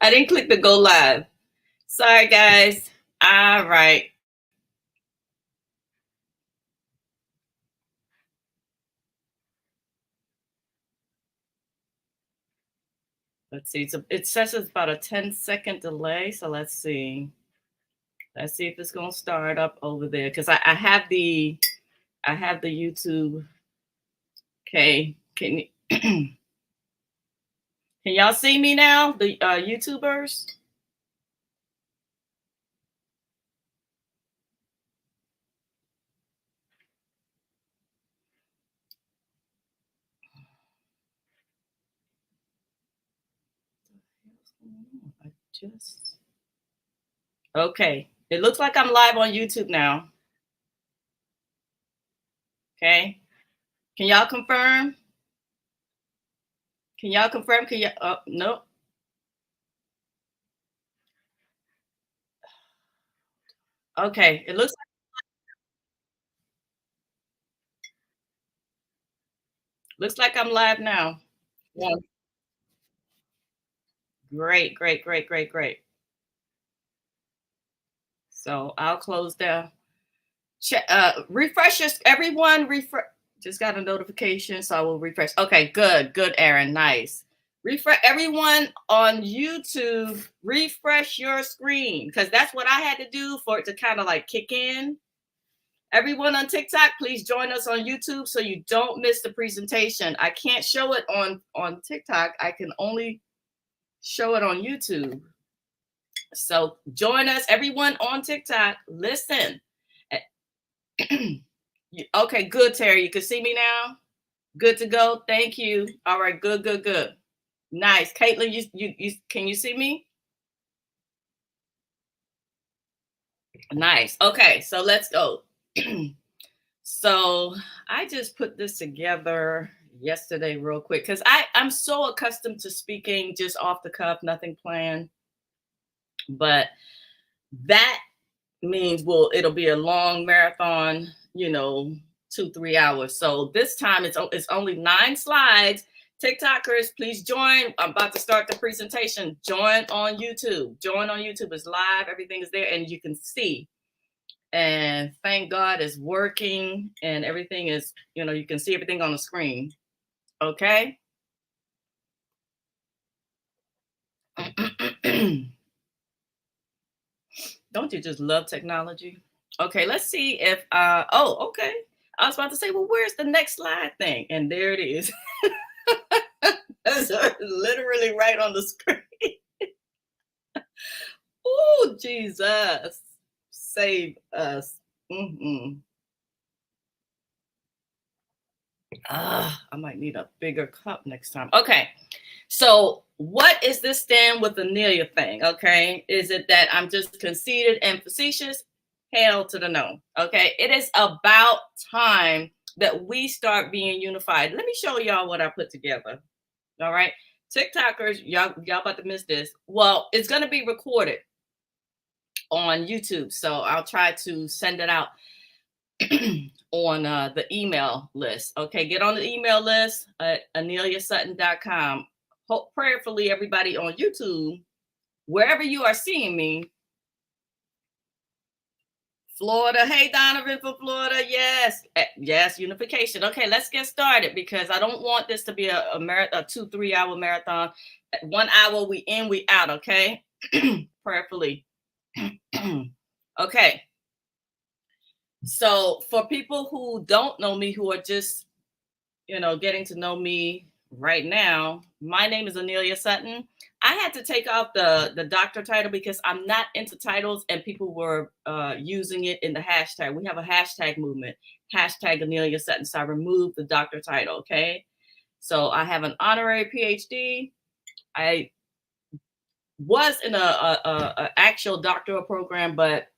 I didn't click the go live. Sorry, guys. All right. Let's see. So it says it's about a 10-second delay. So let's see. Let's see if it's gonna start up over there because I have the YouTube. Okay, can you can y'all see me now? The YouTubers. Okay. It looks like I'm live on YouTube now. Okay. Can y'all confirm? Can y'all confirm? Can you? Oh, no. Okay. It looks like I'm live now. Yeah. Great, great, great, great, great. So I'll close down. Refresh everyone. Refresh. Just got a notification, so I will refresh. Okay, good, good, Aaron. Nice. Refresh everyone on YouTube. Refresh your screen because that's what I had to do for it to kind of like kick in. Everyone on TikTok, please join us on YouTube so you don't miss the presentation. I can't show it on TikTok. I can only show it on YouTube. So join us, everyone on TikTok. Listen. Okay, good, Terry. You can see me now. Good to go. Thank you. All right, good, good, good. Nice. Caitlin, you can you see me? Nice. Okay, so let's go. So I just put this together yesterday real quick because I'm so accustomed to speaking just off the cuff, nothing planned. But that means, well, it'll be a long marathon, 2-3 hours. So this time it's only 9 slides. TikTokers, please join. I'm about to start the presentation. Join on YouTube. Join on YouTube. It's live. Everything is there and you can see. And thank God it's working and everything is, you can see everything on the screen. Okay. Don't you just love technology? Okay, let's see if, okay. I was about to say, well, where's the next slide thing? And there it is. That's literally right on the screen. Oh, Jesus. Save us. I might need a bigger cup next time. Okay. So what is this stand with Anelia thing? Okay. Is it that I'm just conceited and facetious? Hell to the no. Okay. It is about time that we start being unified. Let me show y'all what I put together. All right. TikTokers, y'all about to miss this. Well, it's going to be recorded on YouTube. So I'll try to send it out on the email list. Okay. Get on the email list at aneliasutton.com. Hope prayerfully everybody on YouTube, wherever you are seeing me, Florida. Hey, Donovan from Florida. Yes. Yes. Unification. Okay. Let's get started because I don't want this to be a 2-3 hour marathon. 1 hour, we in, we out. Okay. Prayerfully. Okay. So for people who don't know me, who are just, getting to know me right now, my name is Anelia Sutton. I had to take off the doctor title because I'm not into titles and people were using it in the hashtag. We have a hashtag movement, hashtag Anelia Sutton. So I removed the doctor title. Okay. So I have an honorary PhD. I was in a actual doctoral program, but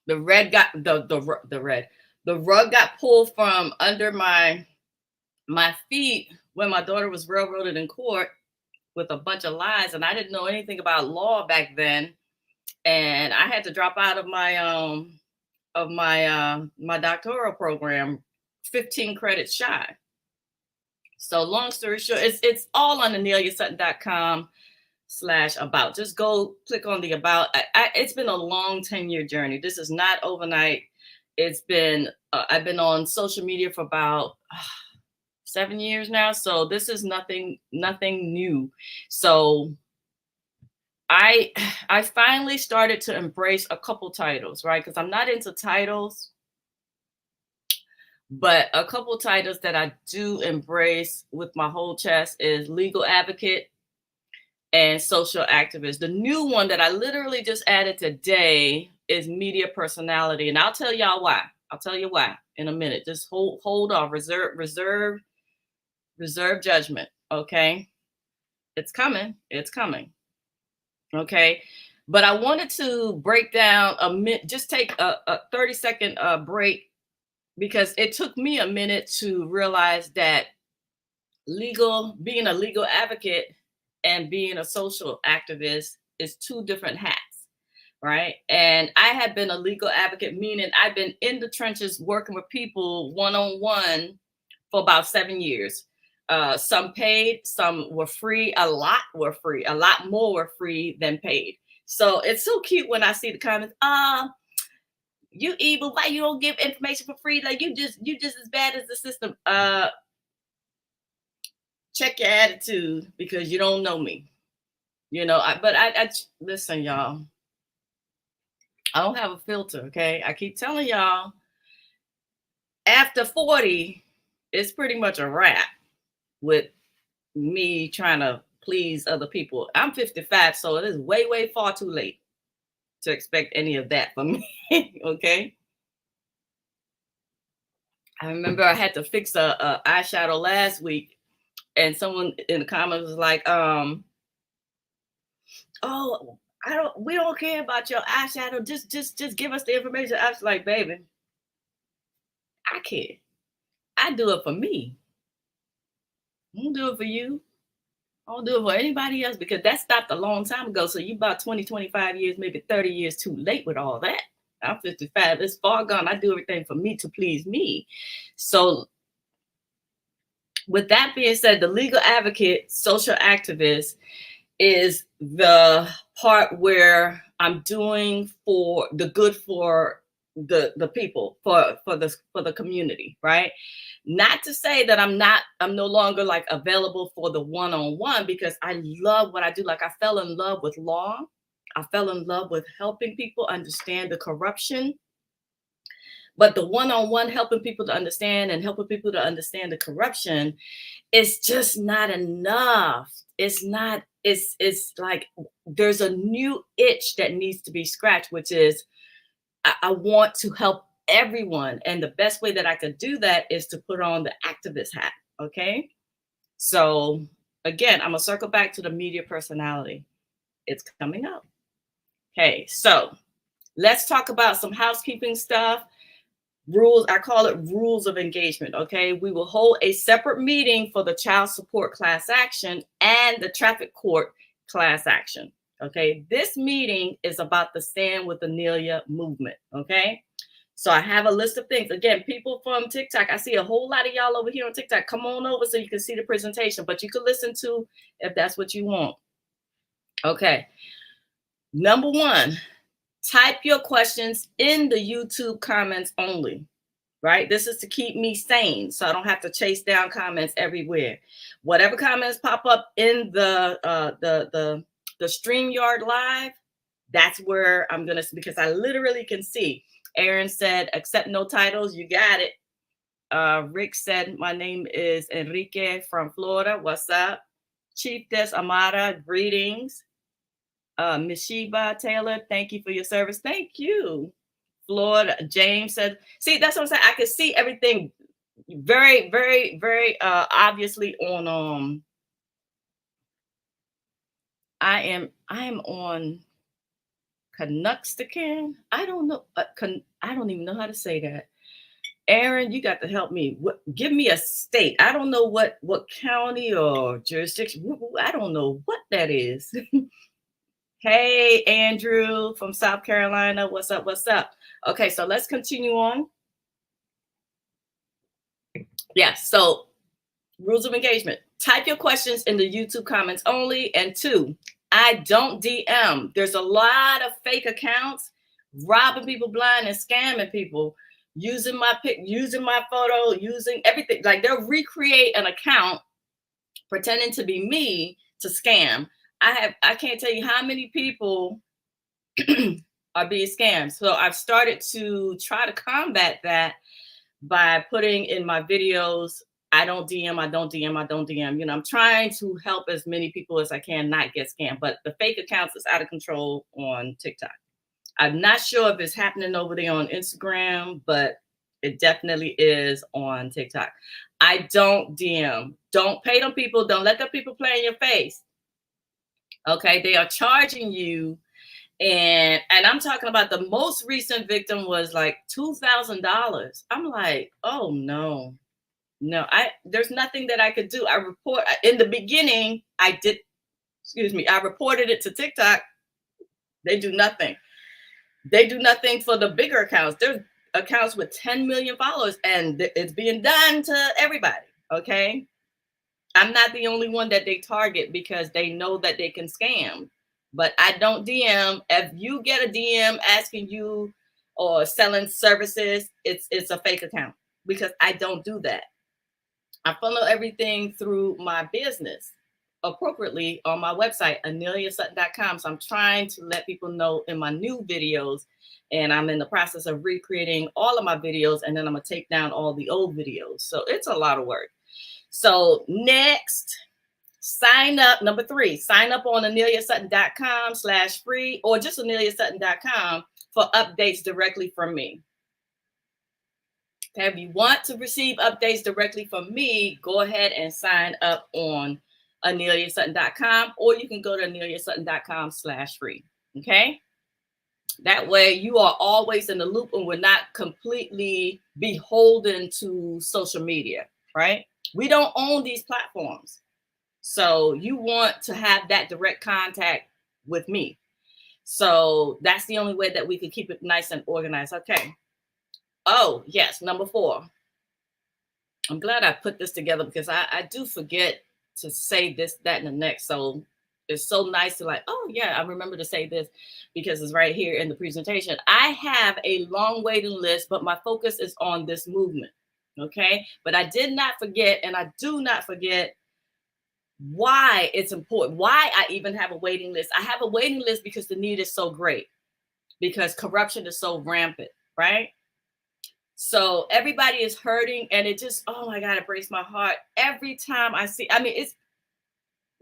the rug got pulled from under my feet when my daughter was railroaded in court with a bunch of lies, and I didn't know anything about law back then, and I had to drop out of my my doctoral program 15 credits shy. So long story short, it's all on aneliasutton.com/about. Just go click on the about. It's been a long 10-year journey. This is not overnight. It's been I've been on social media for about 7 years now. So this is nothing new. So I finally started to embrace a couple titles, right? Because I'm not into titles, but a couple titles that I do embrace with my whole chest is legal advocate and social activist. The new one that I literally just added today is media personality, and I'll tell y'all why. I'll tell you why in a minute. Just hold off. Reserve judgment. Okay, it's coming. It's coming. Okay, but I wanted to break down just take a 30-second break, because it took me a minute to realize that being a legal advocate and being a social activist is two different hats, right? And I have been a legal advocate, meaning I've been in the trenches working with people one-on-one for about 7 years. Some paid, some were free, a lot were free, a lot more were free than paid. So it's so cute when I see the comments, you evil, why you don't give information for free? Like you just as bad as the system. Check your attitude, because you don't know me. But I listen, y'all. I don't have a filter, okay? I keep telling y'all, after 40, it's pretty much a wrap with me trying to please other people. I'm 55, so it is way far too late to expect any of that from me. Okay. I remember I had to fix a eyeshadow last week, and someone in the comments was like, oh, we don't care about your eyeshadow. Just give us the information. I was like, baby, I care. I do it for me. I don't do it for you. I don't do it for anybody else, because that stopped a long time ago. So you about 20, 25 years, maybe 30 years too late with all that. I'm 55. It's far gone. I do everything for me to please me. So with that being said, the legal advocate, social activist is the part where I'm doing for the good for the people, for the community, right? Not to say that I'm no longer like available for the one-on-one, because I love what I do. Like I fell in love with law. I fell in love with helping people understand the corruption. But the one-on-one, helping people to understand the corruption, is just not enough. It's like there's a new itch that needs to be scratched, which is I want to help everyone. And the best way that I could do that is to put on the activist hat. Okay. So again, I'm gonna circle back to the media personality. It's coming up. Okay. So let's talk about some housekeeping stuff. Rules, I call it rules of engagement. Okay. We will hold a separate meeting for the child support class action and the traffic court class action. Okay. This meeting is about the Stand with Anelia movement. Okay. So I have a list of things. Again, people from TikTok, I see a whole lot of y'all over here on TikTok. Come on over so you can see the presentation, but you can listen to if that's what you want. Okay. Number one, type your questions in the YouTube comments only, right? This is to keep me sane, so I don't have to chase down comments everywhere. Whatever comments pop up in the StreamYard Live, that's where I'm gonna, because I literally can see. Aaron said, accept no titles. You got it. Rick said, my name is Enrique from Florida. What's up? Chief Des Amara, greetings. 𝗖cie𝗽𝗆𝗆𝗵𝘁 Taylor, thank you for your service. Thank you. Florida, James said, see, that's what I'm saying. I can see everything very obviously on I am on Canuckstican. I don't know. I don't even know how to say that. Aaron, you got to help me. Give me a state. I don't know what county or jurisdiction. I don't know what that is. Hey, Andrew from South Carolina. What's up? What's up? Okay, so let's continue on. Yeah, so rules of engagement. Type your questions in the YouTube comments only. And 2, I don't DM. There's a lot of fake accounts robbing people blind and scamming people, using my photo, using everything. Like they'll recreate an account pretending to be me to scam. I can't tell you how many people are being scammed. So I've started to try to combat that by putting in my videos, I don't DM, I don't DM, I don't DM. You know, I'm trying to help as many people as I can not get scammed, but the fake accounts is out of control on TikTok. I'm not sure if it's happening over there on Instagram, but it definitely is on TikTok. I don't DM. Don't pay them people. Don't let them people play in your face. Okay, they are charging you. And I'm talking about the most recent victim was like $2,000. I'm like, oh no, there's nothing that I could do. I in the beginning, I reported it to TikTok. They do nothing. They do nothing for the bigger accounts. There's accounts with 10 million followers and it's being done to everybody. Okay. I'm not the only one that they target because they know that they can scam. But I don't DM. If you get a DM asking you or selling services, it's a fake account because I don't do that. I funnel everything through my business appropriately on my website, aneliasutton.com. So I'm trying to let people know in my new videos, and I'm in the process of recreating all of my videos, and then I'm gonna take down all the old videos. So it's a lot of work. So next, sign up. Number 3, sign up on aneliasutton.com/free or just aneliasutton.com for updates directly from me. Okay, if you want to receive updates directly from me, go ahead and sign up on aneliasutton.com, or you can go to aneliasutton.com/free. Okay, that way you are always in the loop and we're not completely beholden to social media, right? We don't own these platforms. So you want to have that direct contact with me. So that's the only way that we can keep it nice and organized. Okay. Oh, yes. Number 4. I'm glad I put this together because I do forget to say this, that, and the next. So it's so nice to like, oh, yeah, I remember to say this because it's right here in the presentation. I have a long waiting list, but my focus is on this movement. Okay. But I did not forget, and I do not forget why it's important, why I even have a waiting list. I have a waiting list because the need is so great, because corruption is so rampant, right? So everybody is hurting, and it just, oh my God, it breaks my heart every time I see. I mean,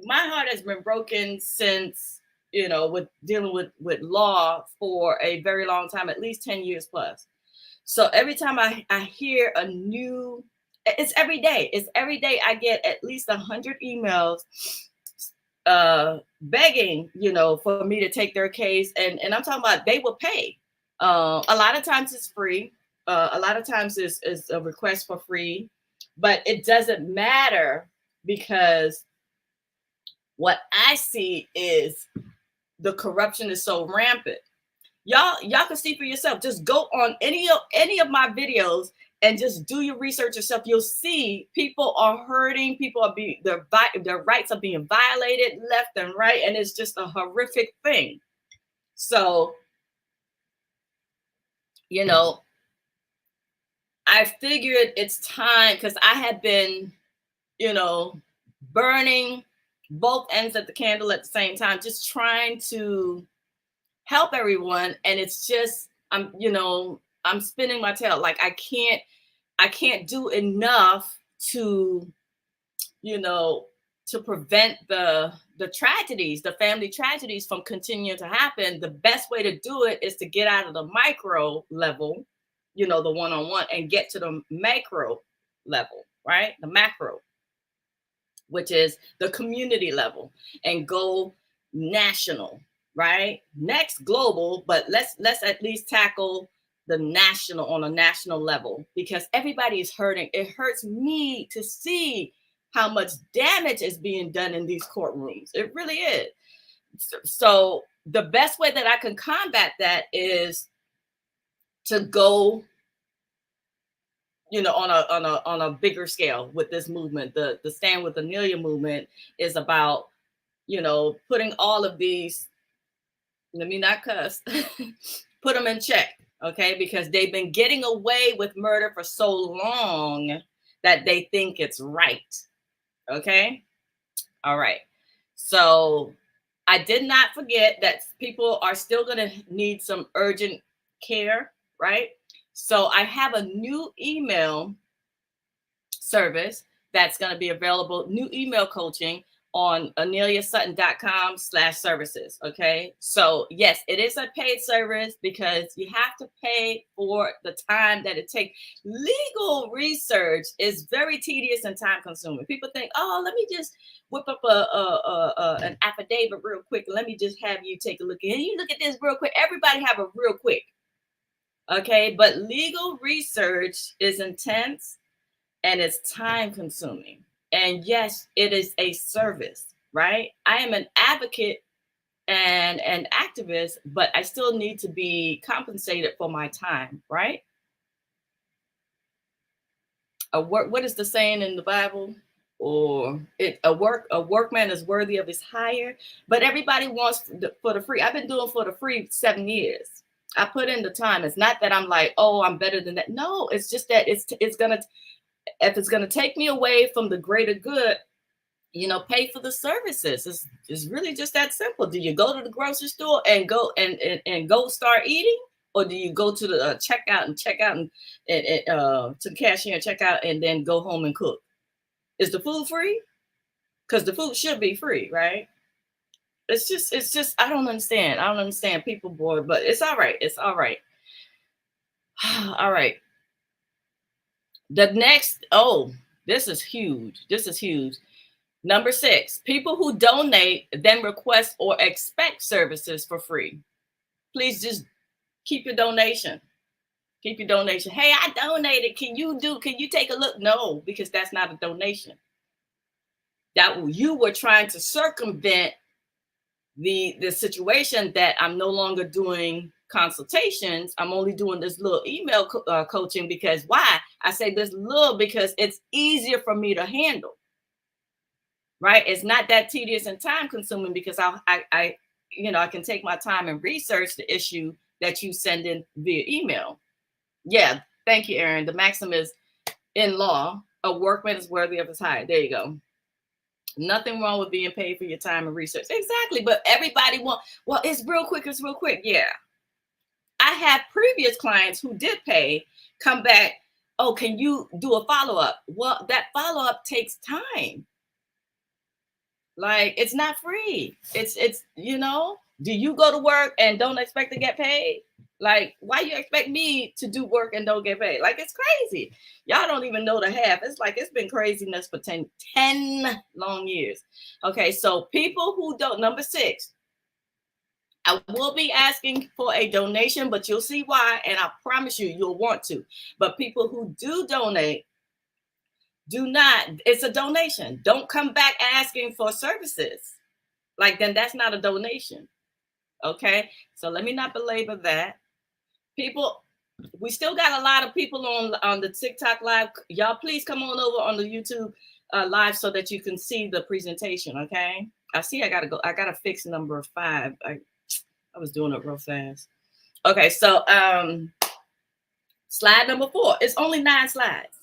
my heart has been broken since, you know, with dealing with law for a very long time, at least 10 years plus. So every time I hear a new, it's every day. It's every day I get at least 100 emails begging, you know, for me to take their case. And I'm talking about they will pay. A lot of times it's free. A lot of times it's a request for free, but it doesn't matter because what I see is the corruption is so rampant. Y'all can see for yourself. Just go on any of my videos and just do your research yourself. You'll see people are hurting. People are their rights are being violated left and right, and it's just a horrific thing. So, you know, I figured it's time because I had been, you know, burning both ends of the candle at the same time, just trying to help everyone. And it's just, I'm spinning my tail. Like I can't do enough to, you know, to prevent the tragedies, the family tragedies from continuing to happen. The best way to do it is to get out of the micro level, you know, the one-on-one, and get to the macro level, right? The macro, which is the community level, and go national, right? Next global, but let's at least tackle the national on a national level, because everybody is hurting. It hurts me to see how much damage is being done in these courtrooms. It really is. So the best way that I can combat that is to go, you know, on a bigger scale with this movement. The Stand with Anelia movement is about, you know, putting all of these, let me not cuss, put them in check, okay? Because they've been getting away with murder for so long that they think it's right, okay? All right. So I did not forget that people are still going to need some urgent care, right? So I have a new email service that's going to be available, new email coaching on aneliasutton.com/services. Okay. So yes, it is a paid service because you have to pay for the time that it takes. Legal research is very tedious and time consuming. People think, oh, let me just whip up an affidavit real quick. Let me just have you take a look at it. You look at this real quick. Everybody have a real quick. Okay. But legal research is intense and it's time consuming. And yes, it is a service, right? I am an advocate and an activist, but I still need to be compensated for my time, right? What is the saying in the Bible? Or a workman is worthy of his hire, but everybody wants for the free. I've been doing for the free 7 years. I put in the time. It's not that I'm like, oh, I'm better than that. No, it's just that it's gonna, if it's gonna take me away from the greater good, you know, pay for the services. It's really just that simple. Do you go to the grocery store and go and go start eating, or do you go to the checkout and check out and to the cashier and check out and then go home and cook? Is the food free? Because the food should be free, right? It's just I don't understand people bored, but it's all right. It's all right. All right. The next, oh, this is huge. This is huge. Number 6, people who donate then request or expect services for free. Please just keep your donation. Keep your donation. Hey, I donated. Can you take a look? No, because that's not a donation. That you were trying to circumvent the situation that I'm no longer doing consultations. I'm only doing this little email coaching because why? I say this little because it's easier for me to handle. Right? It's not that tedious and time consuming because I can take my time and research the issue that you send in via email. Yeah. Thank you, Aaron. The maxim is in law, a workman is worthy of his hire. There you go. Nothing wrong with being paid for your time and research. Exactly. But everybody well, it's real quick. It's real quick. Yeah. I had previous clients who did pay come back. Oh, can you do a follow-up? Well, that follow-up takes time. Like, it's not free. It's, you know, do you go to work and don't expect to get paid? Like, why you expect me to do work and don't get paid? Like, it's crazy. Y'all don't even know the half. It's like, it's been craziness for 10 long years. Okay. So people who don't, number 6, I will be asking for a donation, but you'll see why. And I promise you'll want to, but people who do donate, do not, it's a donation. Don't come back asking for services. Like, then that's not a donation. Okay. So let me not belabor that. People, we still got a lot of people on the TikTok live. Y'all please come on over on the YouTube live so that you can see the presentation. Okay. I see I gotta fix number 5. I was doing it real fast. Okay. So slide number 4. It's only 9 slides.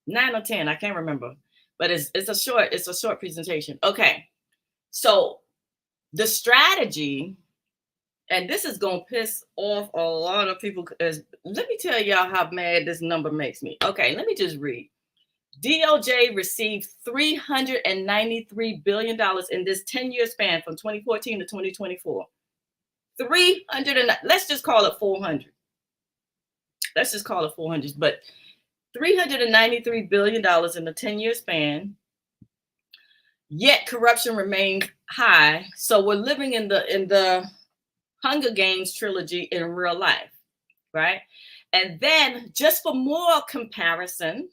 9 or 10, I can't remember, but it's a short presentation. Okay, so the strategy, and this is gonna piss off a lot of people. Let me tell y'all how mad this number makes me. Okay, let me just read. DOJ received $393 billion in this 10-year span from 2014 to 2024. 300, let's just call it 400. Let's just call it 400, but $393 billion in the 10-year span, yet corruption remains high. So we're living in the Hunger Games trilogy in real life, right? And then just for more comparison,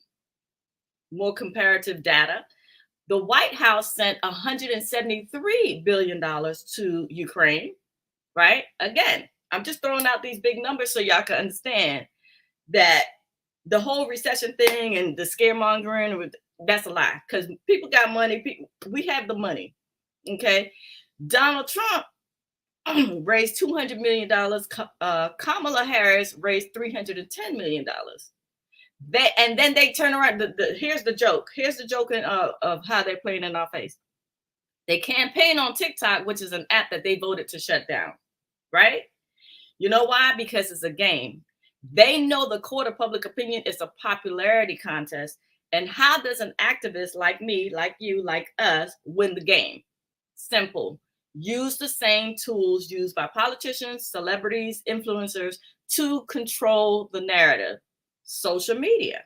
more comparative data, the White House sent $173 billion to Ukraine, right? Again, I'm just throwing out these big numbers so y'all can understand that the whole recession thing and the scaremongering, that's a lie, because people got money. We have the money. Okay. Donald Trump raised $200 million. Kamala Harris raised $310 million. And then they turn around. Here's the joke. Here's the joke of how they're playing in our face. They campaign on TikTok, which is an app that they voted to shut down, right? You know why? Because it's a game. They know the court of public opinion is a popularity contest. And how does an activist like me, like you, like us, win the game? Simple. Use the same tools used by politicians, celebrities, influencers to control the narrative. Social media.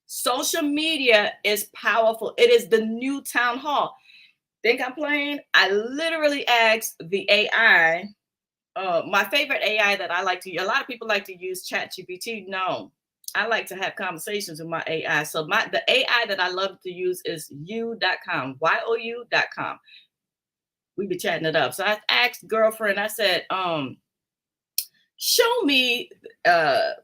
Social media is powerful. It is the new town hall. Think I'm playing? I literally asked the AI, my favorite AI that I like to use. A lot of people like to use ChatGPT. No, I like to have conversations with my AI. So the AI that I love to use is you.com, YOU.com. We be chatting it up. So I asked girlfriend, I said, show me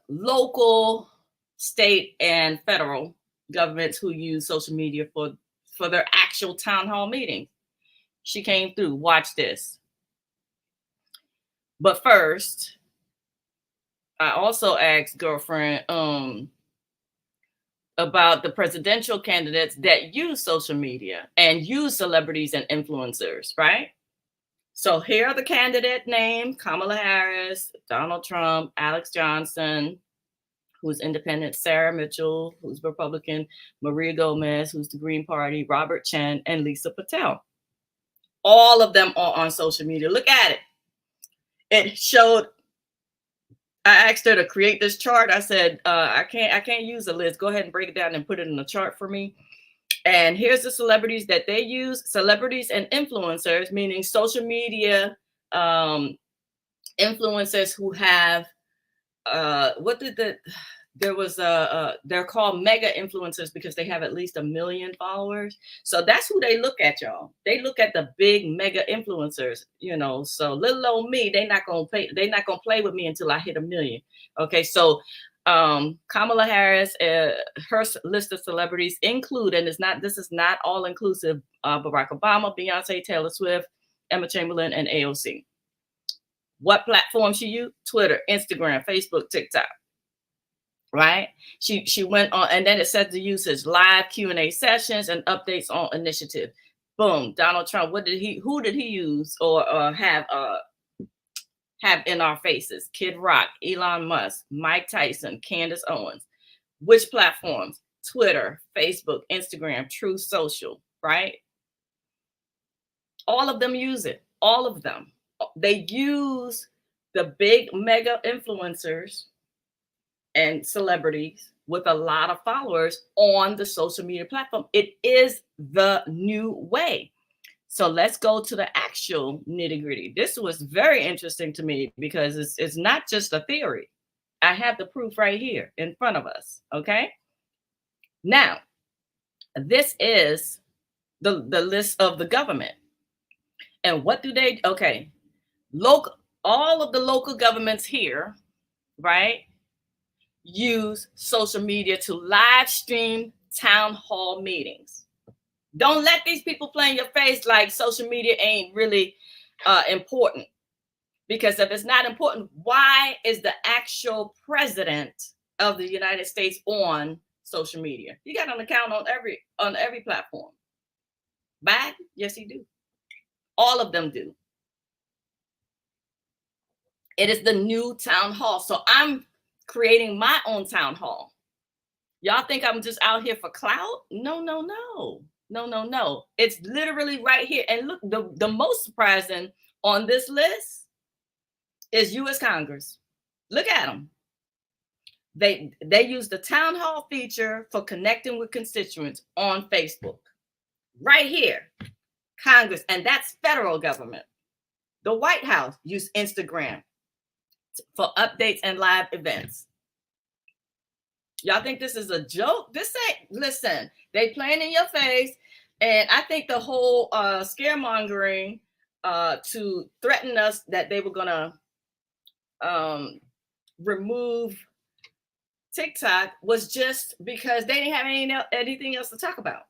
local, state, and federal governments who use social media for their actual town hall meetings. She came through. Watch this. But first, I also asked girlfriend about the presidential candidates that use social media and use celebrities and influencers, right? So here are the candidate names: Kamala Harris, Donald Trump, Alex Johnson, who's independent, Sarah Mitchell, who's Republican, Maria Gomez, who's the Green Party, Robert Chen, and Lisa Patel. All of them are on social media. Look at it. It showed, I asked her to create this chart. I said, I can't use a list. Go ahead and break it down and put it in a chart for me. And here's the celebrities that they use: celebrities and influencers, meaning social media influencers who have, they're called mega influencers because they have at least 1 million followers. So that's who they look at, y'all. They look at the big mega influencers, so little old me, they're not gonna play with me until I hit 1 million. Okay, so Kamala Harris, her list of celebrities include, and this is not all inclusive, Barack Obama, Beyonce, Taylor Swift, Emma Chamberlain, and AOC. What platform she used? Twitter, Instagram, Facebook, TikTok. Right? She went on, and then it said the usage: live Q&A sessions and updates on initiative. Boom. Donald Trump, who did he use or have in our faces? Kid Rock, Elon Musk, Mike Tyson, Candace Owens. Which platforms? Twitter, Facebook, Instagram, Truth Social, right? All of them use it. All of them. They use the big mega influencers and celebrities with a lot of followers on the social media platform. It is the new way. So let's go to the actual nitty-gritty. This was very interesting to me because it's not just a theory. I have the proof right here in front of us. Okay. Now, this is the list of the government. And what do they? Okay. All of the local governments here, right, use social media to live stream town hall meetings. Don't let these people play in your face like social media ain't really important. Because if it's not important, why is the actual president of the United States on social media? He got an account on every platform. Biden? Yes, he do. All of them do. It is the new town hall. So I'm creating my own town hall. Y'all think I'm just out here for clout? No. It's literally right here. And look, the most surprising on this list is U.S. Congress. Look at them. They use the town hall feature for connecting with constituents on Facebook. Right here, Congress, and that's federal government. The White House use Instagram for updates and live events. Y'all think this is a joke? This ain't, listen, they playing in your face. And I think the whole scaremongering to threaten us that they were going to remove TikTok was just because they didn't have anything else to talk about.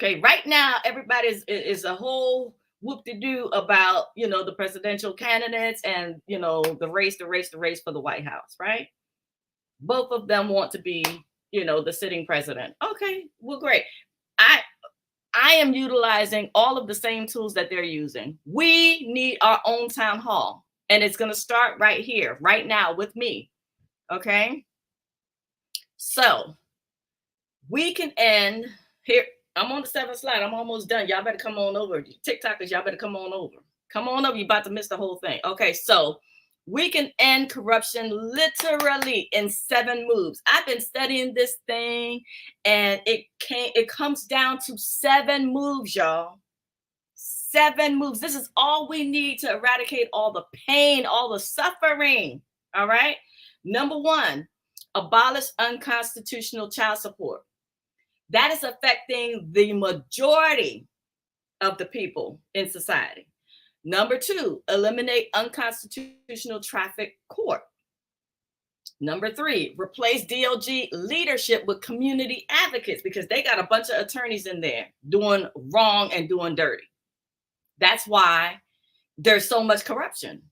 Okay, right now everybody is a whole whoop-de-doo about, you know, the presidential candidates and, you know, the race for the White House, right? Both of them want to be, you know, the sitting president. Okay, well, great. I am utilizing all of the same tools that they're using. We need our own town hall, and it's going to start right here, right now with me. Okay. So we can end here. I'm on the 7th slide. I'm almost done. Y'all better come on over. TikTokers, y'all better come on over. Come on over. You're about to miss the whole thing. Okay. So we can end corruption literally in 7 moves. I've been studying this thing, and it comes down to 7 moves, y'all. 7 moves. This is all we need to eradicate all the pain, all the suffering. All right. Number 1, abolish unconstitutional child support. That is affecting the majority of the people in society. Number 2, eliminate unconstitutional traffic court. Number 3, replace DOJ leadership with community advocates, because they got a bunch of attorneys in there doing wrong and doing dirty. That's why there's so much corruption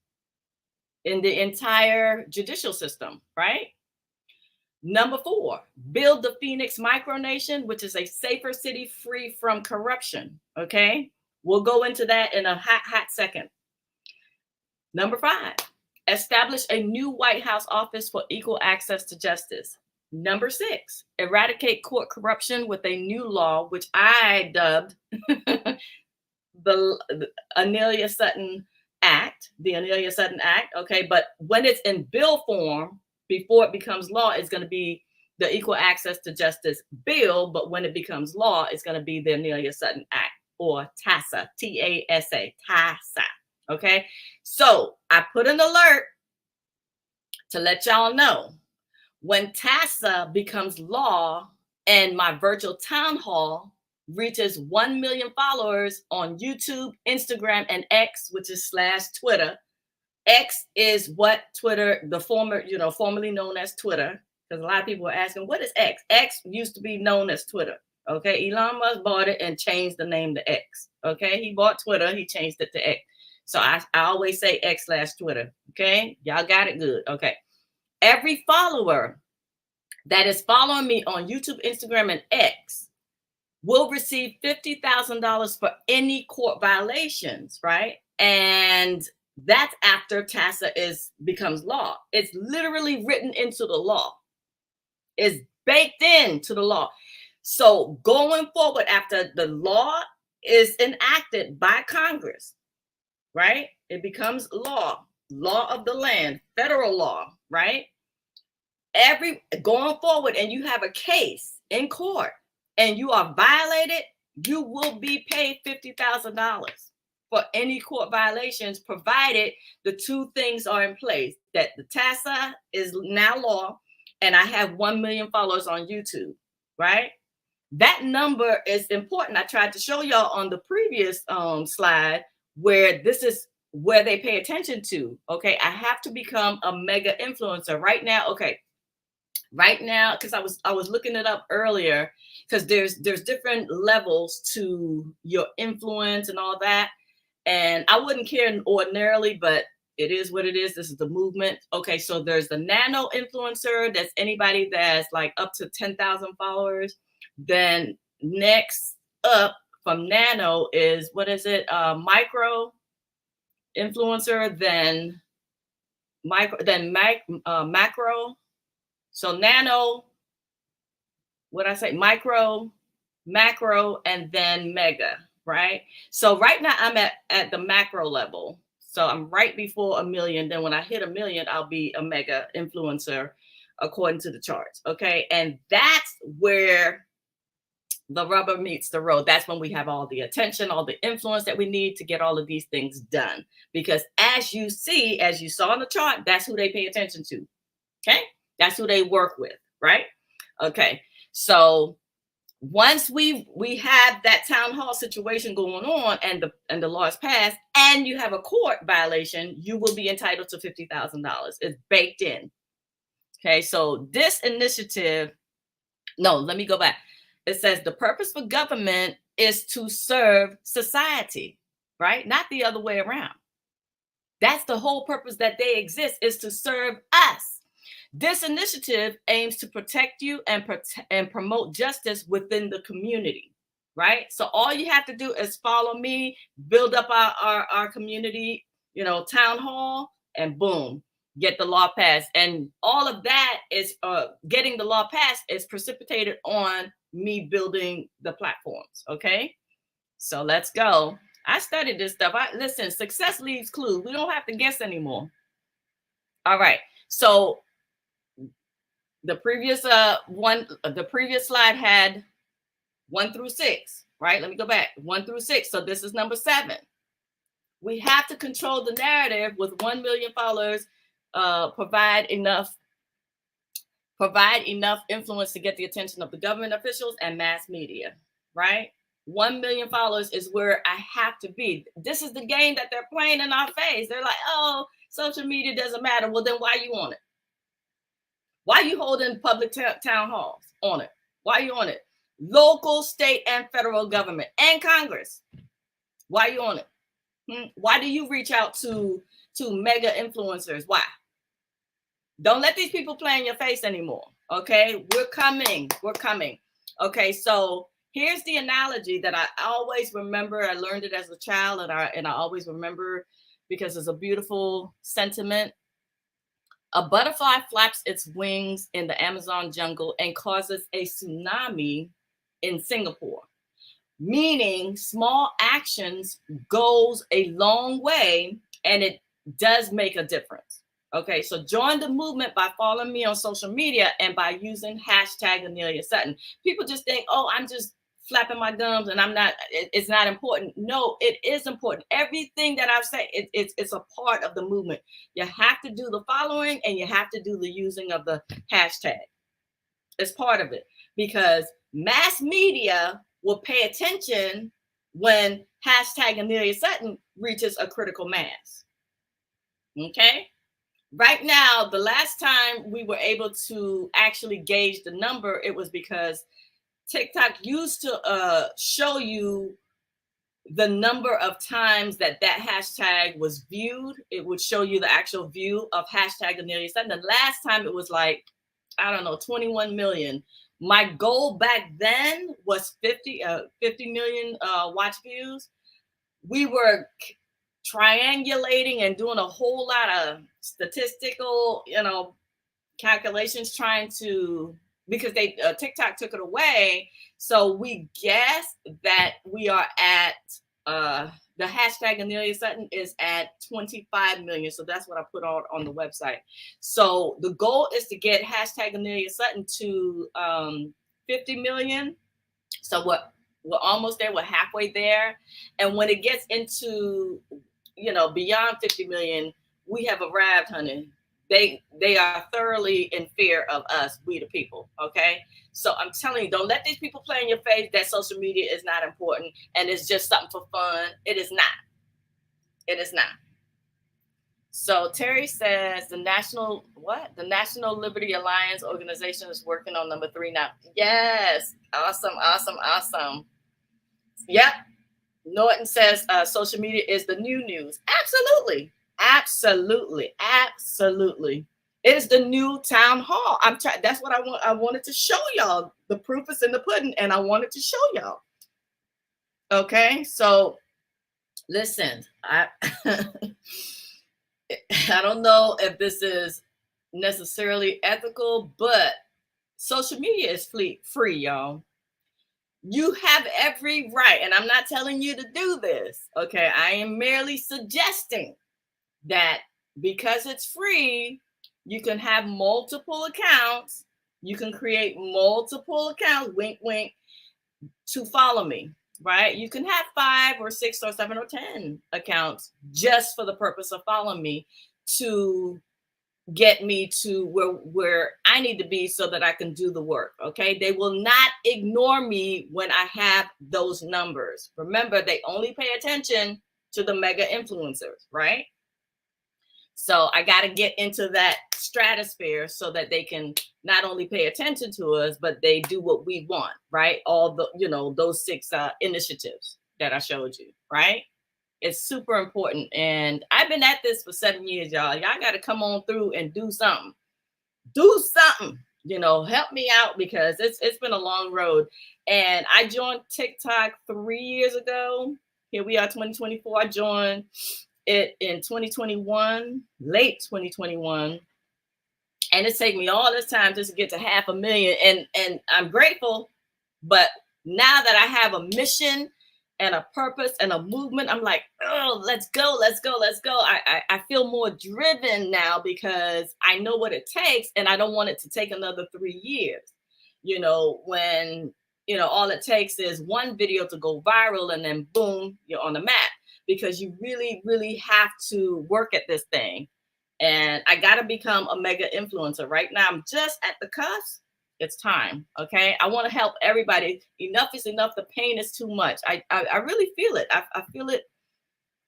in the entire judicial system, right? Number 4, build the Phoenix micronation, which is a safer city free from corruption. Okay, we'll go into that in a hot second. Number 5, establish a new White House office for equal access to justice. Number 6, eradicate court corruption with a new law, which I dubbed the Anelia-Sutton Act, the Anelia-Sutton Act. Okay, but when it's in bill form, before it becomes law, it's going to be the Equal Access to Justice Bill. But when it becomes law, it's going to be the Anelia-Sutton Act, or TASA, T-A-S-A, TASA. Okay, so I put an alert to let y'all know when TASA becomes law and my virtual town hall reaches 1 million followers on YouTube, Instagram, and X, which is /Twitter. X is what Twitter, the formerly known as Twitter, because a lot of people are asking, what is X? X used to be known as Twitter. Okay, Elon Musk bought it and changed the name to X. Okay, he bought Twitter, he changed it to X. So I always say X/Twitter. Okay, y'all got it good. Okay, every follower that is following me on YouTube, Instagram, and X will receive $50,000 for any court violations, right? And that's after TASA becomes law. It's literally written into the law. It's baked into the law. So going forward, after the law is enacted by Congress, right? It becomes law of the land, federal law, right? Going forward, and you have a case in court and you are violated, you will be paid $50,000 for any court violations, provided the 2 things are in place, that the TASA is now law and I have 1 million followers on YouTube, right? That number is important. I tried to show y'all on the previous slide where this is where they pay attention to. Okay, I have to become a mega influencer right now. Okay, right now, because I was looking it up earlier, because there's different levels to your influence and all that. And I wouldn't care ordinarily, but it is what it is. This is the movement. Okay, so there's the nano influencer. That's anybody that's like up to 10,000 followers. Then next up from nano is, what is it? Micro influencer, then macro. So nano, what I say, micro, macro, and then mega. Right. So right now I'm at the macro level. So I'm right before 1 million. Then when I hit 1 million, I'll be a mega influencer according to the charts. Okay. And that's where the rubber meets the road. That's when we have all the attention, all the influence that we need to get all of these things done. Because as you saw in the chart, that's who they pay attention to. Okay. That's who they work with. Right. Okay. So once we have that town hall situation going on and the law is passed and you have a court violation, you will be entitled to $50,000. It's baked in. Okay, so this initiative, no, let me go back. It says the purpose for government is to serve society, right? Not the other way around. That's the whole purpose that they exist, is to serve us. This initiative aims to protect you and promote justice within the community, right? So all you have to do is follow me, build up our community, town hall, and boom, get the law passed. And all of that is getting the law passed is precipitated on me building the platforms. Okay, so let's go. I studied this stuff. Listen, success leaves clues. We don't have to guess anymore. All right, so the previous slide had 1 through 6, right? Let me go back. 1 through 6. So this is number 7. We have to control the narrative with 1 million followers, provide enough influence to get the attention of the government officials and mass media, right? 1 million followers is where I have to be. This is the game that they're playing in our face. They're like, oh, social media doesn't matter. Well, then why are you on it? Why are you holding public town halls on it? Why are you on it? Local, state, and federal government and Congress. Why are you on it? Why do you reach out to mega influencers? Why? Don't let these people play in your face anymore. Okay, we're coming. We're coming. Okay, so here's the analogy that I always remember. I learned it as a child, and I always remember because it's a beautiful sentiment. A butterfly flaps its wings in the Amazon jungle and causes a tsunami in Singapore. Meaning small actions goes a long way, and it does make a difference. Okay, so join the movement by following me on social media and by using hashtag Anelia Sutton. People just think, oh, I'm just flapping my gums and it's not important. No, it is important. Everything that I've said, it's a part of the movement. You have to do the following and you have to do the using of the hashtag. It's part of it, because mass media will pay attention when hashtag Anelia Sutton reaches a critical mass. Okay. Right now, the last time we were able to actually gauge the number, it was because TikTok used to show you the number of times that hashtag was viewed. It would show you the actual view of hashtag Anelia Sutton. The last time it was like, I don't know, 21 million. My goal back then was 50 million watch views. We were triangulating and doing a whole lot of statistical, calculations, trying to, because they TikTok took it away. So we guessed that we are at the hashtag Anelia Sutton is at 25 million. So that's what I put on the website. So the goal is to get hashtag Anelia Sutton to 50 million. So we're almost there. We're halfway there. And when it gets into, beyond 50 million, we have arrived, honey. They are thoroughly in fear of us, we the people, okay? So I'm telling you, don't let these people play in your face that social media is not important and it's just something for fun. It is not. It is not. So Terry says the National Liberty Alliance organization is working on number 3 now. Yes. Awesome. Yep. Norton says social media is the new news. Absolutely. It is the new town hall. That's what I wanted to show y'all. The proof is in the pudding, and I wanted to show y'all. Okay, so listen, I don't know if this is necessarily ethical, but social media is free, y'all. You have every right, and I'm not telling you to do this, okay? I am merely suggesting that because it's free, you can have multiple accounts. You can create multiple accounts, wink, wink, to follow me, right? You can have 5 or 6 or 7 or 10 accounts just for the purpose of following me to get me to where I need to be so that I can do the work, okay? They will not ignore me when I have those numbers. Remember, they only pay attention to the mega influencers, right? So I got to get into that stratosphere so that they can not only pay attention to us, but they do what we want, right? All the, you know, those 6 initiatives that I showed you, right? It's super important. And I've been at this for 7 years, y'all. Y'all got to come on through and do something. Do something, you know, help me out, because it's been a long road. And I joined TikTok 3 years ago. Here we are, 2024. I joined it in 2021, late 2021. And it's taken me all this time just to get to 500,000. And I'm grateful. But now that I have a mission and a purpose and a movement, I'm like, oh, let's go, let's go, let's go. I feel more driven now because I know what it takes, and I don't want it to take another 3 years. You know, when, you know, all it takes is one video to go viral and then boom, you're on the map, because you really, really have to work at this thing. And I got to become a mega influencer. Right now, I'm just at the cusp. It's time. Okay. I want to help everybody. Enough is enough. The pain is too much. I really feel it. I feel it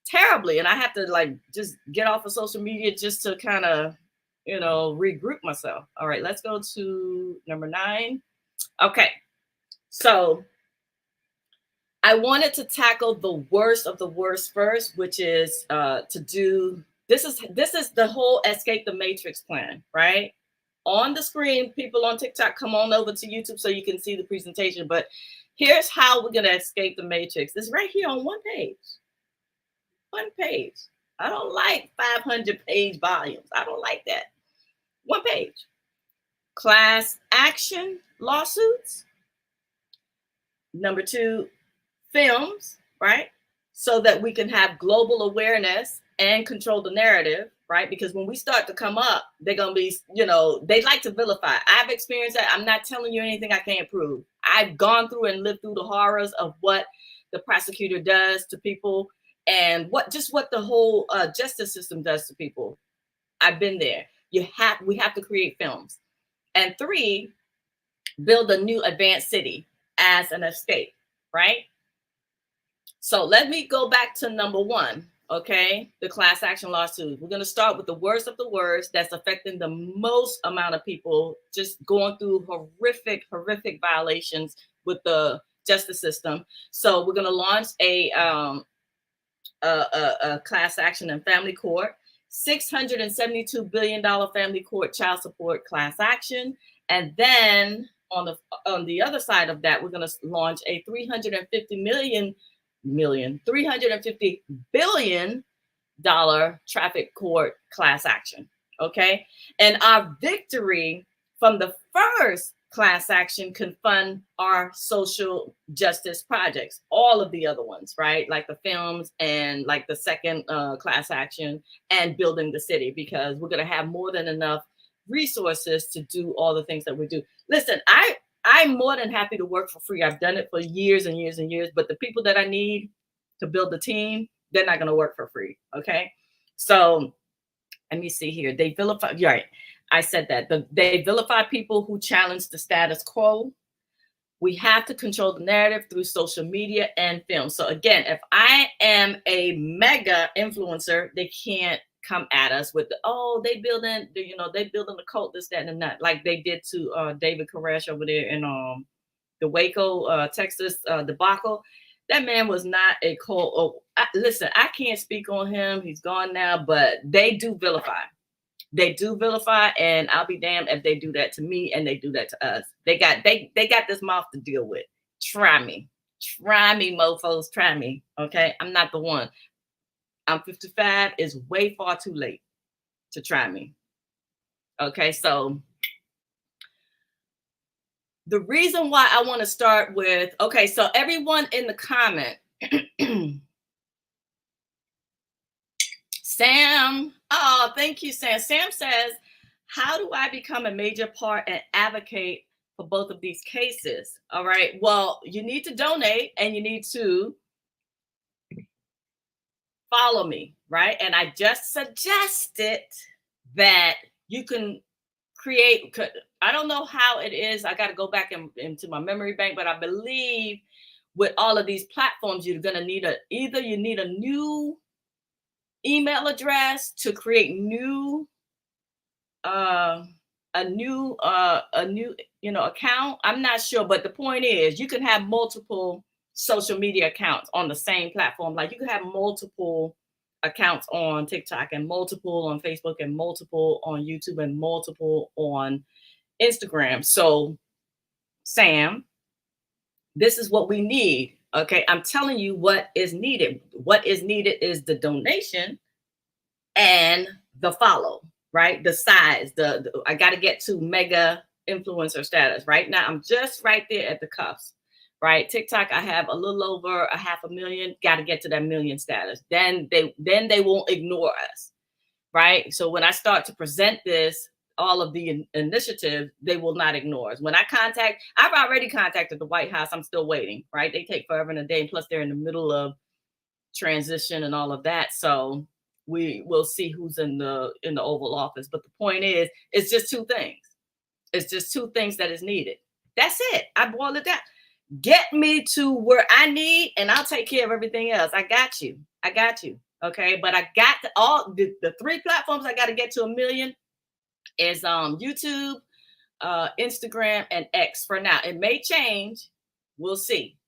terribly. And I have to like just get off of social media just to kind of, you know, regroup myself. All right, let's go to number 9. Okay. So I wanted to tackle the worst of the worst first, which is to do, this is the whole escape the matrix plan, right? On the screen, people on TikTok, come on over to YouTube so you can see the presentation. But here's how we're going to escape the matrix. It's right here on one page. One page. I don't like 500-page volumes. I don't like that. One page. Class action lawsuits. Number 2, films, right? So that we can have global awareness and control the narrative, right? Because when we start to come up, they're going to be, you know, they like to vilify. I've experienced that. I'm not telling you anything I can't prove. I've gone through and lived through the horrors of what the prosecutor does to people and what the whole justice system does to people. I've been there. We have to create films. And 3, build a new advanced city as an escape, right? So let me go back to number 1. Okay, the class action lawsuit. We're going to start with the worst of the worst that's affecting the most amount of people, just going through horrific violations with the justice system. So we're going to launch a class action in family court, $672 billion family court child support class action. And then on the other side of that, we're going to launch a $350 billion traffic court class action. Okay. And our victory from the first class action can fund our social justice projects, all of the other ones, right? Like the films and like the second class action and building the city, because we're going to have more than enough resources to do all the things that we do. Listen, I'm more than happy to work for free. I've done it for years and years and years, but the people that I need to build the team, they're not going to work for free. Okay. So let me see here. They vilify. Right. I said that they vilify people who challenge the status quo. We have to control the narrative through social media and film. So again, if I am a mega influencer, they can't come at us with they building the cult, this, that, and that, like they did to David Koresh over there in the Waco, Texas debacle. That man was not a cult. Listen, I can't speak on him. He's gone now, but they do vilify. They do vilify, and I'll be damned if they do that to me and they do that to us. They got this mouth to deal with. Try me, mofos, try me. Okay, I'm not the one. I'm 55. It's way far too late to try me. Okay, so the reason why I want to start with, okay, so everyone in the comment, Sam, oh, thank you, Sam. Sam says, how do I become a major part and advocate for both of these cases? All right, well, you need to donate and you need to follow me, right? And I just suggested that you can create, I don't know how it is. I got to go back into my memory bank, but I believe with all of these platforms, you're going to need either you need a new email address to create new a new account. I'm not sure, but the point is you can have multiple social media accounts on the same platform. Like you can have multiple accounts on TikTok and multiple on Facebook and multiple on YouTube and multiple on Instagram. So Sam, this is what we need. Okay, I'm telling you what is needed. What is needed is the donation and the follow. Right? The size, I got to get to mega influencer status. Right now, I'm just right there at the cuffs. Right? TikTok, I have a little over 500,000. Got to get to that million status. Then they won't ignore us. Right? So when I start to present this, all of the initiatives, they will not ignore us. When I've already contacted the White House. I'm still waiting. Right? They take forever and a day. Plus, they're in the middle of transition and all of that. So we will see who's in the Oval Office. But the point is, it's just two things. It's just two things that is needed. That's it. I boiled it down. Get me to where I need, and I'll take care of everything else. I got you. Okay. But I got all the 3 platforms I got to get to 1 million is YouTube, Instagram, and X for now. It may change. We'll see.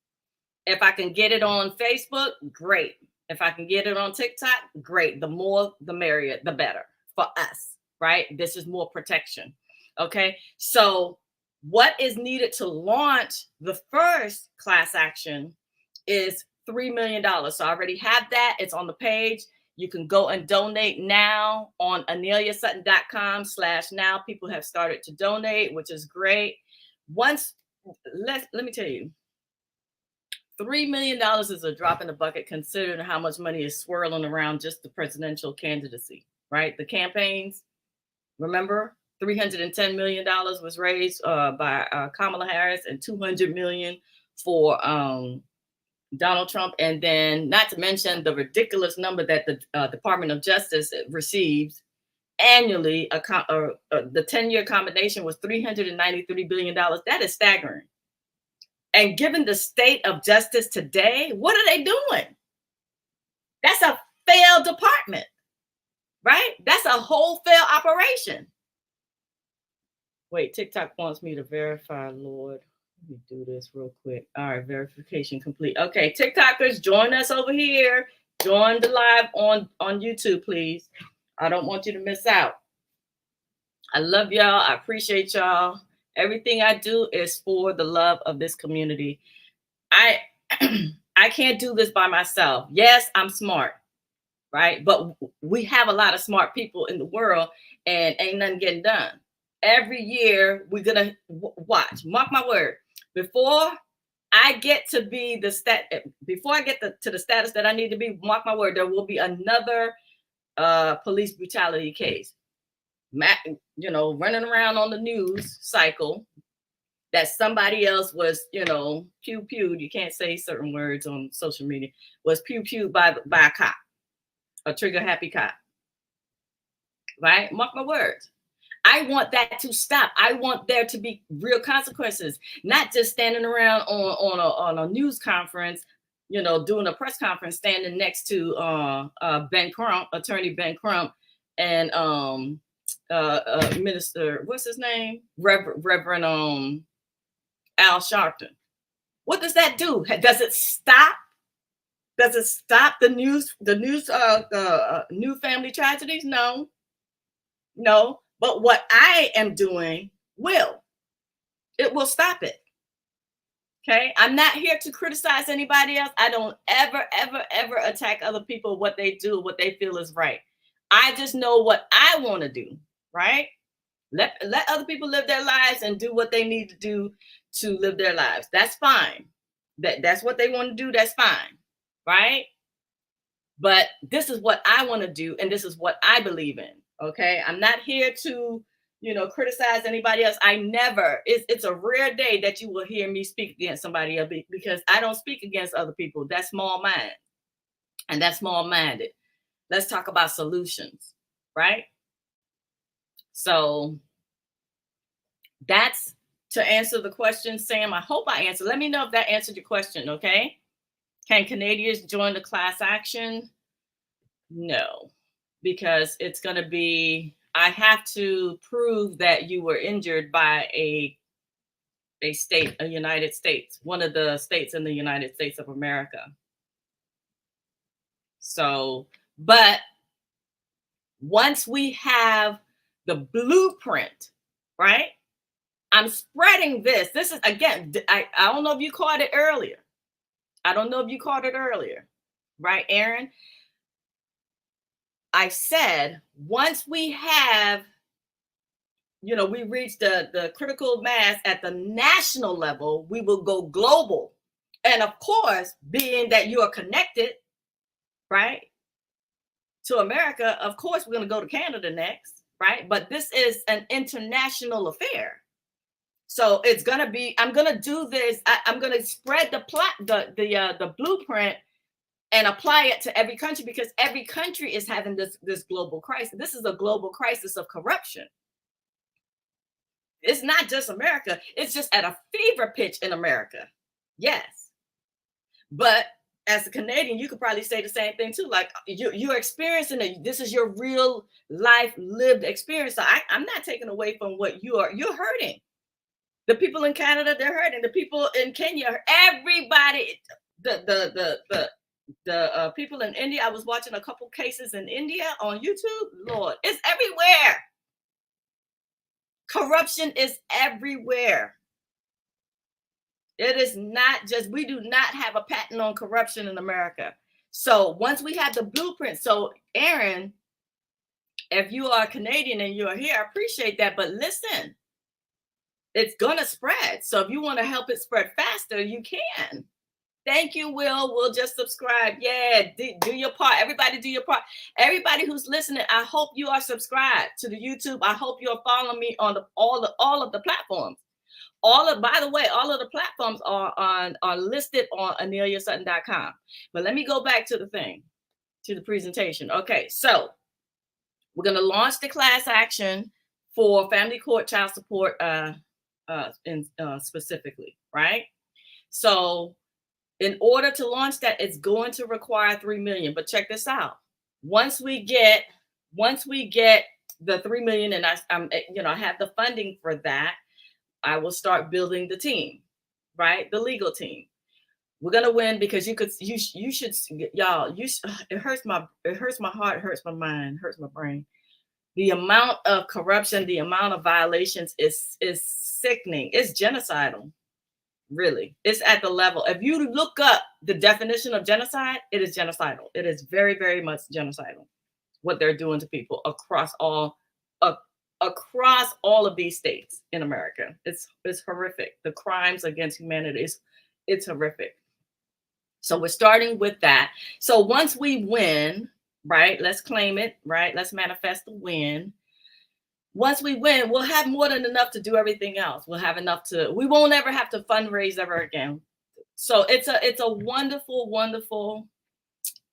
If I can get it on Facebook, great. If I can get it on TikTok, great. The more, the merrier, the better for us, right? This is more protection. Okay. So what is needed to launch the first class action is $3 million. So I already have that. It's on the page. You can go and donate now on aneliasutton.com/now. People have started to donate, which is great. Let me tell you, $3 million is a drop in the bucket considering how much money is swirling around just the presidential candidacy, right? The campaigns, remember, $310 million was raised by Kamala Harris and $200 million for Donald Trump. And then not to mention the ridiculous number that the Department of Justice receives annually. The 10-year combination was $393 billion. That is staggering. And given the state of justice today, what are they doing? That's a failed department, right? That's a whole failed operation. Wait, TikTok wants me to verify, Lord. Let me do this real quick. All right, verification complete. Okay, TikTokers, join us over here. Join the live on YouTube, please. I don't want you to miss out. I love y'all. I appreciate y'all. Everything I do is for the love of this community. I can't do this by myself. Yes, I'm smart, right? But we have a lot of smart people in the world and ain't nothing getting done. Every year, we're going to watch. Mark my word. Before I get to be to the status that I need to be, mark my word, there will be another police brutality case. Running around on the news cycle that somebody else was, pew-pewed. You can't say certain words on social media. Was pew-pewed by a cop, a trigger-happy cop. Right? Mark my words. I want that to stop. I want there to be real consequences, not just standing around on a news conference, doing a press conference, standing next to Attorney Ben Crump, and Minister, what's his name? Reverend Al Sharpton. What does that do? Does it stop? Does it stop the new family tragedies? No. But what I am doing it will stop it. Okay. I'm not here to criticize anybody else. I don't ever attack other people, what they do, what they feel is right. I just know what I want to do. Right? Let other people live their lives and do what they need to do to live their lives. That's fine. That's what they want to do. That's fine. Right? But this is what I want to do, and this is what I believe in. Okay? I'm not here to, criticize anybody else. It's a rare day that you will hear me speak against somebody else, because I don't speak against other people. That's small mind. And that's small-minded. Let's talk about solutions. Right? So that's to answer the question, Sam. I hope I answered. Let me know if that answered your question, okay? Can Canadians join the class action? No, because it's going to be, I have to prove that you were injured by a state, a United States, one of the states in the United States of America. So, but once we have the blueprint, right? I'm spreading this. This is, again, I don't know if you caught it earlier. I don't know if you caught it earlier, right, Aaron? I said, once we have, we reach the critical mass at the national level, we will go global. And of course, being that you are connected, right, to America, of course, we're going to go to Canada next, right? But this is an international affair. So it's going to be, I'm going to do this. I'm going to spread the blueprint and apply it to every country, because every country is having this global crisis. This is a global crisis of corruption. It's not just America. It's just at a fever pitch in America. Yes. But as a Canadian, you could probably say the same thing too. Like, you're experiencing it. This is your real life lived experience. So I'm not taking away from what you are. You're hurting. The people in Canada, they're hurting. The people in Kenya, everybody, the people in India. I was watching a couple cases in India on YouTube. Lord, it's everywhere. Corruption is everywhere. It is not just, we do not have a patent on corruption in America. So once we have the blueprint, so Aaron, if you are Canadian and you're here, I appreciate that. But listen, it's going to spread. So if you want to help it spread faster, you can. Thank you, Will. We'll just subscribe. Yeah, do your part. Everybody do your part. Everybody who's listening, I hope you are subscribed to the YouTube. I hope you're following me on all of the platforms. By the way, all of the platforms are listed on aneliasutton.com. But let me go back to the presentation. Okay, so we're going to launch the class action for family court child support specifically, right? So in order to launch that, it's going to require $3 million. But check this out. Once we get the $3 million, and I have the funding for that, I will start building the team, right? The legal team. We're gonna win, because you should, y'all. It hurts my heart, hurts my mind, hurts my brain. The amount of corruption, the amount of violations is sickening. It's genocidal. Really, it's at the level. If you look up the definition of genocide, it is genocidal. It is very, very much genocidal. What they're doing to people across all of these states in America. It's horrific. The crimes against humanity it's horrific. So we're starting with that. So once we win, right? Let's claim it, right? Let's manifest the win. Once we win, we'll have more than enough to do everything else. We'll have enough we won't ever have to fundraise ever again. So it's a wonderful, wonderful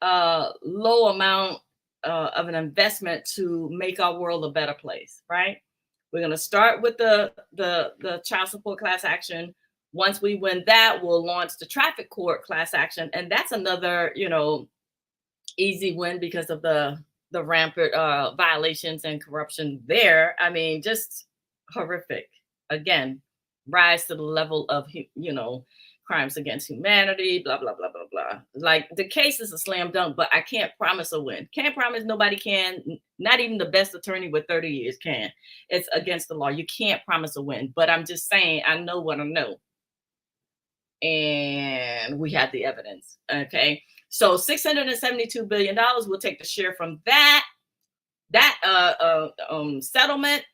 low amount of an investment to make our world a better place, right? We're going to start with the child support class action. Once we win that, we'll launch the traffic court class action. And that's another, easy win because of the rampant violations and corruption there. I mean, just horrific. Again, rise to the level of, crimes against humanity, blah, blah, blah, blah, blah. Like, the case is a slam dunk, but I can't promise a win. Can't promise, nobody can. Not even the best attorney with 30 years can. It's against the law. You can't promise a win. But I'm just saying, I know what I know. And we have the evidence. Okay. So $672 billion, we'll take the share from that settlement.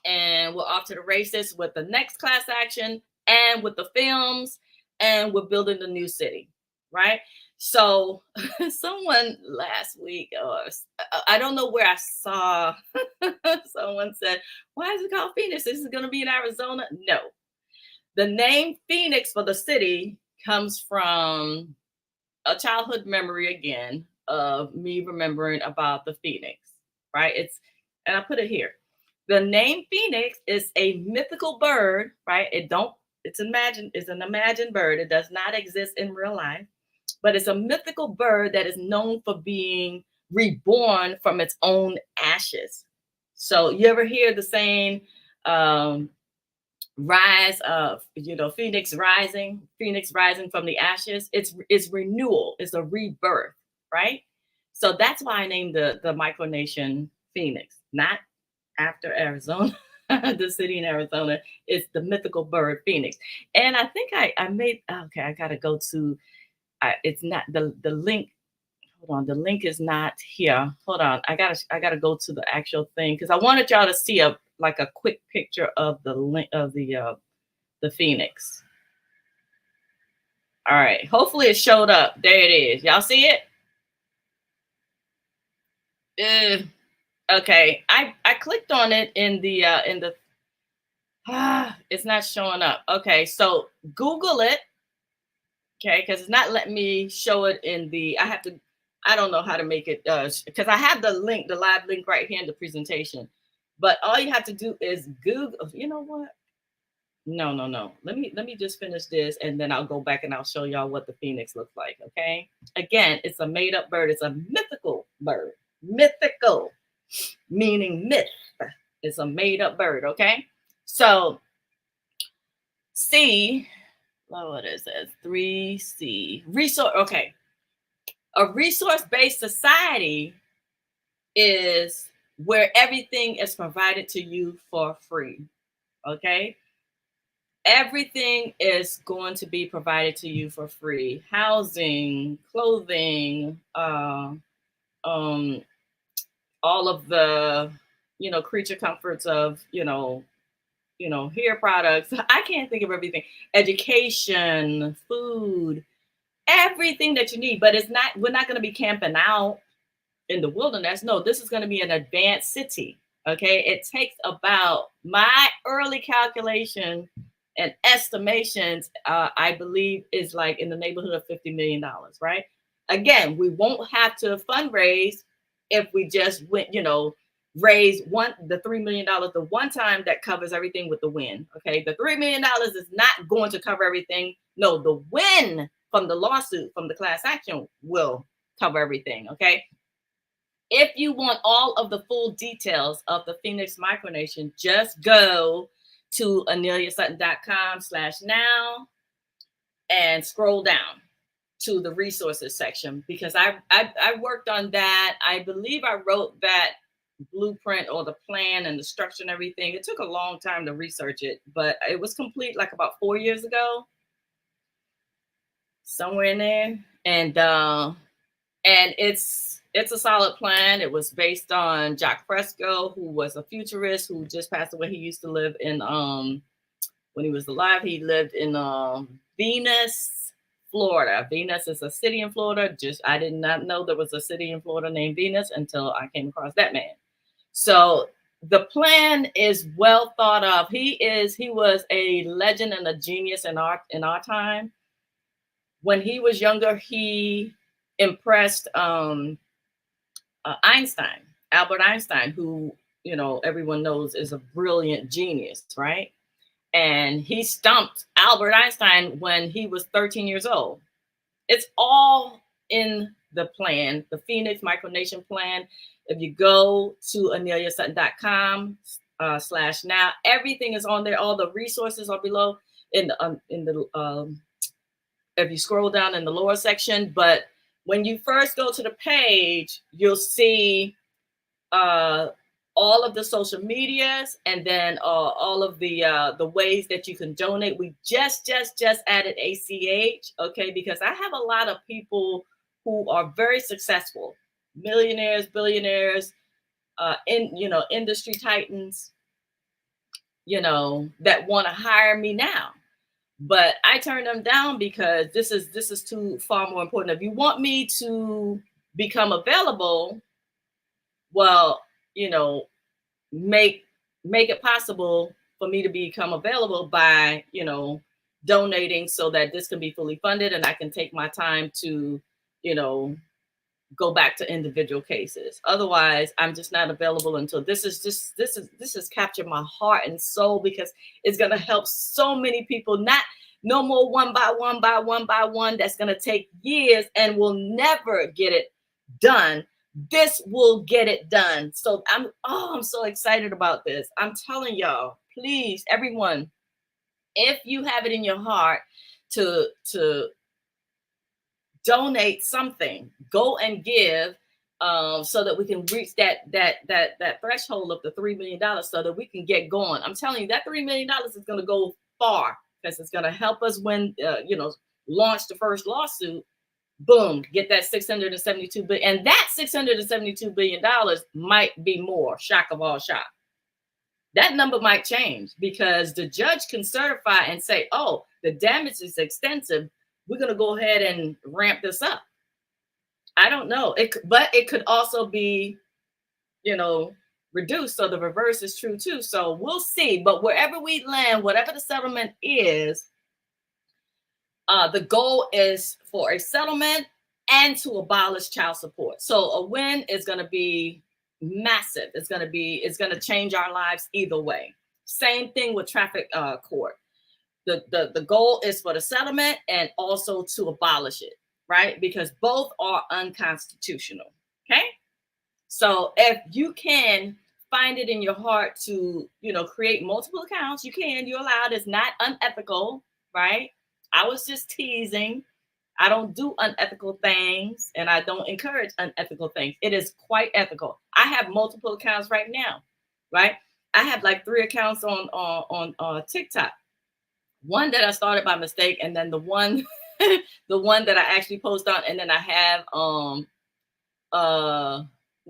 And we're off to the races with the next class action and with the films, and we're building the new city, right? So someone last week, I don't know where I saw, someone said, why is it called Phoenix? This is going to be in Arizona? No. The name Phoenix for the city comes from a childhood memory, again, of me remembering about the Phoenix, right? And I put it here. The name Phoenix is a mythical bird, right? It's an imagined bird. It does not exist in real life, but it's a mythical bird that is known for being reborn from its own ashes. So you ever hear the saying, rise of, phoenix rising from the ashes? It's renewal, it's a rebirth, right? So that's why I named the micronation Phoenix, not after Arizona. The city in Arizona is the mythical bird Phoenix. And I think I made, okay, I gotta go to, it's not the link. Hold on, the link is not here. Hold on, I gotta go to the actual thing because I wanted y'all to see a quick picture of the link of the Phoenix. All right, hopefully it showed up. There it is. Y'all see it? Okay, I clicked on it in the it's not showing up. Okay, so Google it. Okay, because it's not letting me show it in the, I don't know how to make it, because I have the link, the live link right here in the presentation. But all you have to do is Google, you know what? No. Let me just finish this and then I'll go back and I'll show y'all what the Phoenix looks like, okay? Again, it's a made up bird. It's a mythical bird. Mythical, meaning myth. It's a made up bird, okay? So, C, what is it? 3C. Resource, okay. A resource-based society is where everything is provided to you for free, okay? Everything is going to be provided to you for free. Housing, clothing, all of the, creature comforts of, hair products. I can't think of everything. Education, food, everything that you need. But we're not going to be camping out in the wilderness. No, this is going to be an advanced city. Okay. It takes about, my early calculation and estimations, I believe is like in the neighborhood of $50 million, right? Again, we won't have to fundraise if we just went, raise the $3 million the one time that covers everything with the win. Okay, the $3 million is not going to cover everything. No, the win from the lawsuit, from the class action, will cover everything. Okay, if you want all of the full details of the Phoenix Micronation, just go to aneliasutton.com/now and scroll down to the resources section, because I worked on that. I believe I wrote that blueprint or the plan and the structure and everything. It took a long time to research it, but it was complete like about 4 years ago, somewhere in there. And it's a solid plan. It was based on Jacques Fresco, who was a futurist who just passed away. He used to live in when he was alive, he lived in Venus, Florida. Venus is a city in Florida. I did not know there was a city in Florida named Venus until I came across that man. So the plan is well thought of. He was a legend and a genius in our time. When he was younger, he impressed Albert Einstein, who, everyone knows is a brilliant genius, right? And he stumped Albert Einstein when he was 13 years old. It's all in the plan, the Phoenix Micronation plan. If you go to aneliasutton.com/now, everything is on there. All the resources are below in the if you scroll down in the lower section. But when you first go to the page, you'll see all of the social medias, and then all of the ways that you can donate. We just added ACH, okay, because I have a lot of people who are very successful, millionaires, billionaires, industry titans, that want to hire me now. But I turn them down because this is too far more important. If you want me to become available, well, make it possible for me to become available by, donating, so that this can be fully funded and I can take my time to, go back to individual cases. Otherwise, I'm just not available until this has captured my heart and soul, because it's going to help so many people. No more one by one. That's going to take years and we'll never get it done. this will get it done. So I'm so excited about this. I'm telling y'all, please, everyone, if you have it in your heart to donate something, go and give, so that we can reach that threshold of the $3 million, so that we can get going. I'm telling you, that $3 million is going to go far, because it's going to help us when launch the first lawsuit. Boom, get that $672 billion, and that $672 billion might be more. Shock of all shock. That number might change, because the judge can certify and say, oh, the damage is extensive, we're going to go ahead and ramp this up. I don't know. But it could also be, reduced. So the reverse is true too. So we'll see. But wherever we land, whatever the settlement is, the goal is for a settlement and to abolish child support. So a win is going to be massive. It's going to change our lives either way. Same thing with traffic court. The goal is for the settlement and also to abolish it, right? Because both are unconstitutional. Okay. So if you can find it in your heart to, create multiple accounts, you're allowed. It's not unethical, right? I was just teasing. I don't do unethical things, and I don't encourage unethical things. It is quite ethical. I have multiple accounts right now, right? I have like 3 accounts on TikTok. One that I started by mistake, and then the one that I actually post on, and then I have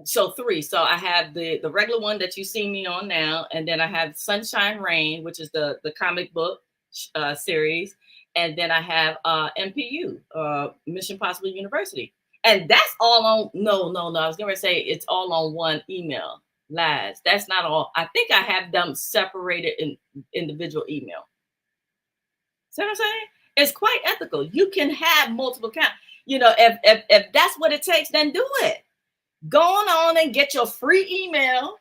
so 3. So I have the regular one that you see me on now, and then I have Sunshine Rain, which is the comic book series, and then I have MPU, Mission Possible University, and that's all on. No. I was gonna say it's all on one email. Lies. That's not all. I think I have them separated in individual email. See what I'm saying? It's quite ethical. You can have multiple accounts. If that's what it takes, then do it. Go on and get your free email,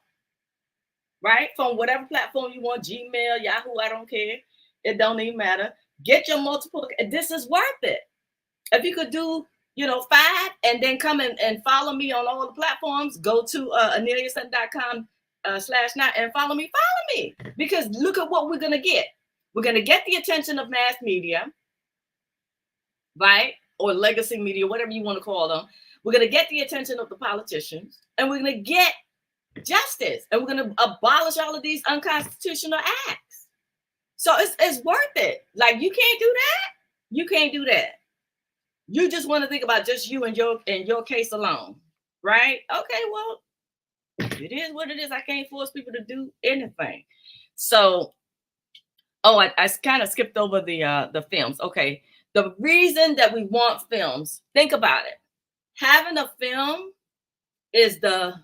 right? From whatever platform you want, Gmail, Yahoo, I don't care. It don't even matter. Get your multiple. This is worth it. If you could do, 5 and then come and follow me on all the platforms, go to aneliasutton.com /now and follow me, because look at what we're going to get. We're going to get the attention of mass media, right? Or legacy media, whatever you want to call them. We're going to get the attention of the politicians, and we're going to get justice, and we're going to abolish all of these unconstitutional acts. So it's worth it. Like, you can't do that. You can't do that. You just want to think about just you and your case alone, right? Okay, well, it is what it is. I can't force people to do anything. So, I kind of skipped over the films. Okay, the reason that we want films, think about it. Having a film is the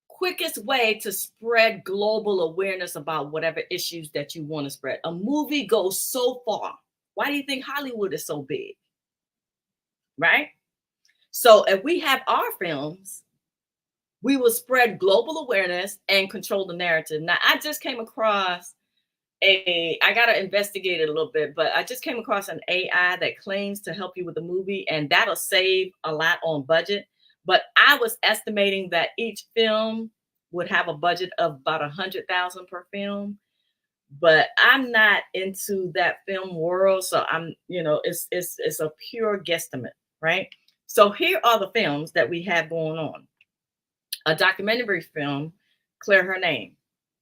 quickest way to spread global awareness about whatever issues that you want to spread. A movie goes so far. Why do you think Hollywood is so big? Right? So if we have our films, we will spread global awareness and control the narrative. Now, I just came across I got to investigate it a little bit, but I just came across an AI that claims to help you with the movie, and that'll save a lot on budget. But I was estimating that each film would have a budget of about $100,000 per film. But I'm not into that film world, so I'm, it's a pure guesstimate, right? So here are the films that we have going on. A documentary film, Clear Her Name,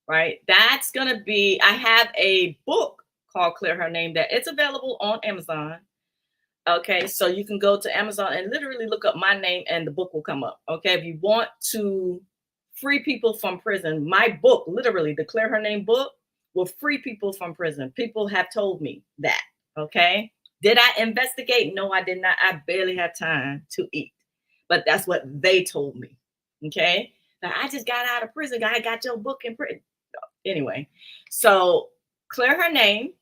right? That's going to be, I have a book called Clear Her Name that it's available on Amazon. Okay, so you can go to Amazon and literally look up my name and the book will come up. Okay, if you want to free people from prison, my book, literally the Clear Her Name book, will free people from prison. People have told me that. Okay, did I investigate? No, I did not. I barely had time to eat, but that's what they told me. Okay, now I just got out of prison. I got your book in prison. Anyway, so Clear Her Name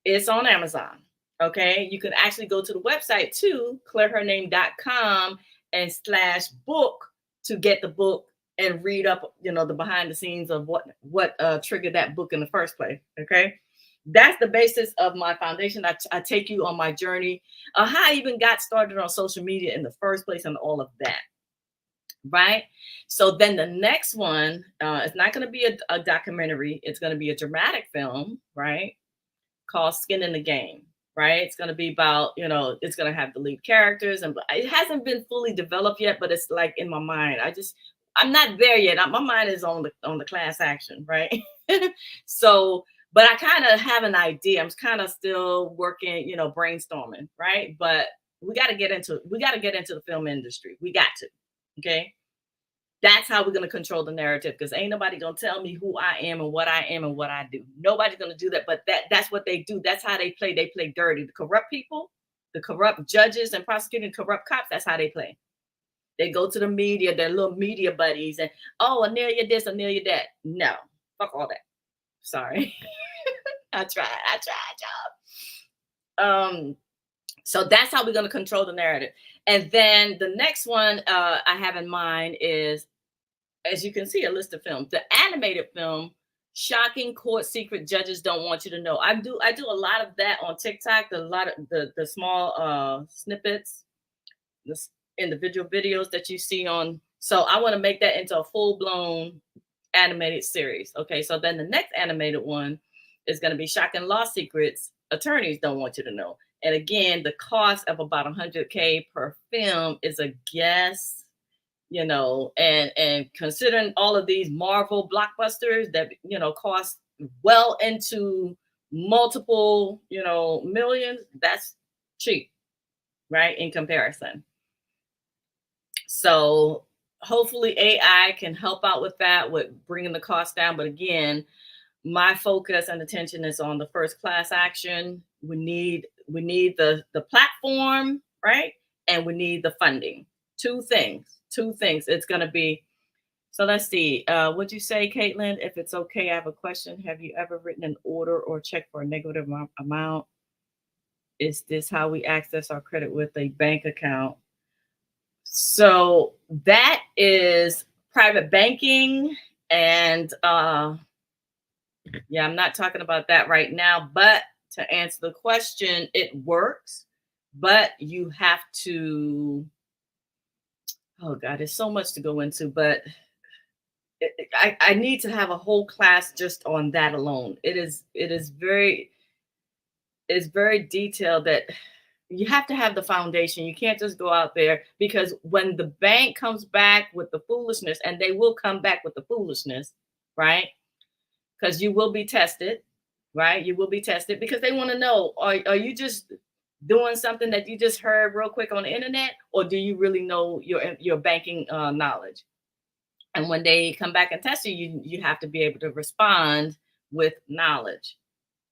is on Amazon. Okay, you can actually go to the website too, clearhername.com and /book to get the book and read up, the behind the scenes of what triggered that book in the first place. Okay, that's the basis of my foundation. I take you on my journey, how I even got started on social media in the first place and all of that. right? So then the next one, it's not going to be a documentary. It's going to be a dramatic film, right? Called Skin in the Game, right? It's going to be about, it's going to have the lead characters, and it hasn't been fully developed yet, but it's like in my mind. I'm not there yet. My mind is on the class action, right? So, but I kind of have an idea. I'm kind of still working, brainstorming, right? But we got to get into the film industry. We got to, okay? That's how we're going to control the narrative, because ain't nobody going to tell me who I am and what I do. Nobody's going to do that, but that's what they do. That's how they play. They play dirty. The corrupt people, the corrupt judges and prosecuting corrupt cops, that's how they play. They go to the media, their little media buddies, and, oh, Anelia this, Anelia that. No, fuck all that. Sorry. I tried, y'all. So that's how we're going to control the narrative. And then the next one I have in mind is, as you can see, a list of films. The animated film, Shocking Court Secret Judges Don't Want You to Know. I do a lot of that on TikTok. A lot of the small snippets, the individual videos that you see on. So I want to make that into a full-blown animated series. Okay, so then the next animated one is going to be Shocking Law Secrets Attorneys Don't Want You to Know. And again, the cost of about $100K per film is a guess, and considering all of these Marvel blockbusters that, cost well into multiple, millions, that's cheap, right, in comparison. So hopefully AI can help out with that, with bringing the cost down. But again, my focus and attention is on the first class action. We need the platform, right? And we need the funding. Two things. It's going to be, so let's see. What'd you say, Caitlin? If it's okay, I have a question. Have you ever written an order or check for a negative amount? Is this how we access our credit with a bank account? So that is private banking. And yeah, I'm not talking about that right now, but to answer the question, it works, but you have to, oh God, there's so much to go into, but I need to have a whole class just on that alone. It's very detailed, that you have to have the foundation. You can't just go out there, because when the bank comes back with the foolishness, and they will come back with the foolishness, right? Because you will be tested, right? You will be tested, because they want to know, are you just doing something that you just heard real quick on the internet, or do you really know your banking knowledge? And when they come back and test you, you have to be able to respond with knowledge.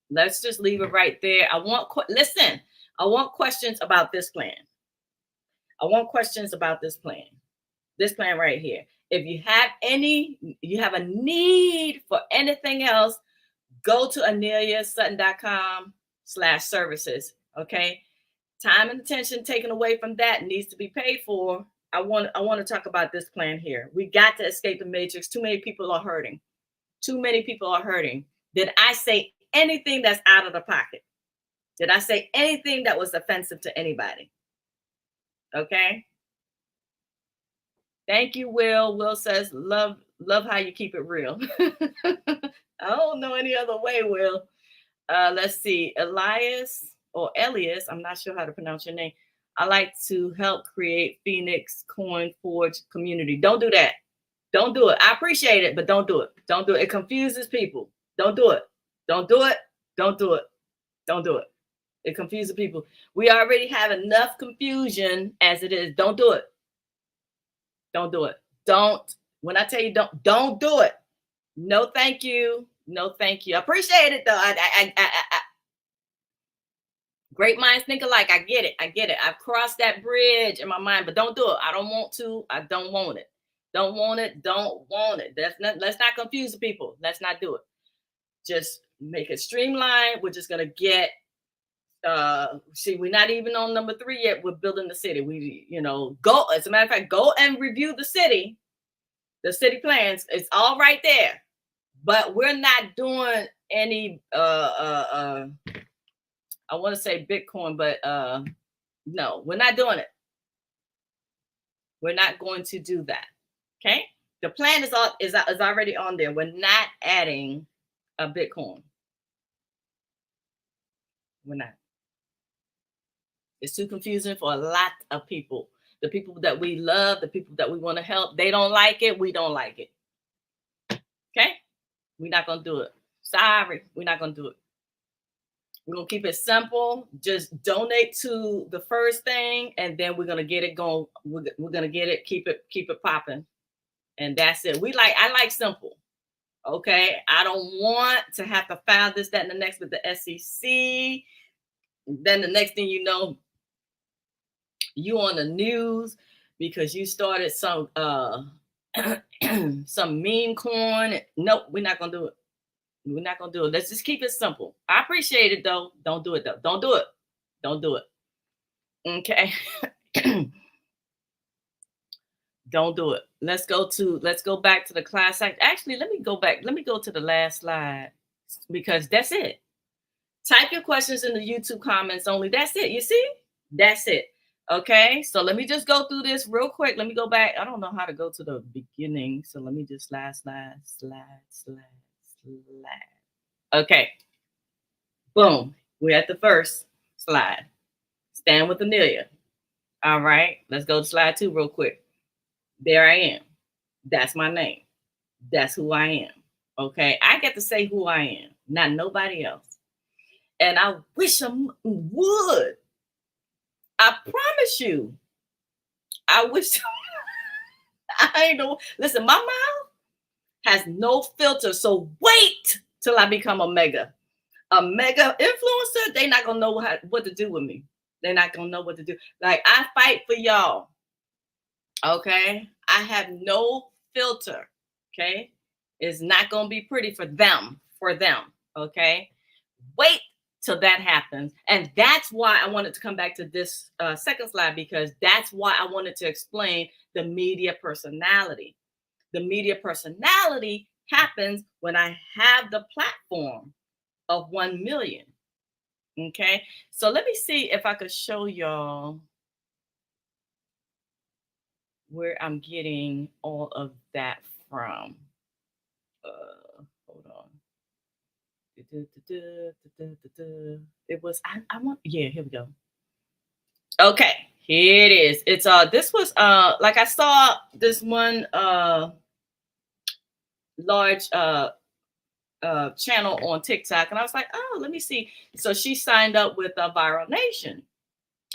Let's just leave it right there. I want questions about this plan. This plan right here. If you have a need for anything else, go to aneliasutton.com/services. Okay. Time and attention taken away from that needs to be paid for. I want to talk about this plan here. We got to escape the matrix. Too many people are hurting. Did I say anything that's out of the pocket? Did I say anything that was offensive to anybody? Okay. Thank you, Will. Will says, love how you keep it real. I don't know any other way, Will. Let's see. Elias, I'm not sure how to pronounce your name. I like to help create Phoenix Coin Forge community. Don't do that. Don't do it. I appreciate it, but don't do it. Don't do it. It confuses people. Don't do it. Don't do it. Don't do it. Don't do it. It confuses people. We already have enough confusion as it is. Don't do it. Don't do it. When I tell you don't do it. No, thank you. No, thank you. I appreciate it though. I great minds think alike. I get it. I've crossed that bridge in my mind, but don't do it. I don't want to. I don't want it. Don't want it. Let's not confuse the people. Let's not do it. Just make it streamlined. We're just gonna get we're not even on number 3 yet. We're building the city. We, go, as a matter of fact, go and review the city plans. It's all right there. But we're not doing any I want to say Bitcoin, but no, we're not doing it. We're not going to do that. Okay. The plan is already on there. We're not adding a Bitcoin. We're not. It's too confusing for a lot of people. The people that we love, the people that we want to help, they don't like it. We don't like it. Okay? We're not going to do it. Sorry, we're not going to do it. We're going to keep it simple. Just donate to the first thing, and then we're going to get it going. We're going to get it, keep it popping. And that's it. I like simple. Okay? I don't want to have to file this, that, and the next with the SEC. Then the next thing you know, you on the news because you started some some meme coin. Nope, we're not gonna do it. We're not gonna do it. Let's just keep it simple. I appreciate it though. Don't do it though. Don't do it. Don't do it. Okay. Don't do it. Let's go back to the class act. Actually, let me go back. Let me go to the last slide because that's it. Type your questions in the YouTube comments only. That's it. You see? That's it. Okay, so let me just go through this real quick. Let me go back. I don't know how to go to the beginning, so let me just slide. Okay, boom. We're at the first slide. Stand with Anelia. All right, let's go to slide 2 real quick. There I am. That's my name. That's who I am. Okay, I get to say who I am, not nobody else. And I wish I would. I promise you. I wish. I ain't know. Listen, my mouth has no filter. So wait till I become a mega influencer. They're not gonna know what to do with me. They're not gonna know what to do. Like I fight for y'all. Okay, I have no filter. Okay, it's not gonna be pretty for them. Okay, wait till that happens. And that's why I wanted to come back to this second slide, because that's why I wanted to explain the media personality. The media personality happens when I have the platform of 1 million. Okay, so let me see if I could show y'all where I'm getting all of that from. Hold on. It was I want, yeah, here we go. Okay, here it is. It's this was like I saw this one large channel on TikTok, and I was like, oh, let me see. So she signed up with Viral Nation.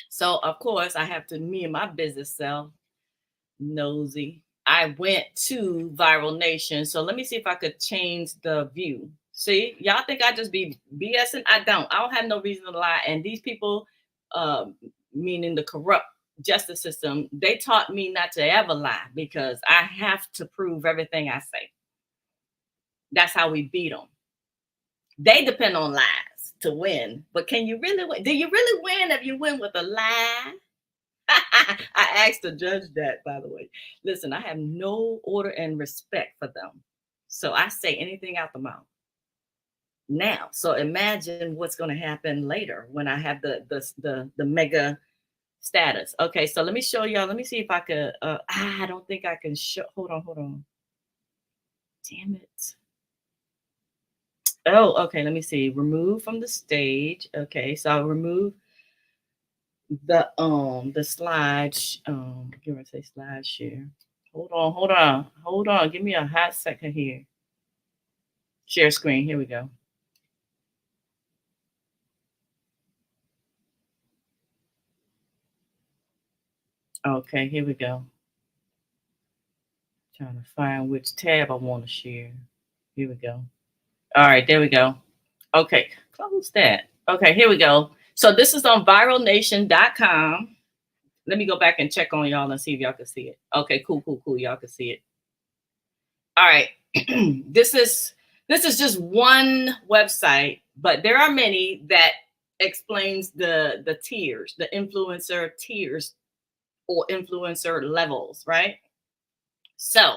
So of course I have to, me and my business self, nosy, I went to Viral Nation. So let me see if I could change the view. See, y'all think I just be BSing? I don't have no reason to lie. And these people, meaning the corrupt justice system, they taught me not to ever lie, because I have to prove everything I say. That's how we beat them. They depend on lies to win. But can you really win? Do you really win if you win with a lie? I asked the judge that, by the way. Listen, I have no order and respect for them. So I say anything out the mouth. Now, so imagine what's going to happen later when I have the mega status. Okay, so let me show y'all. Let me see if I could. I don't think I can show. Hold on. Damn it. Oh, okay. Let me see. Remove from the stage. Okay, so I'll remove the slide. Give me say slide share. Hold on. Give me a hot second here. Share screen. Here we go. Okay, here we go. Trying to find which tab I want to share. Here we go. All right, there we go. Okay, close that. Okay, here we go. So this is on viralnation.com. Let me go back and check on y'all and see if y'all can see it. Okay, cool. Y'all can see it. All right. This is just one website, but there are many that explains the tiers, the influencer tiers or influencer levels, right? So,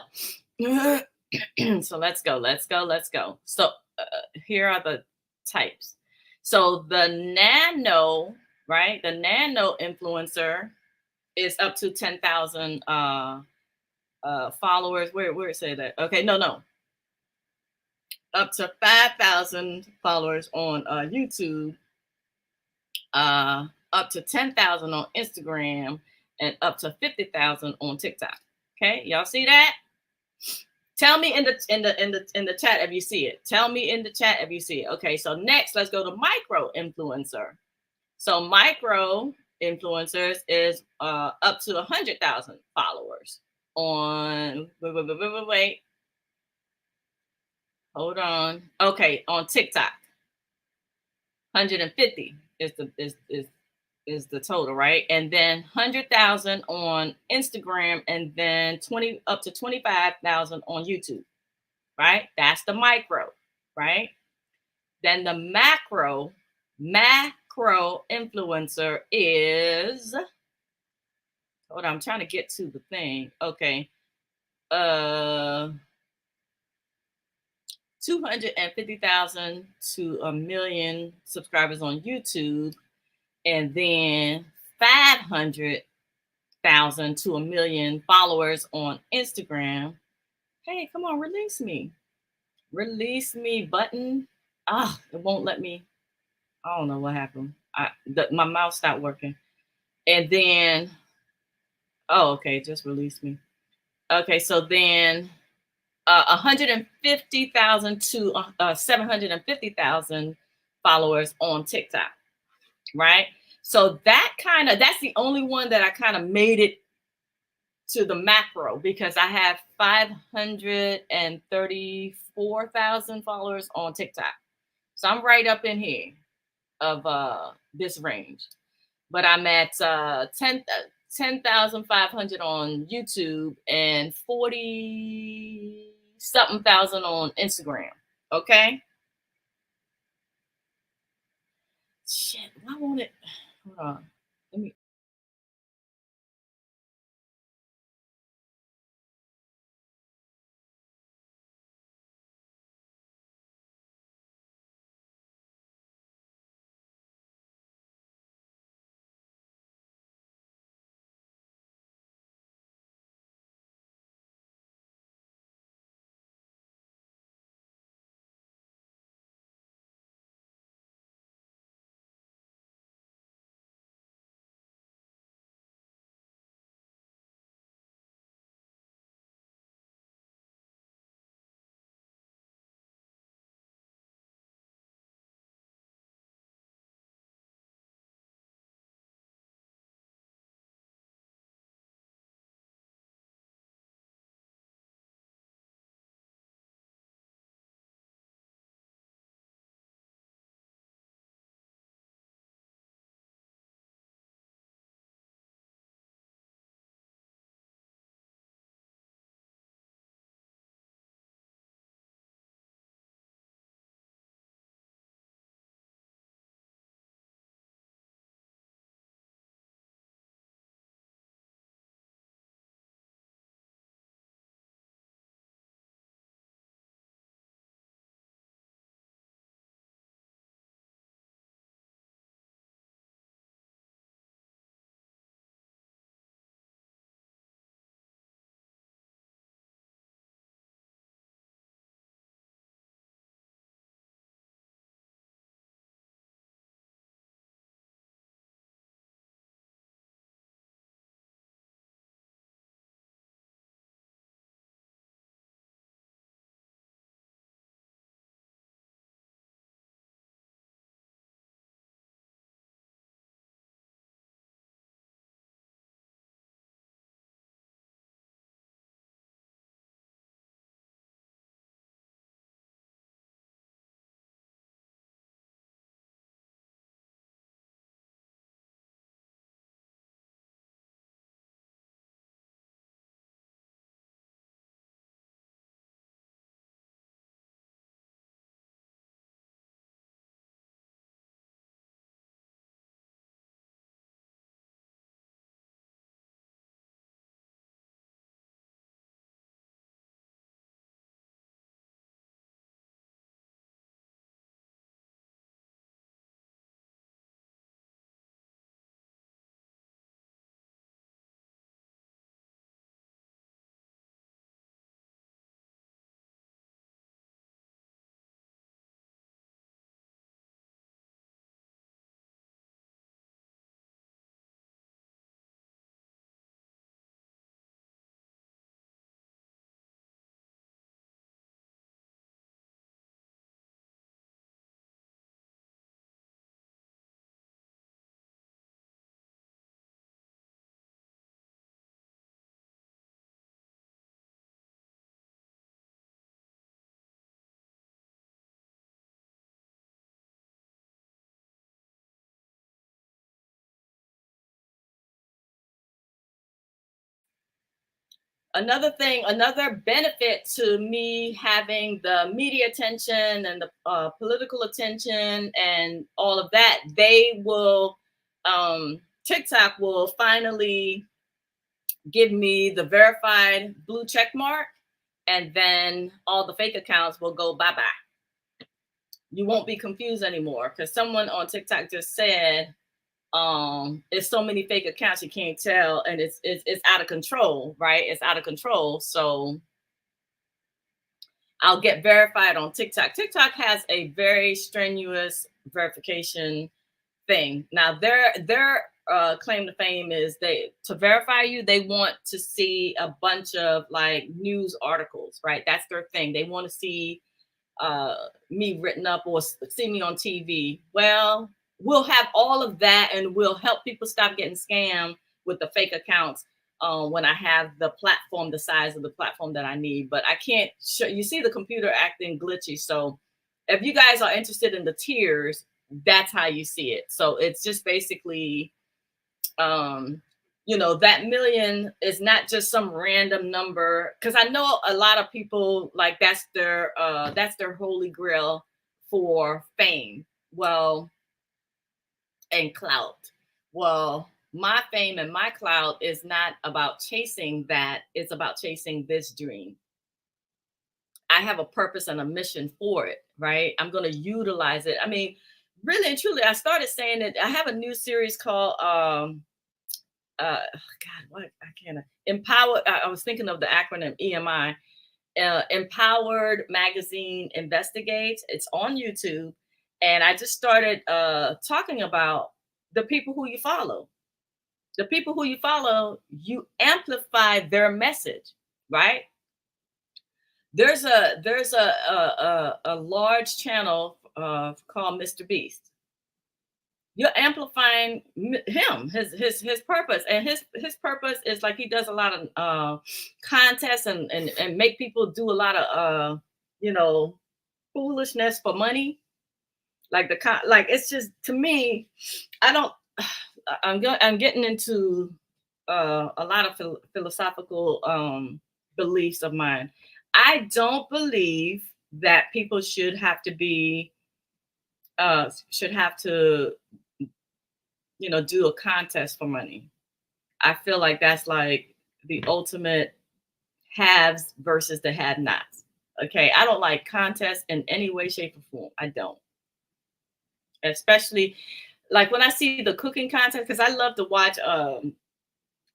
so let's go. So here are the types. So the nano, right? The nano influencer is up to 10,000 followers. Where it say that? Okay, no. Up to 5,000 followers on YouTube, up to 10,000 on Instagram, and up to 50,000 on TikTok. Okay, y'all see that? Tell me in the chat if you see it. Tell me in the chat if you see it. Okay, so next let's go to micro influencer. So micro influencers is up to 100,000 followers on wait. Hold on. Okay, on TikTok. 150 is the total, right? And then 100,000 on Instagram, and then up to 25,000 on YouTube, right? That's the micro, right? Then the macro influencer is, hold on, I'm trying to get to the thing. Okay. 250,000 to 1 million subscribers on YouTube, and then 500,000 to 1 million followers on Instagram. Hey, come on, release me. Release me button. It won't let me. I don't know what happened. My mouse stopped working. And then, okay, just release me. Okay, so then 150,000 to 750,000 followers on TikTok, right? So that's the only one that I kind of made it to the macro, because I have 534,000 followers on TikTok. So I'm right up in here of this range. But I'm at 10,500 on YouTube and 40-something thousand on Instagram. Okay. Shit, why won't it? Hold on. Let me. Another thing, another benefit to me having the media attention and the political attention and all of that, they will, TikTok will finally give me the verified blue check mark, and then all the fake accounts will go bye-bye. You won't be confused anymore, because someone on TikTok just said, it's so many fake accounts you can't tell, and it's out of control, right? It's out of control. So I'll get verified on TikTok. TikTok has a very strenuous verification thing. Now their claim to fame is to verify you, they want to see a bunch of like news articles, right? That's their thing. They want to see me written up or see me on TV. Well, we'll have all of that, and we'll help people stop getting scammed with the fake accounts when I have the platform, the size of the platform that I need. But I can't show you. See the computer acting glitchy. So if you guys are interested in the tiers, that's how you see it. So it's just basically, you know, that million is not just some random number, because I know a lot of people like that's their holy grail for fame, well, and clout. Well, my fame and my clout is not about chasing that, it's about chasing this dream. I have a purpose and a mission for it, right? I'm going to utilize it. I mean, really and truly, I started saying it. I have a new series called God, what I can't empower. I was thinking of the acronym EMI, Empowered Magazine Investigates. It's on YouTube, and I just started talking about the people who you follow. The people who you follow, you amplify their message, right? There's a large channel called Mr. Beast. You're amplifying him, his purpose, and his purpose is like he does a lot of contests and make people do a lot of you know, foolishness for money. Like it's just, to me, I'm getting into a lot of philosophical beliefs of mine. I don't believe that people should have to you know, do a contest for money. I feel like that's like the ultimate haves versus the have-nots. Okay, I don't like contests in any way, shape, or form. I don't. Especially like when I see the cooking contest, because I love to watch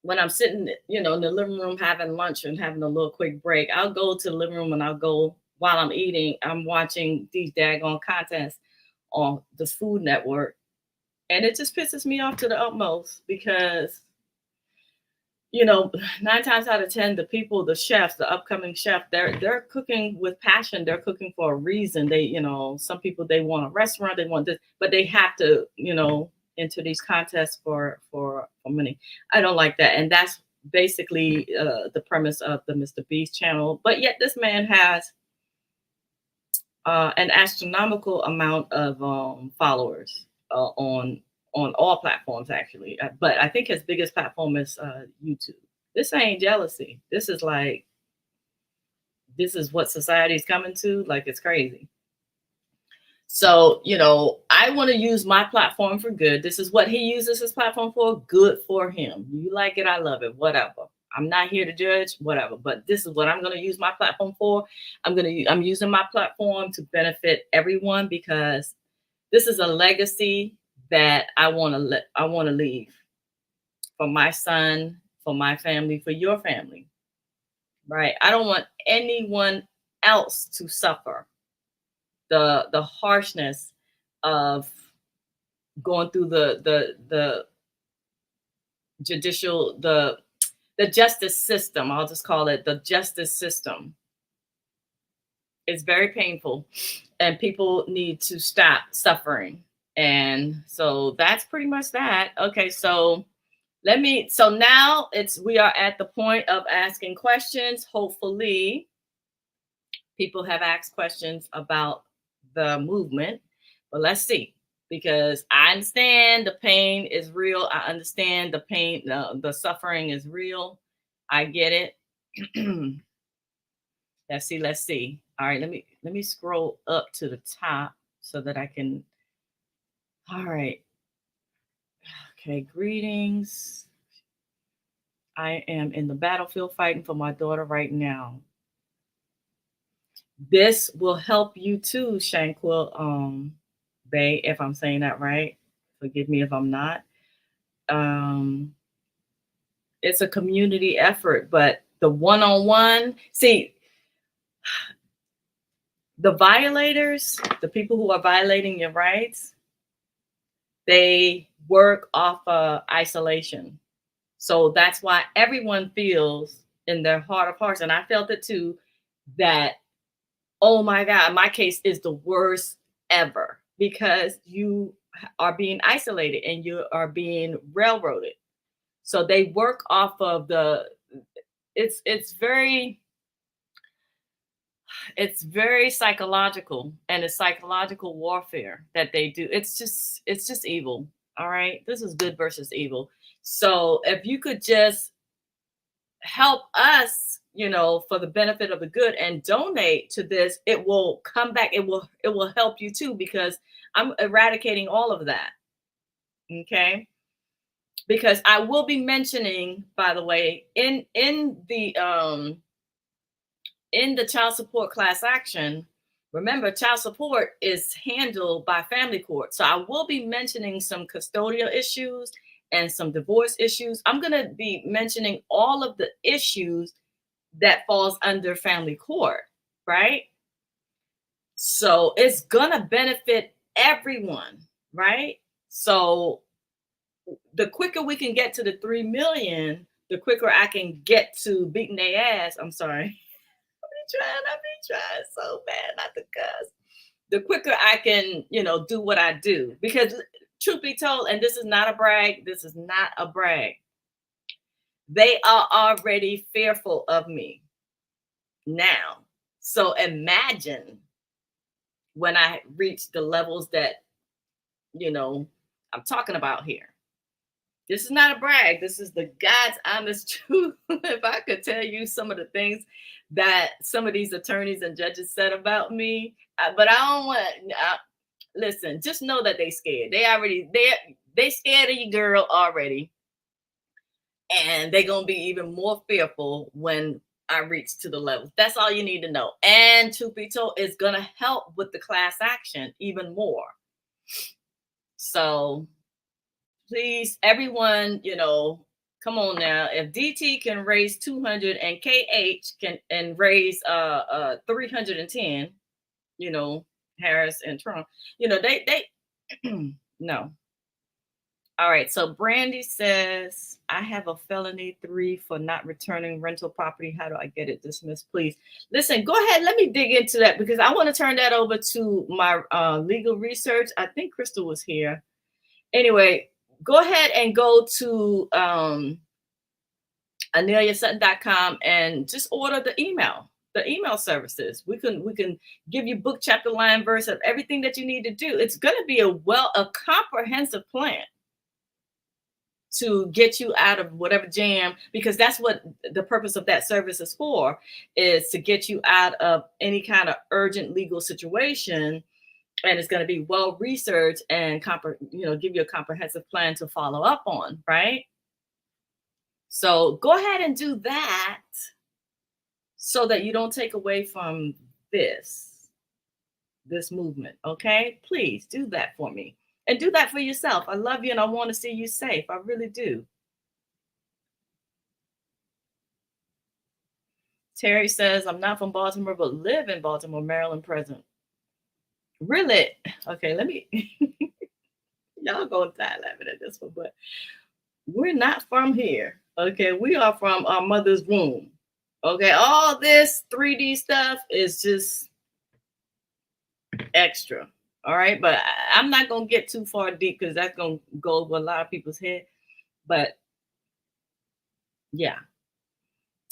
when I'm sitting, you know, in the living room having lunch and having a little quick break. I'll go to the living room and I'll go while I'm eating. I'm watching these daggone contests on the Food Network. And it just pisses me off to the utmost, because, you know, 9 times out of 10, the people, the chefs, the upcoming chef, they're cooking with passion. They're cooking for a reason. They, you know, some people, they want a restaurant, they want this, but they have to, you know, enter these contests for money. I don't like that. And that's basically the premise of the Mr. Beast channel. But yet this man has an astronomical amount of followers on all platforms, actually. But I think his biggest platform is YouTube. This ain't jealousy. This is like, this is what society's coming to. Like, it's crazy. So, you know, I want to use my platform for good. This is what he uses his platform for. Good for him. You like it, I love it, whatever. I'm not here to judge, whatever. But this is what I'm going to use my platform for. I'm using my platform to benefit everyone, because this is a legacy that I want to leave for my son, for my family, for your family, right? I don't want anyone else to suffer the harshness of going through the judicial, the justice system. I'll just call it the justice system. It's very painful, and people need to stop suffering. And so that's pretty much that. Okay, so now we are at the point of asking questions. Hopefully people have asked questions about the movement, but let's see, because I understand the pain is real. I understand the pain, the suffering is real. I get it. Let's see. All right, let me scroll up to the top so that I can. All right. Okay, greetings. I am in the battlefield fighting for my daughter right now. This will help you too, 𝗖cie𝗽𝗆𝗆𝗵𝘁 if I'm saying that right. Forgive me if I'm not. It's a community effort, but the one-on-one, see, the violators, the people who are violating your rights, they work off of isolation. So that's why everyone feels in their heart of hearts, and I felt it too, that, oh my God, my case is the worst ever because you are being isolated and you are being railroaded. So they work off of the, it's very psychological, and it's psychological warfare that they do. It's just evil. All right. This is good versus evil. So if you could just help us, for the benefit of the good and donate to this, it will come back. It will help you too, because I'm eradicating all of that. Okay. Because I will be mentioning, by the way, in the child support class action, remember, child support is handled by family court. So I will be mentioning some custodial issues and some divorce issues. I'm going to be mentioning all of the issues that falls under family court, right? So it's going to benefit everyone, right? So the quicker we can get to the 3 million, the quicker I can get to beating their ass. I'm sorry. I've been trying so bad not to cuss. The quicker I can, do what I do. Because truth be told, and this is not a brag, they are already fearful of me now. So imagine when I reach the levels that, I'm talking about here. This is not a brag. This is the God's honest truth. If I could tell you some of the things that some of these attorneys and judges said about me, but I don't want to listen. Just know that they scared. They scared of you, girl, already, and they're gonna be even more fearful when I reach to the level. That's all you need to know. And truth be told, it's gonna help with the class action even more. So please, everyone, come on now. If DT can raise 200 and KH can raise 310, Harris and Trump, they no. All right. So Brandy says, I have a felony 3 for not returning rental property. How do I get it dismissed? Please listen, go ahead. Let me dig into that, because I want to turn that over to my legal research. I think Crystal was here. Anyway, go ahead and go to aneliasutton.com and just order the email services. We can give you book, chapter, line, verse of everything that you need to do. It's going to be a comprehensive plan to get you out of whatever jam, because that's what the purpose of that service is for, is to get you out of any kind of urgent legal situation. And it's going to be well researched and give you a comprehensive plan to follow up on, right? So go ahead and do that so that you don't take away from this movement, okay? Please do that for me. And do that for yourself. I love you and I want to see you safe. I really do. Terry says, I'm not from Baltimore, but live in Baltimore, Maryland, present. Really? Okay, let me, y'all gonna die laughing at this one, but we're not from here. Okay, we are from our mother's womb. Okay, all this 3D stuff is just extra. All right, but I'm not gonna get too far deep because that's gonna go over a lot of people's head. But yeah,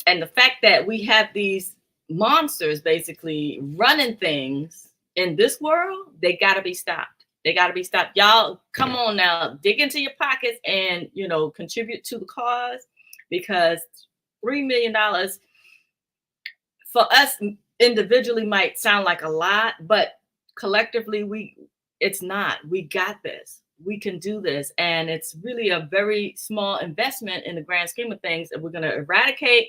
and the fact that we have these monsters basically running things in this world, they gotta be stopped. They gotta be stopped. Y'all, come on now, dig into your pockets and contribute to the cause, because $3 million for us individually might sound like a lot, but collectively it's not. We got this. We can do this. And it's really a very small investment in the grand scheme of things. And we're going to eradicate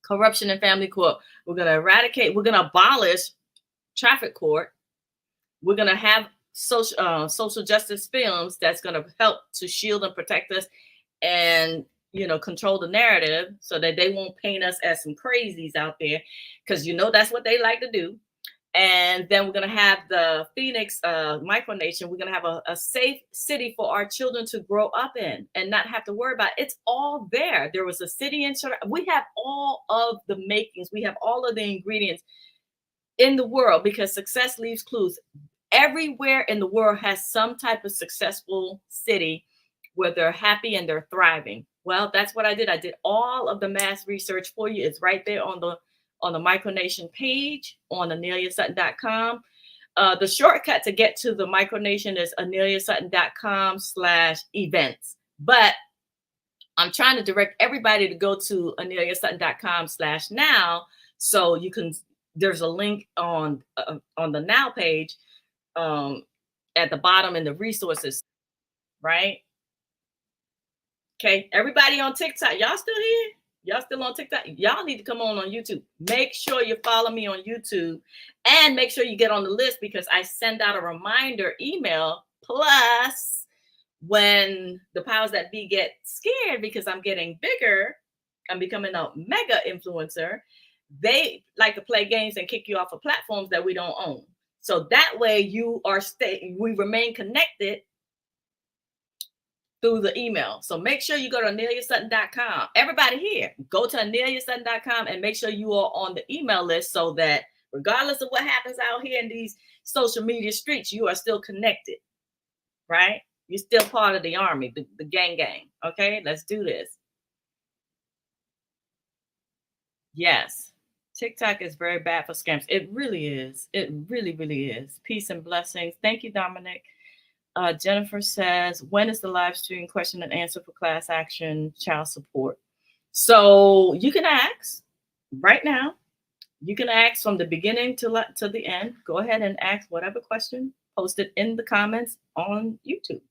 corruption in family court. We're going to abolish traffic court. We're going to have social justice films that's going to help to shield and protect us and, you know, control the narrative so that they won't paint us as some crazies out there, because, you know, that's what they like to do. And then we're going to have the Phoenix micronation. We're going to have a safe city for our children to grow up in and not have to worry about. It's all there. There was a city in China. We have all of the makings. We have all of the ingredients in the world, because success leaves clues. Everywhere in the world has some type of successful city where they're happy and they're thriving. Well, that's what I did. I did all of the mass research for you. It's right there on the micronation page on aneliasutton.com. The shortcut to get to the micronation is aneliasutton.com/events. But I'm trying to direct everybody to go to aneliasutton.com/now, so you can. There's a link on the now page at the bottom in the resources, right? Okay, everybody on TikTok, y'all still here? Y'all still on TikTok? Y'all need to come on YouTube. Make sure you follow me on YouTube and make sure you get on the list, because I send out a reminder email. Plus, when the powers that be get scared because I'm getting bigger, I'm becoming a mega influencer, they like to play games and kick you off of platforms that we don't own. So that way we remain connected through the email. So make sure you go to aneliasutton.com. Everybody here, go to aneliasutton.com and make sure you are on the email list, so that regardless of what happens out here in these social media streets, you are still connected, right? You're still part of the army, the gang. Okay, let's do this. Yes, TikTok is very bad for scams. It really is. It really, really is. Peace and blessings. Thank you, Dominic. Jennifer says, when is the live stream question and answer for class action child support? So you can ask right now. You can ask from the beginning to the end. Go ahead and ask whatever question. Post it in the comments on YouTube.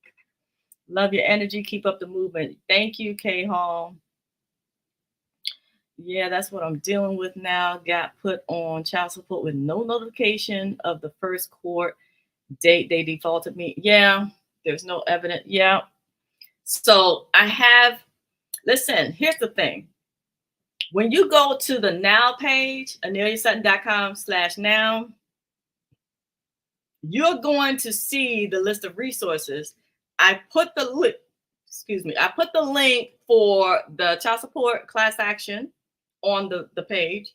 Love your energy. Keep up the movement. Thank you, K Hall. Yeah, that's what I'm dealing with now. Got put on child support with no notification of the first court date they defaulted me. Yeah, there's no evidence. Yeah. So listen, here's the thing. When you go to the now page, aneliasutton.com/now, you're going to see the list of resources. I put the link for the child support class action on the page,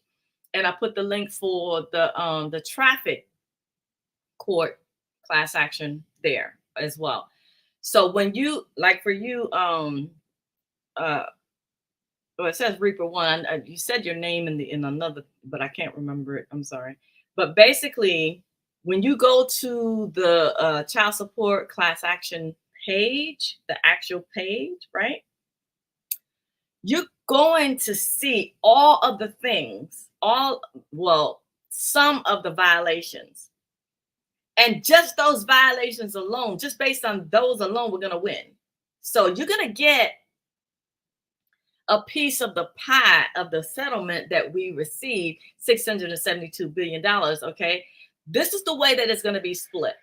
and I put the link for the traffic court class action there as well. So when you, like for you, it says Reaper One. You said your name in another, but I can't remember it. I'm sorry. But basically, when you go to the child support class action page, the actual page, right? You're going to see all of the things, some of the violations. And just those violations alone, just based on those alone, we're going to win. So you're going to get a piece of the pie of the settlement that we received, $672 billion, okay? This is the way that it's going to be split.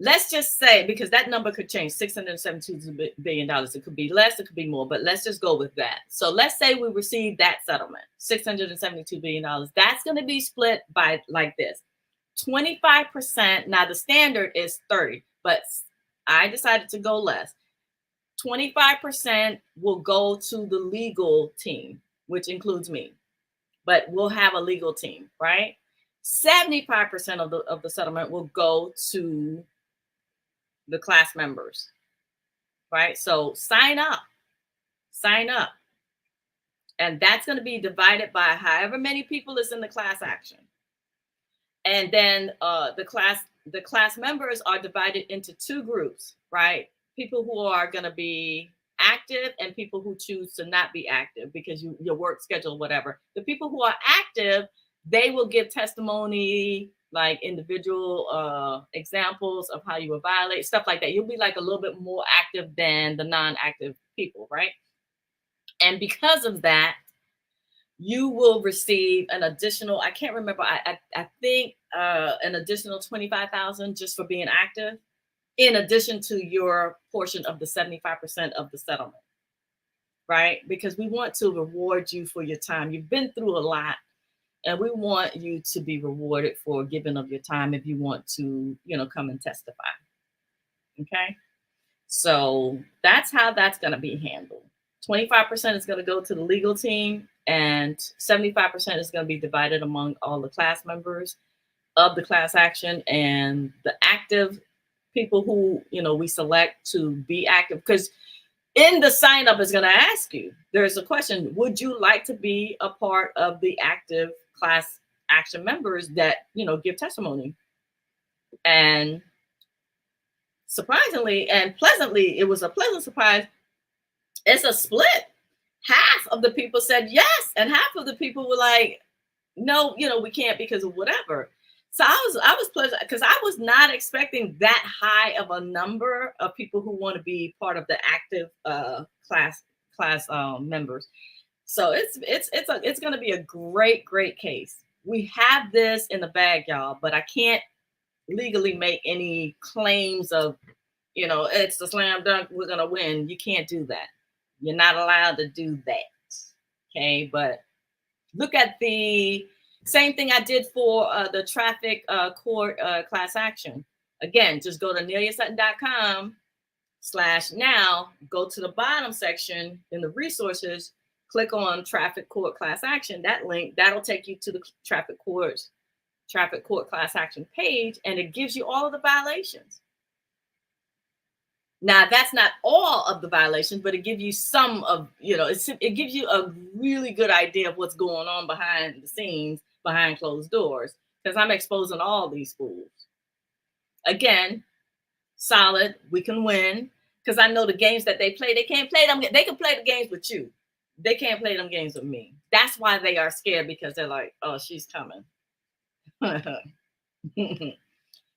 Let's just say, because that number could change, $672 billion. It could be less, it could be more, but let's just go with that. So let's say we received that settlement, $672 billion. That's going to be split by like this. 25%. Now the standard is 30, but I decided to go less. 25% will go to the legal team, which includes me, but we'll have a legal team, right? 75% of the settlement will go to the class members, right? So sign up. And that's going to be divided by however many people is in the class action. And then the class members are divided into two groups, right? People who are going to be active and people who choose to not be active because your work schedule, whatever. The people who are active, they will give testimony, like individual examples of how you will violate, stuff like that. You'll be like a little bit more active than the non-active people, right? And because of that, you will receive an additional, I can't remember, I think an additional $25,000 just for being active, in addition to your portion of the 75% of the settlement, right? Because we want to reward you for your time. You've been through a lot, and we want you to be rewarded for giving of your time if you want to, come and testify. Okay? So that's how that's going to be handled. 25% is going to go to the legal team, and 75% is going to be divided among all the class members of the class action and the active people who, we select to be active. Because in the sign up is going to ask you, there's a question, would you like to be a part of the active class action members that, give testimony? And surprisingly and pleasantly, it was a pleasant surprise. It's a split. Half of the people said yes, and half of the people were like, no, we can't because of whatever. So I was pleasant because I was not expecting that high of a number of people who want to be part of the active class members. So it's going to be a great case. We have this in the bag, y'all, but I can't legally make any claims of, it's the slam dunk, we're going to win. You can't do that. You're not allowed to do that. Okay. But look at the same thing I did for the traffic court class action. Again, just go to aneliasutton.com/now, go to the bottom section in the resources, click on traffic court class action, that link, that'll take you to the traffic court class action page, and it gives you all of the violations. Now, that's not all of the violations, but it gives you some of, it gives you a really good idea of what's going on behind the scenes, behind closed doors, because I'm exposing all these fools. Again, solid, we can win, because I know the games that they play, they can't play them. They can play the games with you. They can't play them games with me. That's why they are scared, because they're like, oh, she's coming.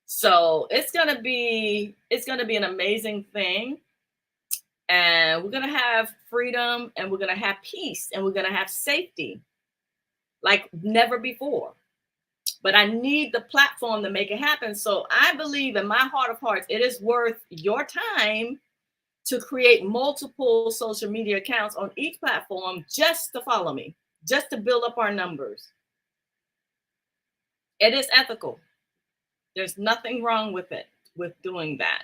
So it's gonna be an amazing thing, and we're gonna have freedom, and we're gonna have peace, and we're gonna have safety like never before. But I need the platform to make it happen. So I believe in my heart of hearts, it is worth your time to create multiple social media accounts on each platform just to follow me, just to build up our numbers. It is ethical. There's nothing wrong with it, with doing that.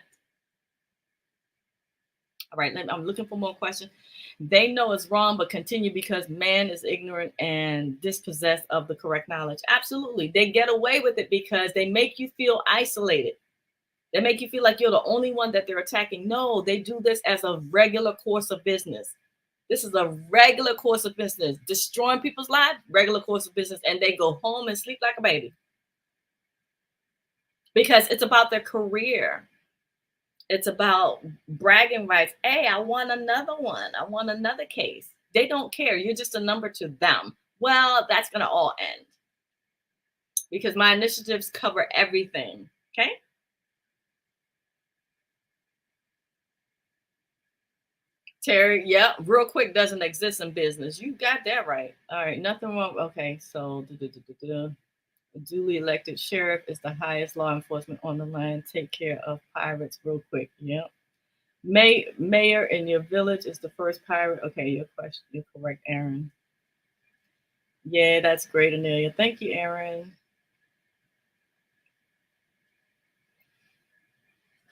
All right, I'm looking for more questions. They know it's wrong, but continue because man is ignorant and dispossessed of the correct knowledge. Absolutely. They get away with it because they make you feel isolated. They make you feel like you're the only one that they're attacking. No, they do this as a regular course of business. This is a regular course of business. Destroying people's lives, regular course of business, and they go home and sleep like a baby. Because it's about their career. It's about bragging rights. Hey, I won another one. I won another case. They don't care. You're just a number to them. Well, that's going to all end. Because my initiatives cover everything. Okay? Terry, yeah, real quick doesn't exist in business. You got that right. All right, nothing wrong. Okay, so a duly elected sheriff is the highest law enforcement on the land. Take care of pirates real quick. Yep. Mayor in your village is the first pirate. Okay, your question, you're correct, Aaron. Yeah, that's great, Anelia. Thank you, Aaron.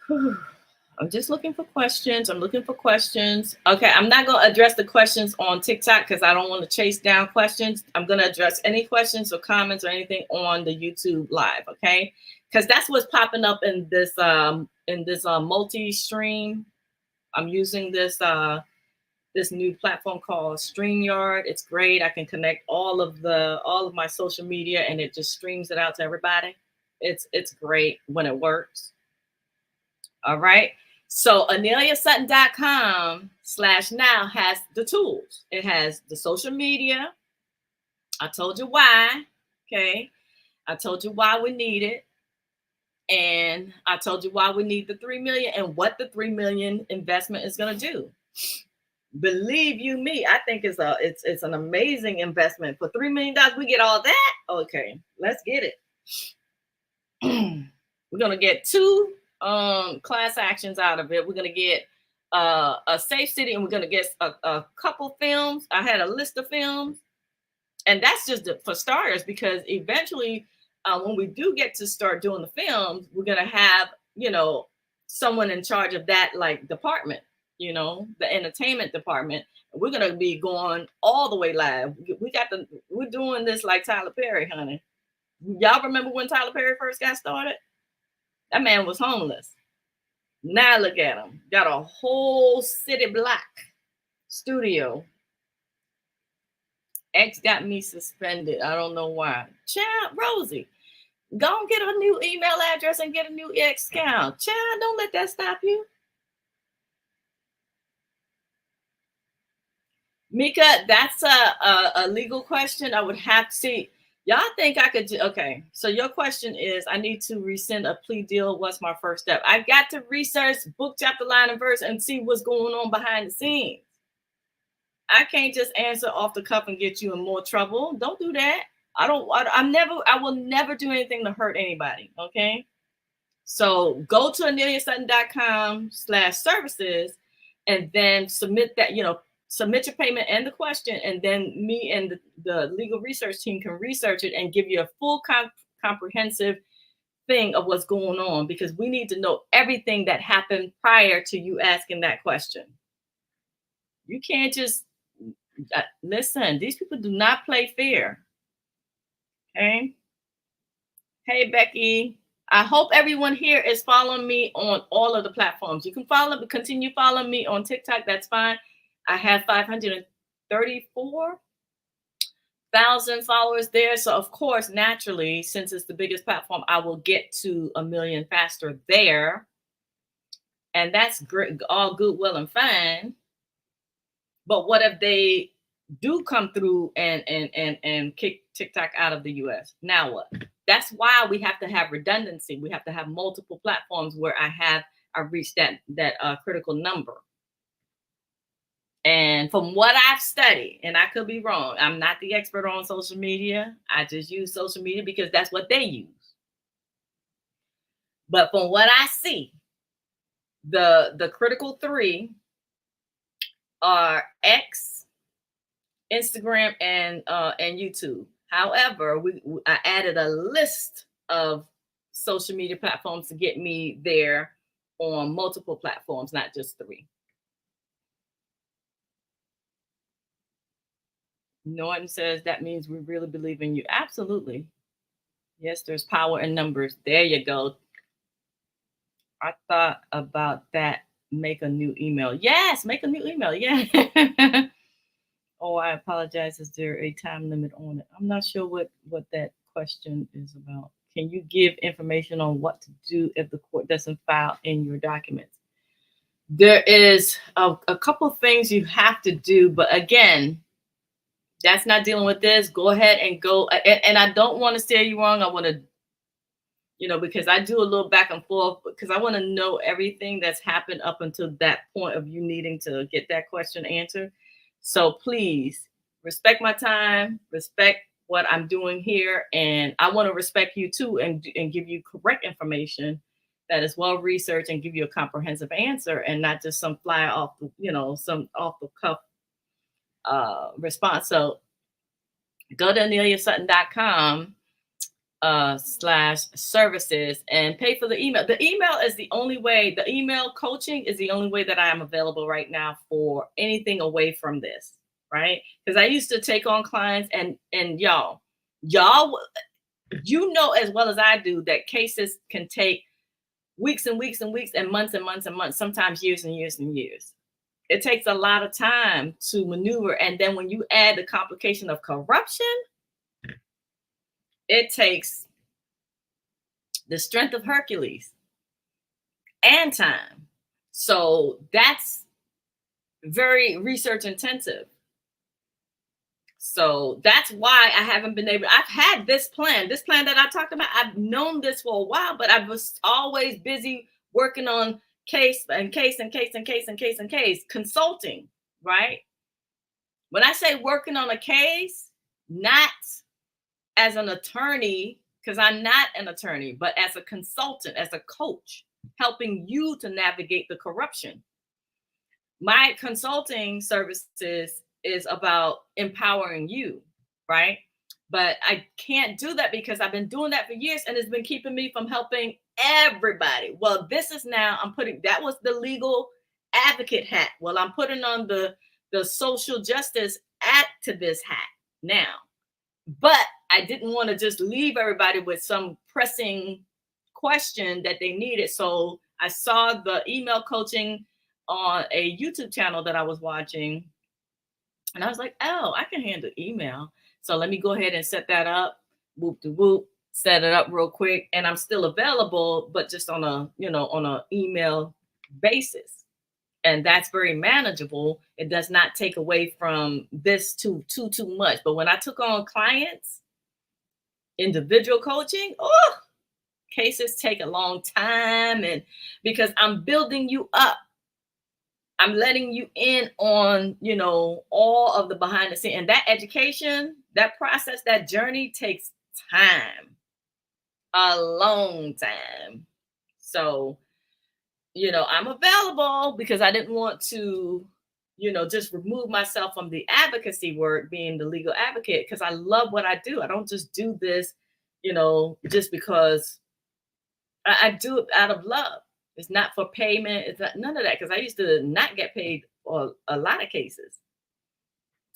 Whew. I'm just looking for questions. Okay, I'm not going to address the questions on TikTok because I don't want to chase down questions. I'm going to address any questions or comments or anything on the YouTube live, okay? Because that's what's popping up in this multi-stream. I'm using this this new platform called StreamYard. It's great. I can connect all of my social media and it just streams it out to everybody. It's great when it works. All right. So aneliasutton.com/now has the tools. It has the social media. I told you why. Okay. I told you why we need it. And I told you why we need the 3 million and what the 3 million investment is going to do. Believe you me, I think it's an amazing investment. For $3 million, we get all that. Okay, let's get it. We're gonna get 2 class actions out of it. We're gonna get a safe city, and we're gonna get a couple films. I had a list of films, and that's just for starters, because eventually when we do get to start doing the films, we're gonna have, you know, someone in charge of that, like, department, you know, the entertainment department. We're gonna be going all the way live. We're doing this like Tyler Perry, honey. Y'all remember when Tyler Perry first got started? That man was homeless. Now look at him. Got a whole city block studio. X got me suspended. I don't know why. Child, Rosie, go and get a new email address and get a new X account. Child, don't let that stop you. Mika, that's a legal question. I would have to see. Y'all think I could okay, so your question is, I need to rescind a plea deal. What's my first step? I've got to research book, chapter, line, and verse and see what's going on behind the scenes. I can't just answer off the cuff and get you in more trouble. Don't do that. I will never do anything to hurt anybody, okay? So go to aneliasutton.com/services and then submit that, you know, submit your payment and the question, and then me and the legal research team can research it and give you a full comprehensive thing of what's going on, because we need to know everything that happened prior to you asking that question. You can't just listen. These people do not play fair. Okay. Hey, Becky. I hope everyone here is following me on all of the platforms. You can continue following me on TikTok. That's fine. I have 534,000 followers there. So of course, naturally, since it's the biggest platform, I will get to 1 million faster there. And that's great, all good, well, and fine. But what if they do come through and kick TikTok out of the US? Now what? That's why we have to have redundancy. We have to have multiple platforms where I reached that critical number. And from what I've studied, and I could be wrong, I'm not the expert on social media. I just use social media because that's what they use. But from what I see, the critical 3 are X, Instagram, and YouTube. However, I added a list of social media platforms to get me there on multiple platforms, not just 3. Norton says that means we really believe in you. Absolutely. Yes, there's power in numbers. There you go. I thought about that. Make a new email. Yes, make a new email. Yeah. Oh, I apologize. Is there a time limit on it? I'm not sure what that question is about. Can you give information on what to do if the court doesn't file in your documents? There is a couple of things you have to do, but again, that's not dealing with this. Go ahead and go. And I don't want to steer you wrong. I want to, you know, because I do a little back and forth, because I want to know everything that's happened up until that point of you needing to get that question answered. So please respect my time, respect what I'm doing here. And I want to respect you too, and give you correct information that is well researched and give you a comprehensive answer, and not just some fly off, you know, some off the cuff response. So go to aneliasutton.com/services and pay for the email. The email is the only way. The email coaching is the only way that I am available right now for anything away from this, right? Because I used to take on clients, and y'all, you know as well as I do that cases can take weeks and weeks and weeks and months and months and months, sometimes years and years and years. It takes a lot of time to maneuver. And then when you add the complication of corruption, it takes the strength of Hercules and time. So that's very research intensive. So that's why I haven't been able, I've had this plan that I talked about. I've known this for a while, but I was always busy working on case, consulting, right? When I say working on a case, not as an attorney, because I'm not an attorney, but as a consultant, as a coach, helping you to navigate the corruption. My consulting services is about empowering you, right? But I can't do that because I've been doing that for years and it's been keeping me from helping everybody. Well, this is now, that was the legal advocate hat. Well, I'm putting on the social justice activist hat now. But I didn't want to just leave everybody with some pressing question that they needed. So I saw the email coaching on a YouTube channel that I was watching. And I was like, oh, I can handle email. So let me go ahead and set that up. Whoop de whoop, set it up real quick. And I'm still available, but just on a, on an email basis. And that's very manageable. It does not take away from this too much. But when I took on clients, individual coaching, cases take a long time. And because I'm building you up, I'm letting you in on, all of the behind the scenes. And that education, that process, that journey takes time, a long time. So, I'm available because I didn't want to, just remove myself from the advocacy work, being the legal advocate, because I love what I do. I don't just do this, just because I do it out of love. It's not for payment. It's not none of that, because I used to not get paid for a lot of cases.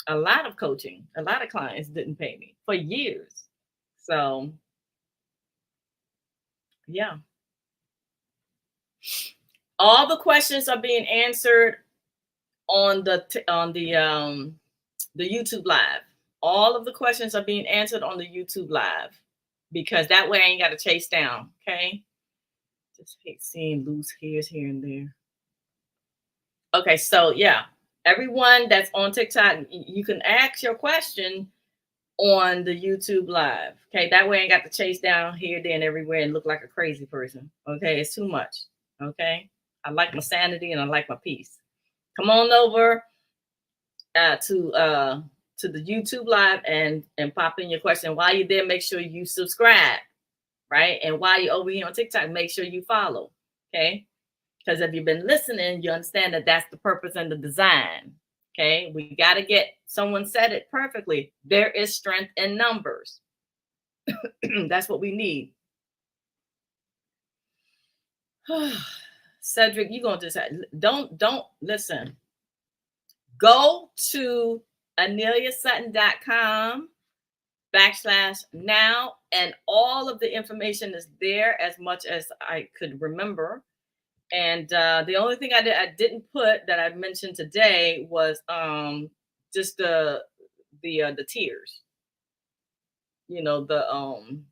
A lot of coaching, a lot of clients didn't pay me for years. So, yeah. All the questions are being answered on the YouTube live. All of the questions are being answered on the YouTube live, because that way I ain't got to chase down. Okay. Just hate seeing loose hairs here and there. Okay. So yeah, everyone that's on TikTok, you can ask your question on the YouTube live. Okay. That way I ain't got to chase down here, there, and everywhere and look like a crazy person. Okay. It's too much. Okay. I like my sanity and I like my peace. Come on over to the YouTube live and pop in your question. While you're there, make sure you subscribe, right? And while you're over here on TikTok, make sure you follow, okay? Because if you've been listening, you understand that that's the purpose and the design, okay? We got to get, someone said it perfectly, there is strength in numbers. That's what we need. Cedric, you're going to just don't listen. Go to aneliasutton.com/now, and all of the information is there as much as I could remember. And the only thing I didn't put that I mentioned today was just the tiers. The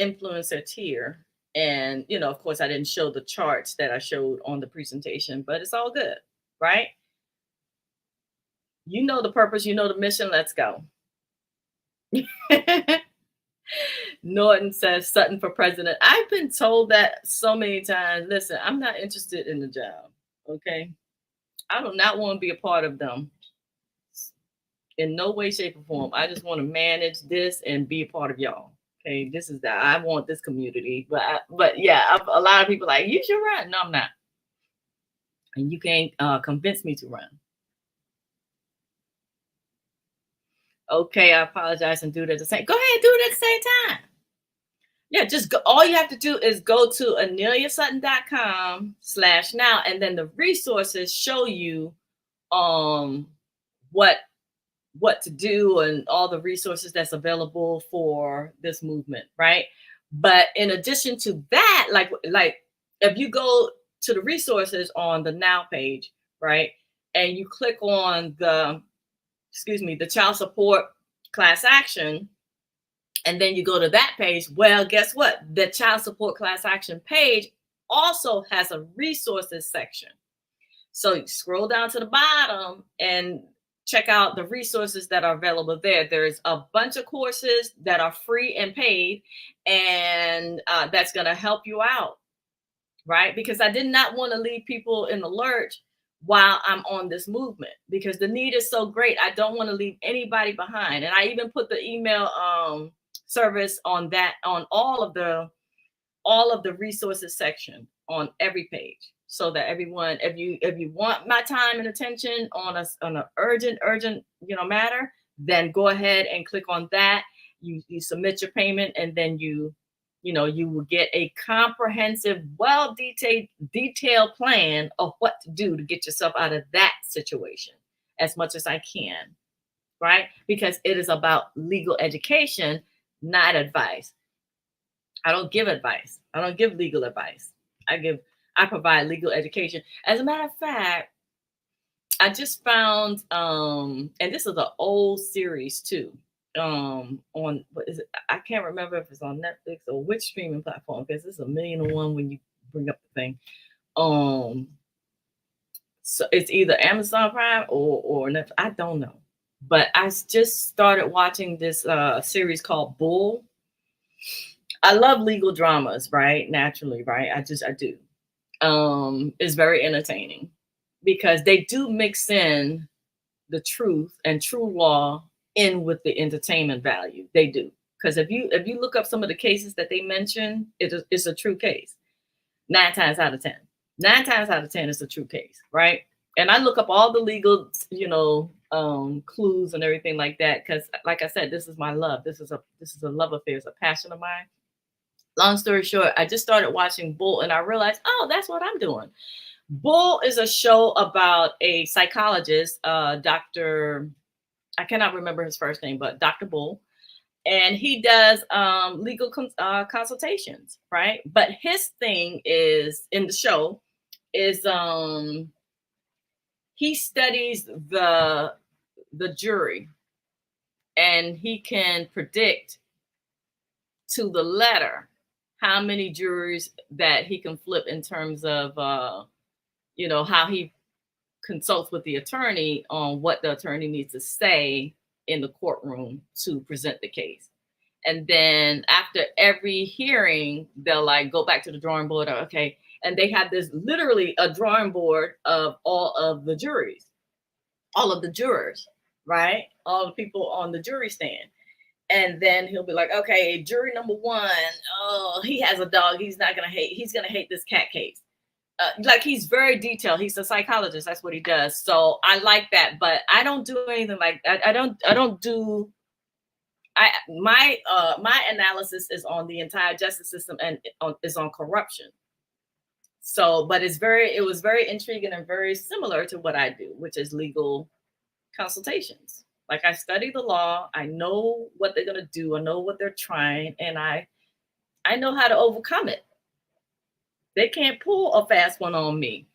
influencer tier. And, of course, I didn't show the charts that I showed on the presentation, but it's all good, right? You know the purpose, you know the mission. Let's go. Norton says Sutton for president. I've been told that so many times. Listen, I'm not interested in the job, okay? I do not want to be a part of them in no way, shape, or form. I just want to manage this and be a part of y'all. Okay, this is that I want this community, but yeah, a lot of people like, you should run. No, I'm not, and you can't convince me to run. Okay, I apologize and do it at the same. Go ahead, do it at the same time. Yeah, just go. All you have to do is go to aneliasutton.com/now, and then the resources show you what to do and all the resources that's available for this movement, right? But in addition to that, like if you go to the resources on the Now page, right, and you click on the child support class action, and then you go to that page, well, guess what? The child support class action page also has a resources section. So you scroll down to the bottom and check out the resources that are available there. There's a bunch of courses that are free and paid, and that's going to help you out, right? Because I did not want to leave people in the lurch while I'm on this movement, because the need is so great. I don't want to leave anybody behind. And I even put the email service on that, on all of the resources section on every page, so that everyone, if you want my time and attention on an urgent matter, then go ahead and click on that. You submit your payment, and then you will get a comprehensive, detailed plan of what to do to get yourself out of that situation as much as I can, right? Because it is about legal education, not advice. I don't give advice. I don't give legal advice. I provide legal education. As a matter of fact, I just found, and this is an old series too, on, what is it? I can't remember if it's on Netflix or which streaming platform, because it's 1,000,001 when you bring up the thing. So it's either Amazon Prime or Netflix. I don't know. But I just started watching this series called Bull. I love legal dramas, right? Naturally, right? I do. It's very entertaining because they do mix in the truth and true law in with the entertainment value. They do. Because if you look up some of the cases that they mention, it's a true case. 9 times out of 10. 9 times out of 10 is a true case, right? And I look up all the legal, clues and everything like that, because, like I said, this is my love. This is a love affair. It's a passion of mine. Long story short, I just started watching Bull, and I realized, oh, that's what I'm doing. Bull is a show about a psychologist, Dr. I cannot remember his first name, but Dr. Bull. And he does legal consultations, right? But his thing is, in the show, is he studies the jury, and he can predict to the letter how many jurors that he can flip in terms of, how he consults with the attorney on what the attorney needs to say in the courtroom to present the case. And then after every hearing, they'll go back to the drawing board. Okay. And they have this literally a drawing board of all of the juries, all of the jurors, right? All the people on the jury stand. And then he'll be like, okay, jury number 1, oh, he has a dog. He's going to hate this cat case. He's very detailed. He's a psychologist. That's what he does. So I like that, but I don't do anything like that. My analysis is on the entire justice system, and is on corruption. So, but it was very intriguing and very similar to what I do, which is legal consultations. I study the law. I know what they're going to do. I know what they're trying, and I know how to overcome it. They can't pull a fast one on me,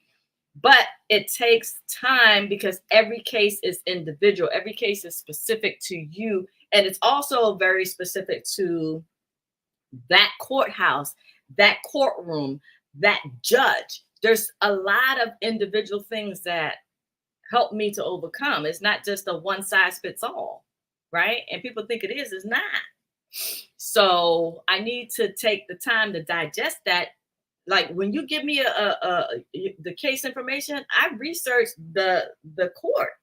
but it takes time because every case is individual. Every case is specific to you. And it's also very specific to that courthouse, that courtroom, that judge. There's a lot of individual things that help me to overcome. It's not just a one size fits all, right? And people think it is, it's not. So I need to take the time to digest that. When you give me the case information, I researched the court,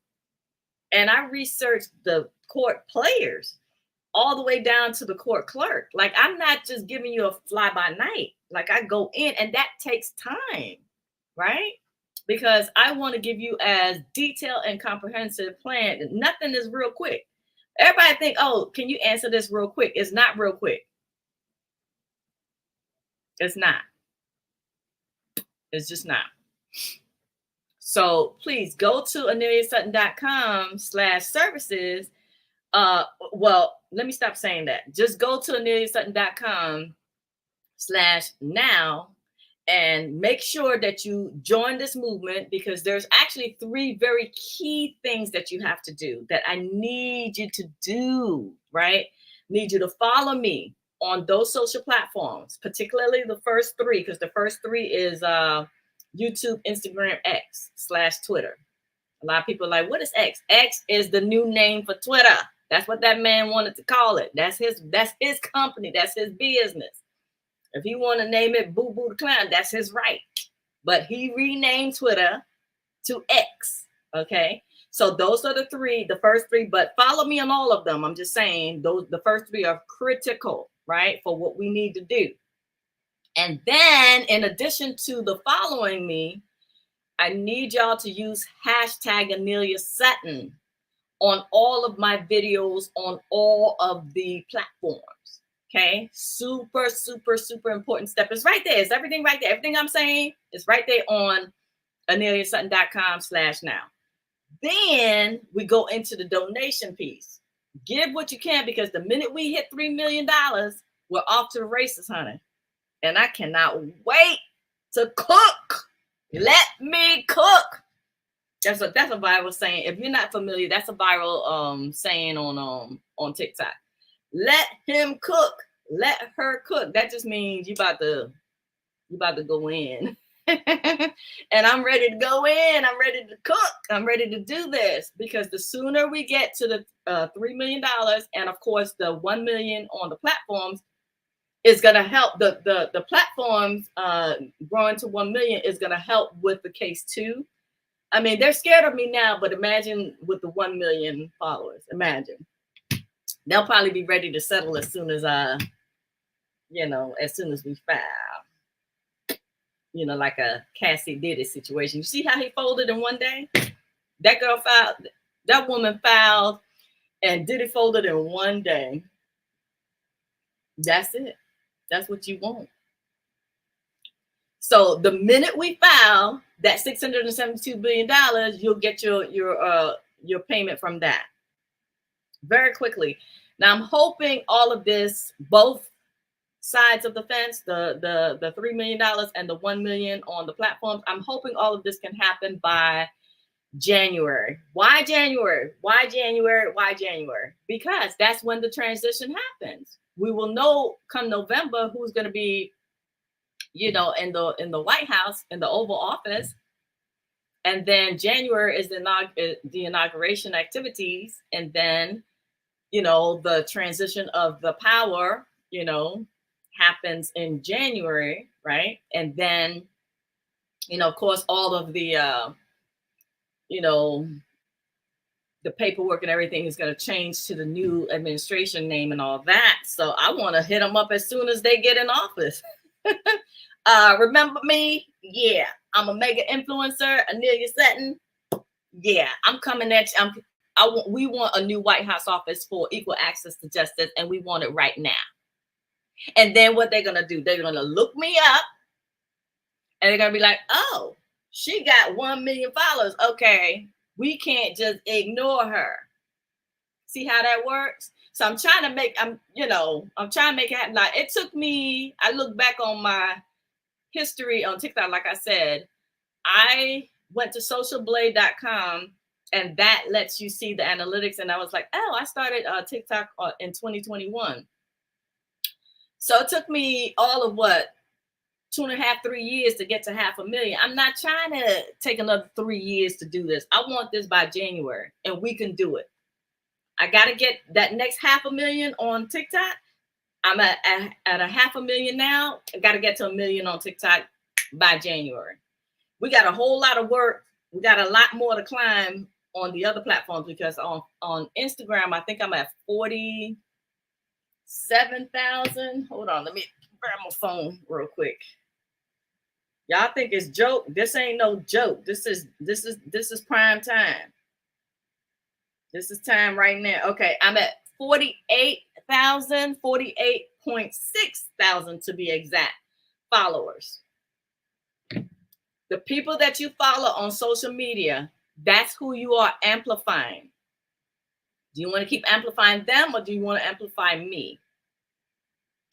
and I researched the court players all the way down to the court clerk. I'm not just giving you a fly by night. I go in, and that takes time, right? Because I want to give you as detailed and comprehensive plan. Nothing is real quick. Everybody think, oh, can you answer this real quick? It's not real quick. It's not. It's just not. So please go to aneliasutton.com/services. Well, let me stop saying that. Just go to aneliasutton.com/now and make sure that you join this movement, because there's actually 3 very key things that you have to do that I need you to do, right? Need you to follow me. on those social platforms, particularly the first three, because the first three is YouTube, Instagram, X/Twitter. A lot of people are like, what is X? X is the new name for Twitter. That's what that man wanted to call it. That's his company. That's his business. If he want to name it Boo Boo the Clown, that's his right. But he renamed Twitter to X. Okay. So those are the first three, but follow me on all of them. I'm just saying the first three are critical, right? For what we need to do. And then in addition to the following me, I need y'all to use hashtag #AneliaSutton on all of my videos on all of the platforms. Okay. Super, super, super important step. It's right there. It's everything right there. Everything I'm saying is right there on aneliasutton.com/now. Then we go into the donation piece. Give what you can, because the minute we hit $3 million, we're off to the races, honey. And I cannot wait to cook. Let me cook. That's a viral saying. If you're not familiar, that's a viral saying on TikTok. Let him cook. Let her cook. That just means you about to go in. And I'm ready to go in. I'm ready to cook. I'm ready to do this, because the sooner we get to the $3 million, and of course the 1 million on the platforms, is going to help the platforms growing to 1 million is going to help with the case too. I mean, they're scared of me now, but imagine with the 1 million followers. Imagine they'll probably be ready to settle as soon as as soon as we file. Like a 𝗖cie𝗽𝗆𝗆𝗿𝗵 situation. You see how he folded in one day? That girl filed, that woman filed, and Diddy folded in one day. That's it. That's what you want. So the minute we file that $672 billion, you'll get your payment from that very quickly. Now I'm hoping all of this, both sides of the fence, the $3 million and the 1 million on the platforms, I'm hoping all of this can happen by January. Why January? Why January? Why January? Because that's when the transition happens. We will know come November who's going to be, in the White House, in the Oval Office. And then January is the inauguration activities. And then, the transition of the power, happens in January, right? And then, of course, all of the, the paperwork and everything is going to change to the new administration name and all that. So I want to hit them up as soon as they get in office. Remember me? Yeah. I'm a mega influencer, Anelia Sutton. Yeah, I'm coming at you. We want a new White House office for equal access to justice, and we want it right now. And then what they're going to do, they're going to look me up, and they're going to be like, oh, she got 1 million followers. Okay, we can't just ignore her. See how that works? So I'm trying to make, I'm trying to make it happen. Like, it took me, I look back on my history on TikTok, like I said, I went to socialblade.com, and that lets you see the analytics. And I was like, oh, I started TikTok in 2021. So it took me all of 2.5, 3 years to get to 500,000. I'm not trying to take another 3 years to do this. I want this by January, and we can do it. I got to get that next 500,000 on TikTok. I'm at 500,000 now. I got to get to 1 million on TikTok by January. We got a whole lot of work. We got a lot more to climb on the other platforms, because on Instagram, I think I'm at 47,000. Hold on, let me grab my phone real quick. Y'all think it's joke? This ain't no joke. This is prime time. This is time right now. Okay, I'm at 48,000, 48.6,000 to be exact followers. The people that you follow on social media, that's who you are amplifying. Do you want to keep amplifying them, or do you want to amplify me?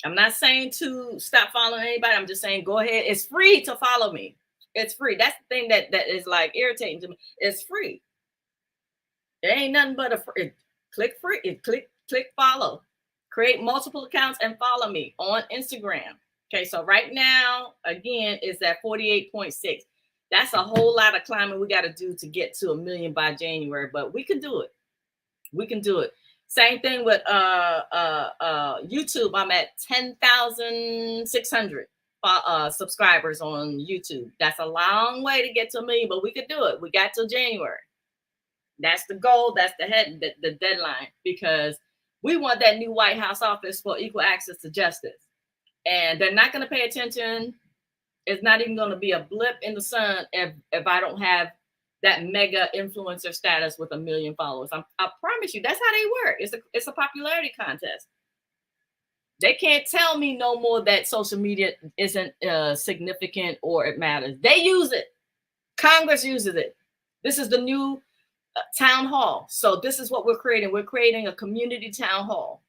I'm not saying to stop following anybody. I'm just saying go ahead. It's free to follow me. It's free. That's the thing that is like irritating to me. It's free. There ain't nothing but a free. Click free. Click follow. Create multiple accounts and follow me on Instagram. Okay, so right now, again, is at 48.6. That's a whole lot of climbing we got to do to get to 1 million by January, but we can do it. We can do it. Same thing with YouTube. I'm at 10,600 subscribers on YouTube. That's a long way to get to 1 million, but we could do it. We got till January. That's the goal. That's the deadline, because we want that new White House office for equal access to justice. And they're not going to pay attention. It's not even going to be a blip in the sun if I don't have that mega influencer status with 1 million followers. I promise you, that's how they work. It's a popularity contest. They can't tell me no more that social media isn't significant or it matters. They use it. Congress uses it. This is the new town hall. So this is what we're creating. We're creating a community town hall.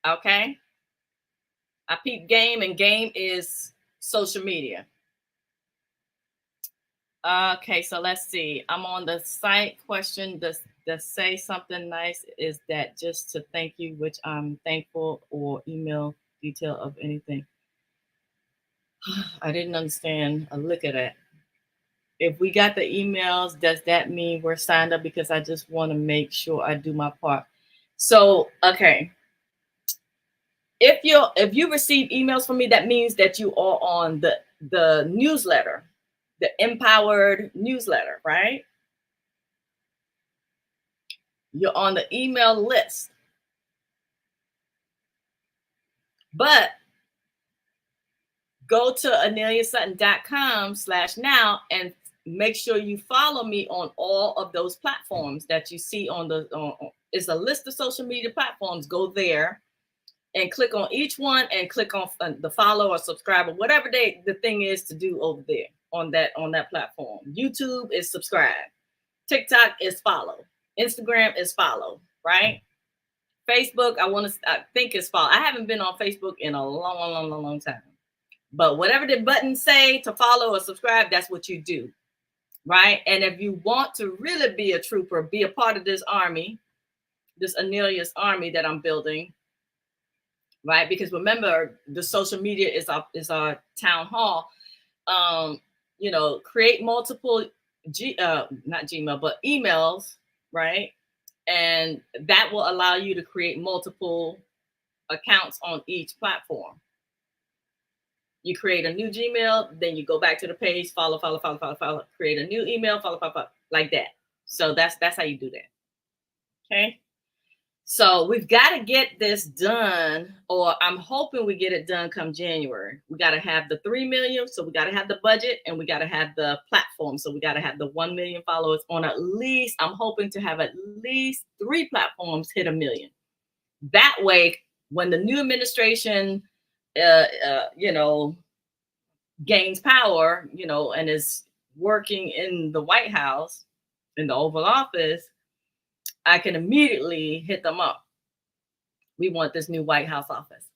Okay. I peep game, and game is social media. Okay, so let's see. I'm on the site. Question, does say something nice? Is that just to thank you, which I'm thankful, or email detail of anything? I didn't understand a lick of that. If we got the emails, does that mean we're signed up? Because I just want to make sure I do my part. So, okay. If you receive emails from me, that means that you are on the newsletter, the empowered newsletter, right? You're on the email list. But go to aneliasutton.com/now and make sure you follow me on all of those platforms that you see on it's a list of social media platforms. Go there and click on each one and click on the follow or subscribe or whatever the thing is to do over there on that platform. YouTube is subscribe. TikTok is follow. Instagram is follow, right? Facebook, I think is follow. I haven't been on Facebook in a long time. But whatever the buttons say to follow or subscribe, that's what you do, right? And if you want to really be a trooper, be a part of this army, this Anelia's army that I'm building, right? Because remember, the social media is our town hall. Create multiple not Gmail, but emails, right? And that will allow you to create multiple accounts on each platform. You create a new Gmail, then you go back to the page, follow, create a new email, follow, like that. So that's how you do that. Okay. So we've got to get this done, or I'm hoping we get it done come January. We got to have the 3 million. So we got to have the budget, and we got to have the platform. So we got to have the 1 million followers on at least, I'm hoping to have at least 3 platforms hit 1 million. That way, when the new administration, gains power, and is working in the White House, in the Oval Office, I can immediately hit them up. We want this new White House office.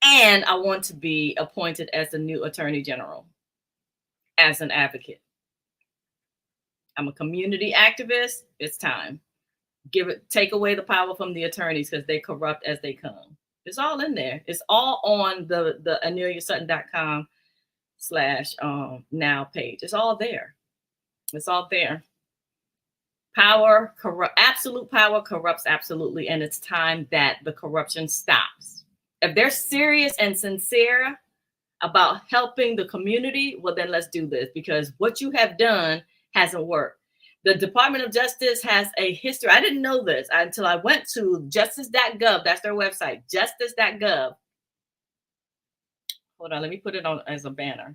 And I want to be appointed as the new Attorney General, as an advocate. I'm a community activist. It's time. Take away the power from the attorneys, because they corrupt as they come. It's all in there. It's all on the aneliasutton.com/now page. It's all there. It's all there. Absolute power corrupts absolutely, and it's time that the corruption stops. If they're serious and sincere about helping the community, well, then let's do this, because what you have done hasn't worked. The Department of Justice has a history. I didn't know this until I went to justice.gov. That's their website, justice.gov. Hold on, let me put it on as a banner.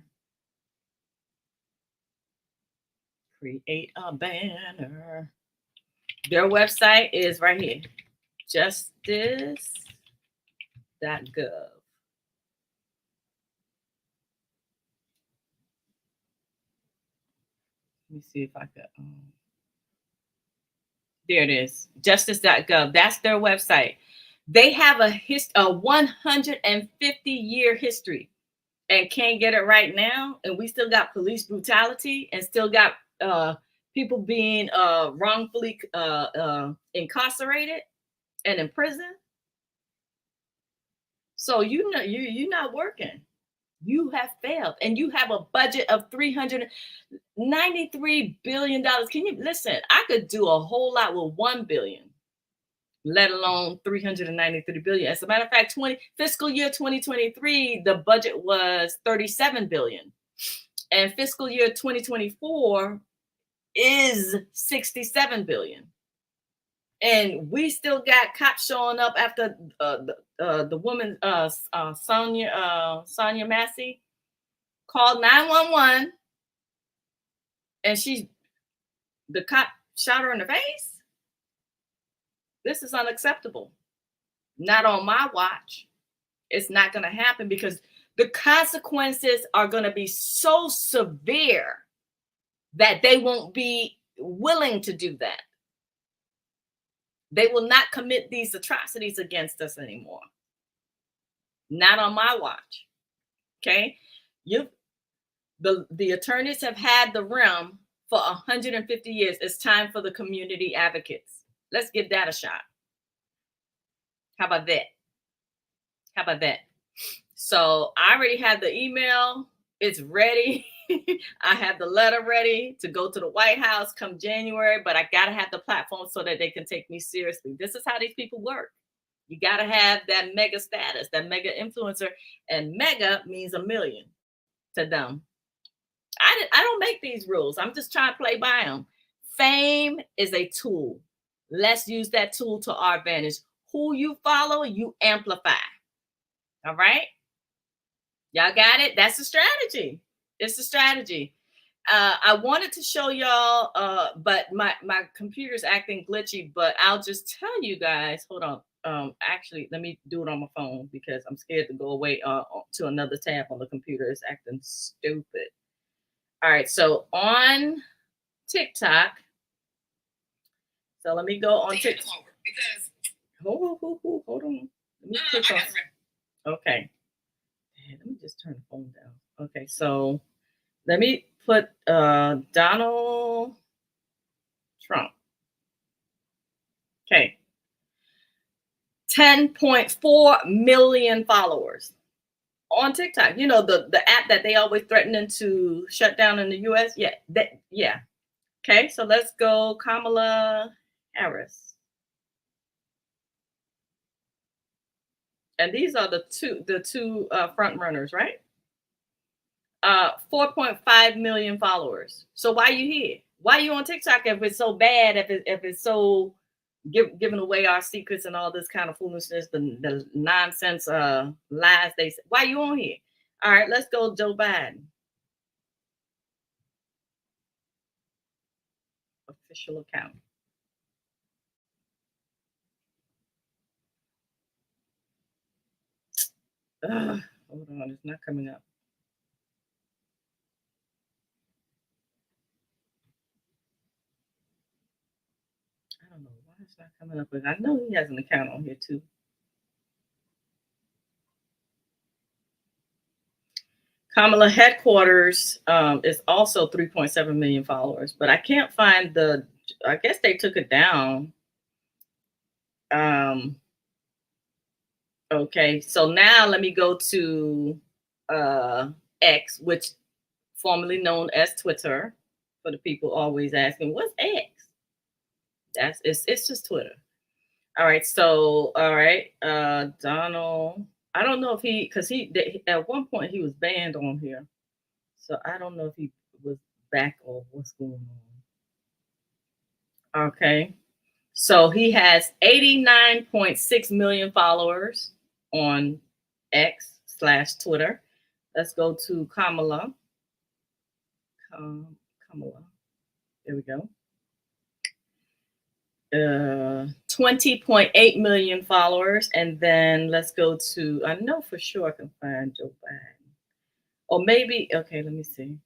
Create a banner. Their website is right here, justice.gov. Let me see if I could. There it is, justice.gov. That's their website. They have a 150-year history, and can't get it right now. And we still got police brutality, and still got people being wrongfully incarcerated and in prison. So you know you're not working. You have failed, and you have a budget of $393 billion. Can you listen? I could do a whole lot with $1 billion, let alone 393 billion. As a matter of fact, fiscal year 2023, the budget was 37 billion, and fiscal year 2024 is 67 billion. And we still got cops showing up after the woman Sonia Massey called 911, and the cop shot her in the face. This is unacceptable. Not on my watch. It's not going to happen, because the consequences are going to be so severe that they won't be willing to do that. They will not commit these atrocities against us anymore. Not on my watch. Okay? The attorneys have had the realm for 150 years. It's time for the community advocates. Let's give that a shot. How about that? How about that? So I already have the email. It's ready. I have the letter ready to go to the White House come January, but I got to have the platform so that they can take me seriously. This is how these people work. You got to have that mega status, that mega influencer, and mega means a million to them. I don't make these rules. I'm just trying to play by them. Fame is a tool. Let's use that tool to our advantage. Who you follow, you amplify. All right? Y'all got it? That's a strategy. It's a strategy. I wanted to show y'all, but my computer's acting glitchy, but I'll just tell you guys, hold on. Actually, let me do it on my phone because I'm scared to go away to another tab on the computer. It's acting stupid. All right, so on TikTok, so let me go on TikTok. Hold on. Let me click on. Okay. Let me just turn the phone down. Okay, so let me put Donald Trump. Okay. 10.4 million followers on TikTok. You know, the app that they always threatening to shut down in the US. Yeah. Okay, so let's go Kamala Harris. And these are the two front runners, right? 4.5 million followers. So why are you here? Why are you on TikTok if it's so bad? If it's so giving away our secrets and all this kind of foolishness, the nonsense lies they say. Why are you on here? All right, let's go Joe Biden. Official account. Hold on, it's not coming up. I don't know why it's not coming up, but I know he has an account on here too. Kamala headquarters is also 3.7 million followers, but I can't find I guess they took it down. Okay, so now let me go to X, which formerly known as Twitter, for the people always asking, what's X? It's just Twitter. All right, so Donald, I don't know if because at one point he was banned on here, so I don't know if he was back or what's going on. Okay, so he has 89.6 million followers on X/Twitter. Let's go to Kamala. Kamala. There we go. 20.8 million followers. And then let's go to, I know for sure I can find Joe Biden. Or maybe, okay, let me see.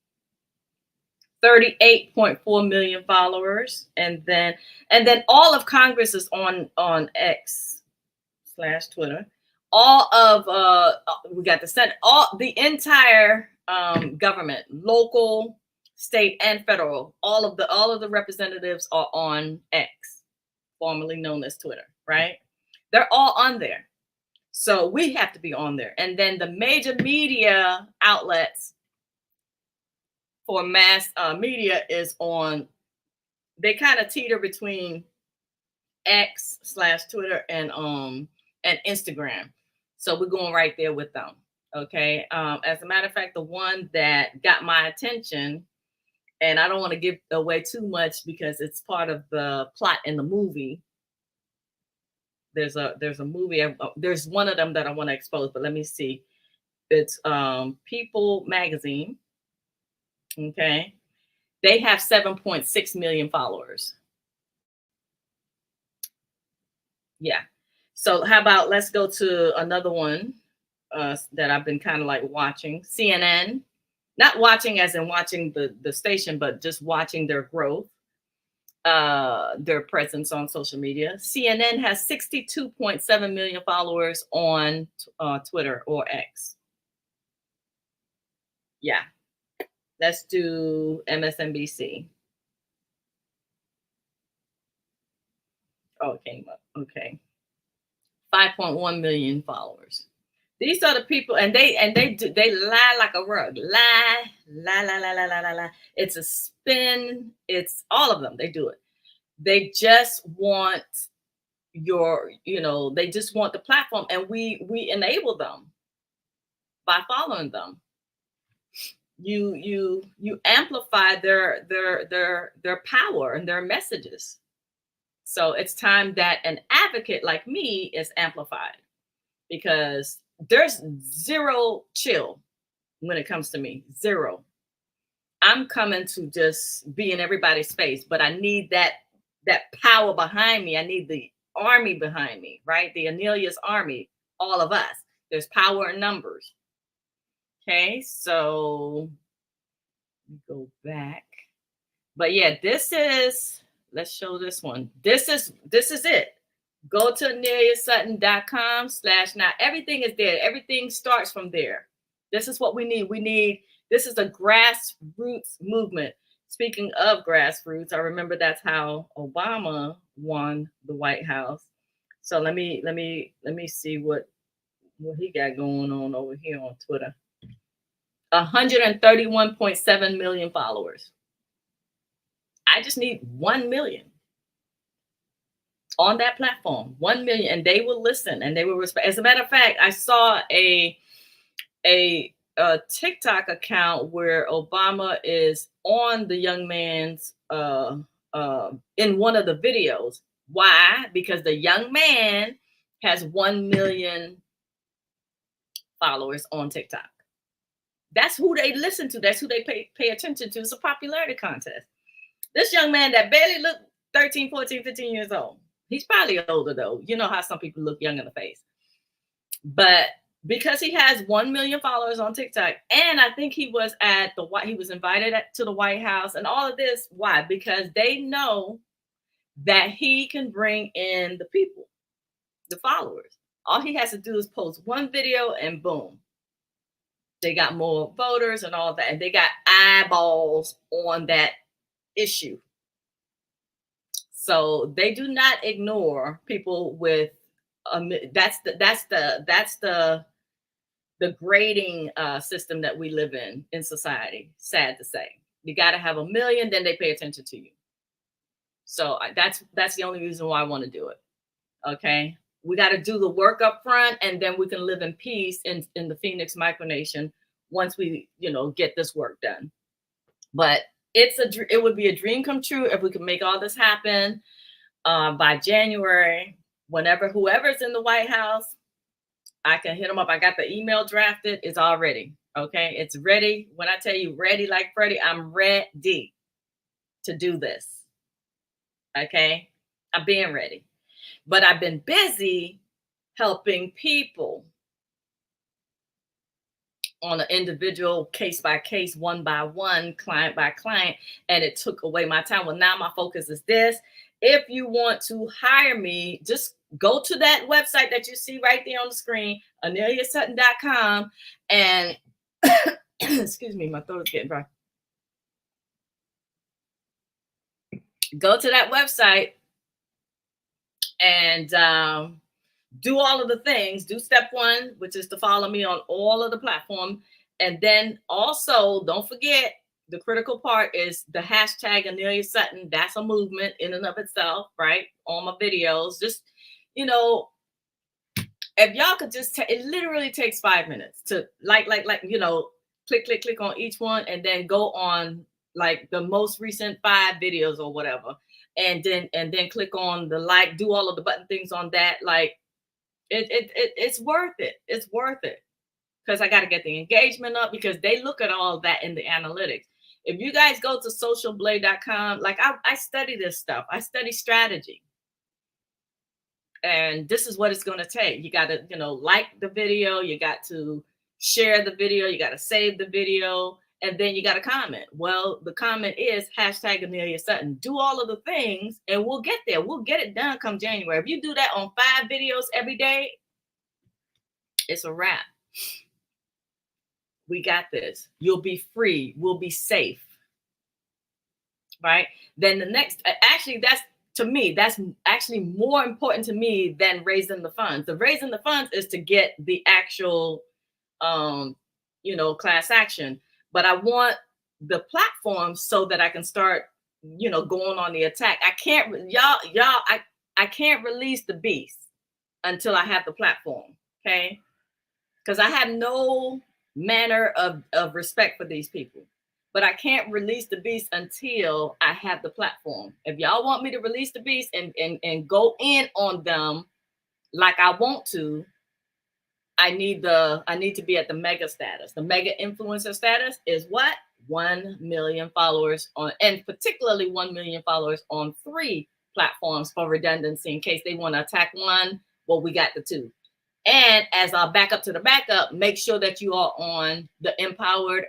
38.4 million followers. And then all of Congress is on X/Twitter. All of we got the Senate, the entire government, local, state, and federal, all of the representatives are on X, formerly known as Twitter, right? They're all on there. So we have to be on there. And then the major media outlets for mass media is on, they kind of teeter between X/Twitter and Instagram. So we're going right there with them. Okay. As a matter of fact, the one that got my attention, and I don't want to give away too much because it's part of the plot in the movie. There's a movie. There's one of them that I want to expose, but let me see. It's People Magazine. Okay. They have 7.6 million followers. Yeah. So how about let's go to another one that I've been kind of like watching. CNN. Not watching as in watching the station, but just watching their growth, their presence on social media. CNN has 62.7 million followers on Twitter or X. Yeah. Let's do MSNBC. Oh, it came up. Okay. 5.1 million followers. These are the people, and they lie like a rug. Lie. It's a spin. It's all of them. They do it. They just want they just want the platform, and we enable them by following them. You amplify their power and their messages. So it's time that an advocate like me is amplified, because there's zero chill when it comes to me. Zero. I'm coming to just be in everybody's space, but I need that power behind me. I need the army behind me, right? The Anelia's army, all of us. There's power in numbers. Okay, so go back. But yeah, let's show this one. This is it. Go to aneliasutton.com/ now. Everything is there. Everything starts from there. This is what we need. This is a grassroots movement. Speaking of grassroots, I remember that's how Obama won the White House. So let me see what he got going on over here on Twitter. 131.7 million followers. I just need 1 million on that platform. 1 million, and they will listen and they will respect. As a matter of fact, I saw a TikTok account where Obama is on the young man's in one of the videos. Why? Because the young man has 1 million followers on TikTok. That's who they listen to. That's who they pay attention to. It's a popularity contest. This young man that barely looked 13, 14, 15 years old. He's probably older though. You know how some people look young in the face. But because he has 1 million followers on TikTok, and I think he was invited to the White House and all of this. Why? Because they know that he can bring in the people, the followers. All he has to do is post one video and boom, they got more voters and all that. And they got eyeballs on that issue. So they do not ignore people with that's the grading system that we live in society. Sad to say, you got to have 1 million, then they pay attention to you. So that's the only reason why I want to do it. Okay, we got to do the work up front, and then we can live in peace in the Phoenix micronation once we get this work done. But it would be a dream come true if we could make all this happen by January. Whenever whoever's in the White House, I can hit them up. I got the email drafted. It's all ready. Okay, it's ready. When I tell you ready like Freddie, I'm ready to do this. Okay, I'm being ready. But I've been busy helping people on an individual, case by case, one by one, client by client, and it took away my time. Well, now my focus is this. If you want to hire me, just go to that website that you see right there on the screen, aneliasutton.com, and excuse me, my throat is getting dry. Go to that website and do all of the things. Do step 1, which is to follow me on all of the platforms. And then also, don't forget, the critical part is the hashtag Anelia Sutton. That's a movement in and of itself, right? On my videos. Just, you know, if y'all could just, it literally takes 5 minutes to like, you know, click on each one, and then go on like the most recent 5 videos or whatever. And then click on the like, do all of the button things on that. Like, it's worth it. It's worth it. Because I got to get the engagement up, because they look at all that in the analytics. If you guys go to socialblade.com, like I study this stuff. I study strategy. And this is what it's going to take. You got to, you know, like the video. You got to share the video. You got to save the video. And then you got to comment. Well, the comment is hashtag Anelia Sutton. Do all of the things and we'll get there. We'll get it done come January. If you do that on 5 videos every day, it's a wrap. We got this. You'll be free. We'll be safe. Right? Then the next, actually, that's, to me, that's actually more important to me than raising the funds. The raising the funds is to get the actual, you know, class action. But I want the platform so that I can start, you know, going on the attack. I can't, I can't release the beast until I have the platform. Okay? Because I have no manner of respect for these people. But I can't release the beast until I have the platform. If y'all want me to release the beast and go in on them like I want to, I need to be at the mega status. The mega influencer status is what? 1 million followers on, and particularly 1 million followers on 3 platforms for redundancy in case they want to attack one. Well, we got the 2. And as I'll back up to the backup, make sure that you are on the empowered,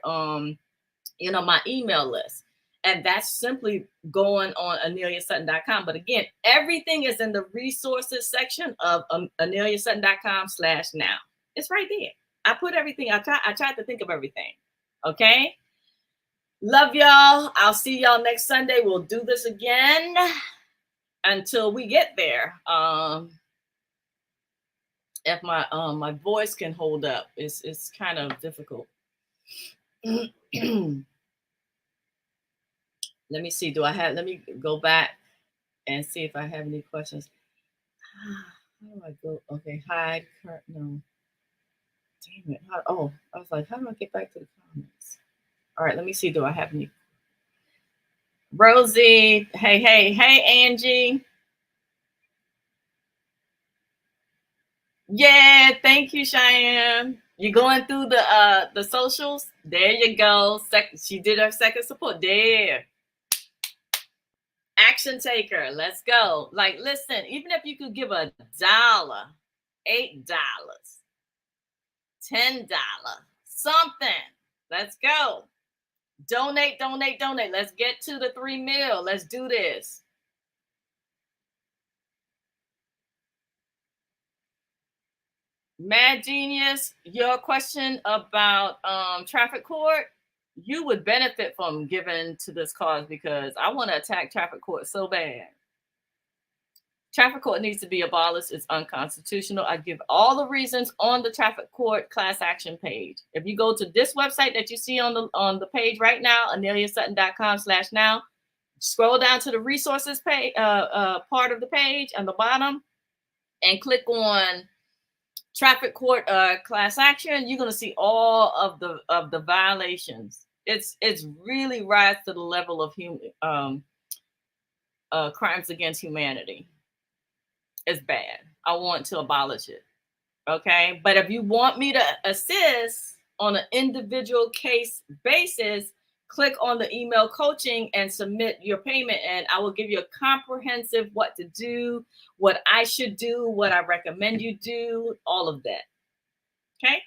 you know, my email list. And that's simply going on aneliasutton.com. But again, everything is in the resources section of aneliasutton.com/now. It's right there. I put everything. I tried to think of everything. Okay. Love y'all. I'll see y'all next Sunday. We'll do this again until we get there. If my my voice can hold up, it's kind of difficult. Let me see. Let me go back and see if I have any questions. How do I go? Okay, hide. No. Damn it. I was like, how do I get back to the comments? All right, let me see. Do I have any? Rosie. Hey, Angie. Yeah, thank you, Cheyenne. You're going through the socials. There you go. She did her second support. There. Action taker. Let's go. Like, listen, even if you could give $1, $8, $10, something. Let's go. Donate. Let's get to the 3 mil. Let's do this. Mad Genius, your question about traffic court, you would benefit from giving to this cause because I want to attack traffic court so bad. Traffic court needs to be abolished. It's unconstitutional. I give all the reasons on the traffic court class action page. If you go to this website that you see on the page right now, aneliasutton.com/now, scroll down to the resources page, part of the page on the bottom, and click on traffic court class action. You're going to see all of the violations. It's really rise to the level of crimes against humanity. It's bad. I want to abolish it. Okay. But if you want me to assist on an individual case basis, click on the email coaching and submit your payment. And I will give you a comprehensive what to do, what I should do, what I recommend you do, all of that. Okay.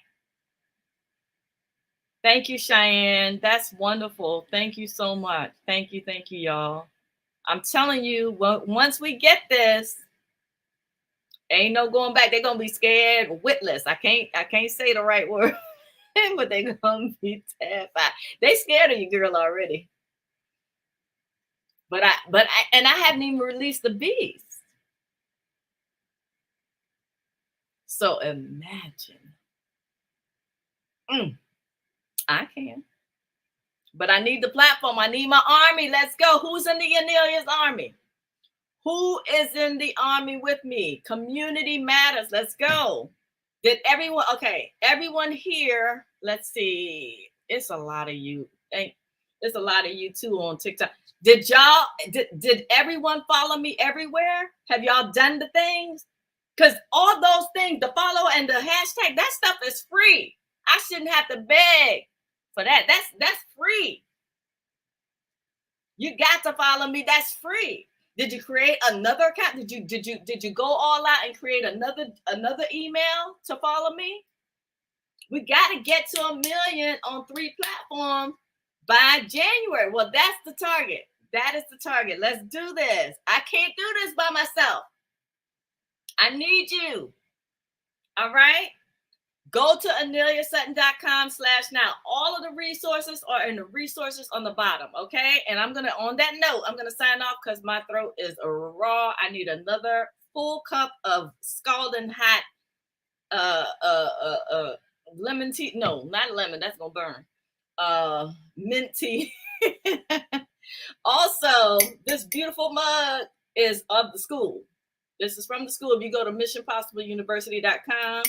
Thank you, Cheyenne. That's wonderful. Thank you so much. Thank you, y'all. I'm telling you, once we get this, ain't no going back. They're gonna be scared witless. I can't say the right word, but they're gonna be terrified. They scared of you, girl, already. But I haven't even released the beast. So imagine. I can. But I need the platform. I need my army. Let's go. Who's in the Anelia's army? Who is in the army with me? Community matters. Let's go. Did everyone, okay, everyone here, let's see. It's a lot of you. There's a lot of you too on TikTok. Did y'all, did everyone follow me everywhere? Have y'all done the things? Because all those things, the follow and the hashtag, that stuff is free. I shouldn't have to beg for that. That's free. You got to follow me. That's free. Did you create another account? Did you go all out and create another email to follow me? We got to get to 1 million on 3 platforms by January. Well, that's the target. That is the target. Let's do this. I can't do this by myself. I need you. All right. Go to aneliasutton.com/now. All of the resources are in the resources on the bottom. Okay. And I'm going to, on that note, I'm going to sign off because my throat is raw. I need another full cup of scalding hot lemon tea. No, not lemon. That's going to burn. Mint tea. Also, this beautiful mug is of the school. This is from the school. If you go to missionpossibleuniversity.com,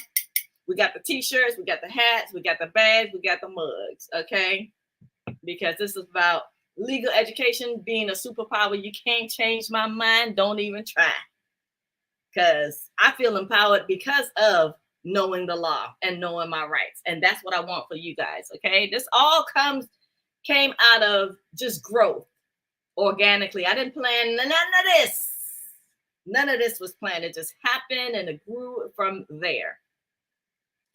we got the t-shirts, we got the hats, we got the bags, we got the mugs, okay? Because this is about legal education being a superpower. You can't change my mind. Don't even try. Because I feel empowered because of knowing the law and knowing my rights. And that's what I want for you guys, okay? This all came out of just growth organically. I didn't plan none of this. None of this was planned. It just happened and it grew from there.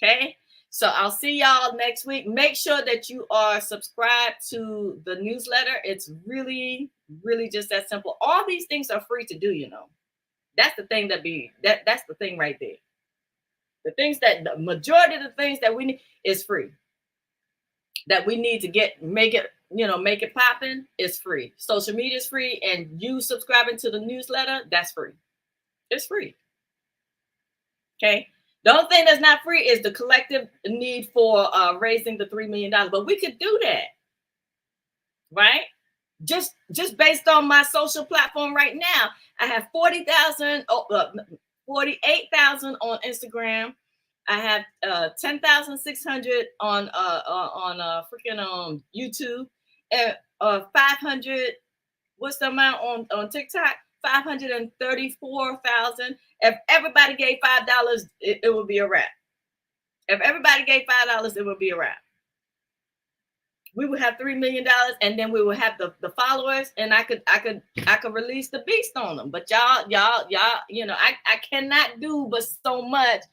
Okay, so I'll see y'all next week. Make sure that you are subscribed to the newsletter. It's really, really just that simple. All these things are free to do, you know. That's the thing that's the thing right there. The things that the majority of the things that we need is free. That we need to make it popping is free. Social media is free, and you subscribing to the newsletter, that's free. It's free. Okay. The only thing that's not free is the collective need for raising the $3 million. But we could do that, right? Just based on my social platform right now, I have 48,000 on Instagram. I have 10,600 on freaking YouTube, and 500. What's the amount on TikTok? 534,000. If everybody gave $5, it would be a wrap. If everybody gave $5, it would be a wrap. We would have $3 million, and then we would have the followers, and I could release the beast on them. But y'all, you know, I cannot do but so much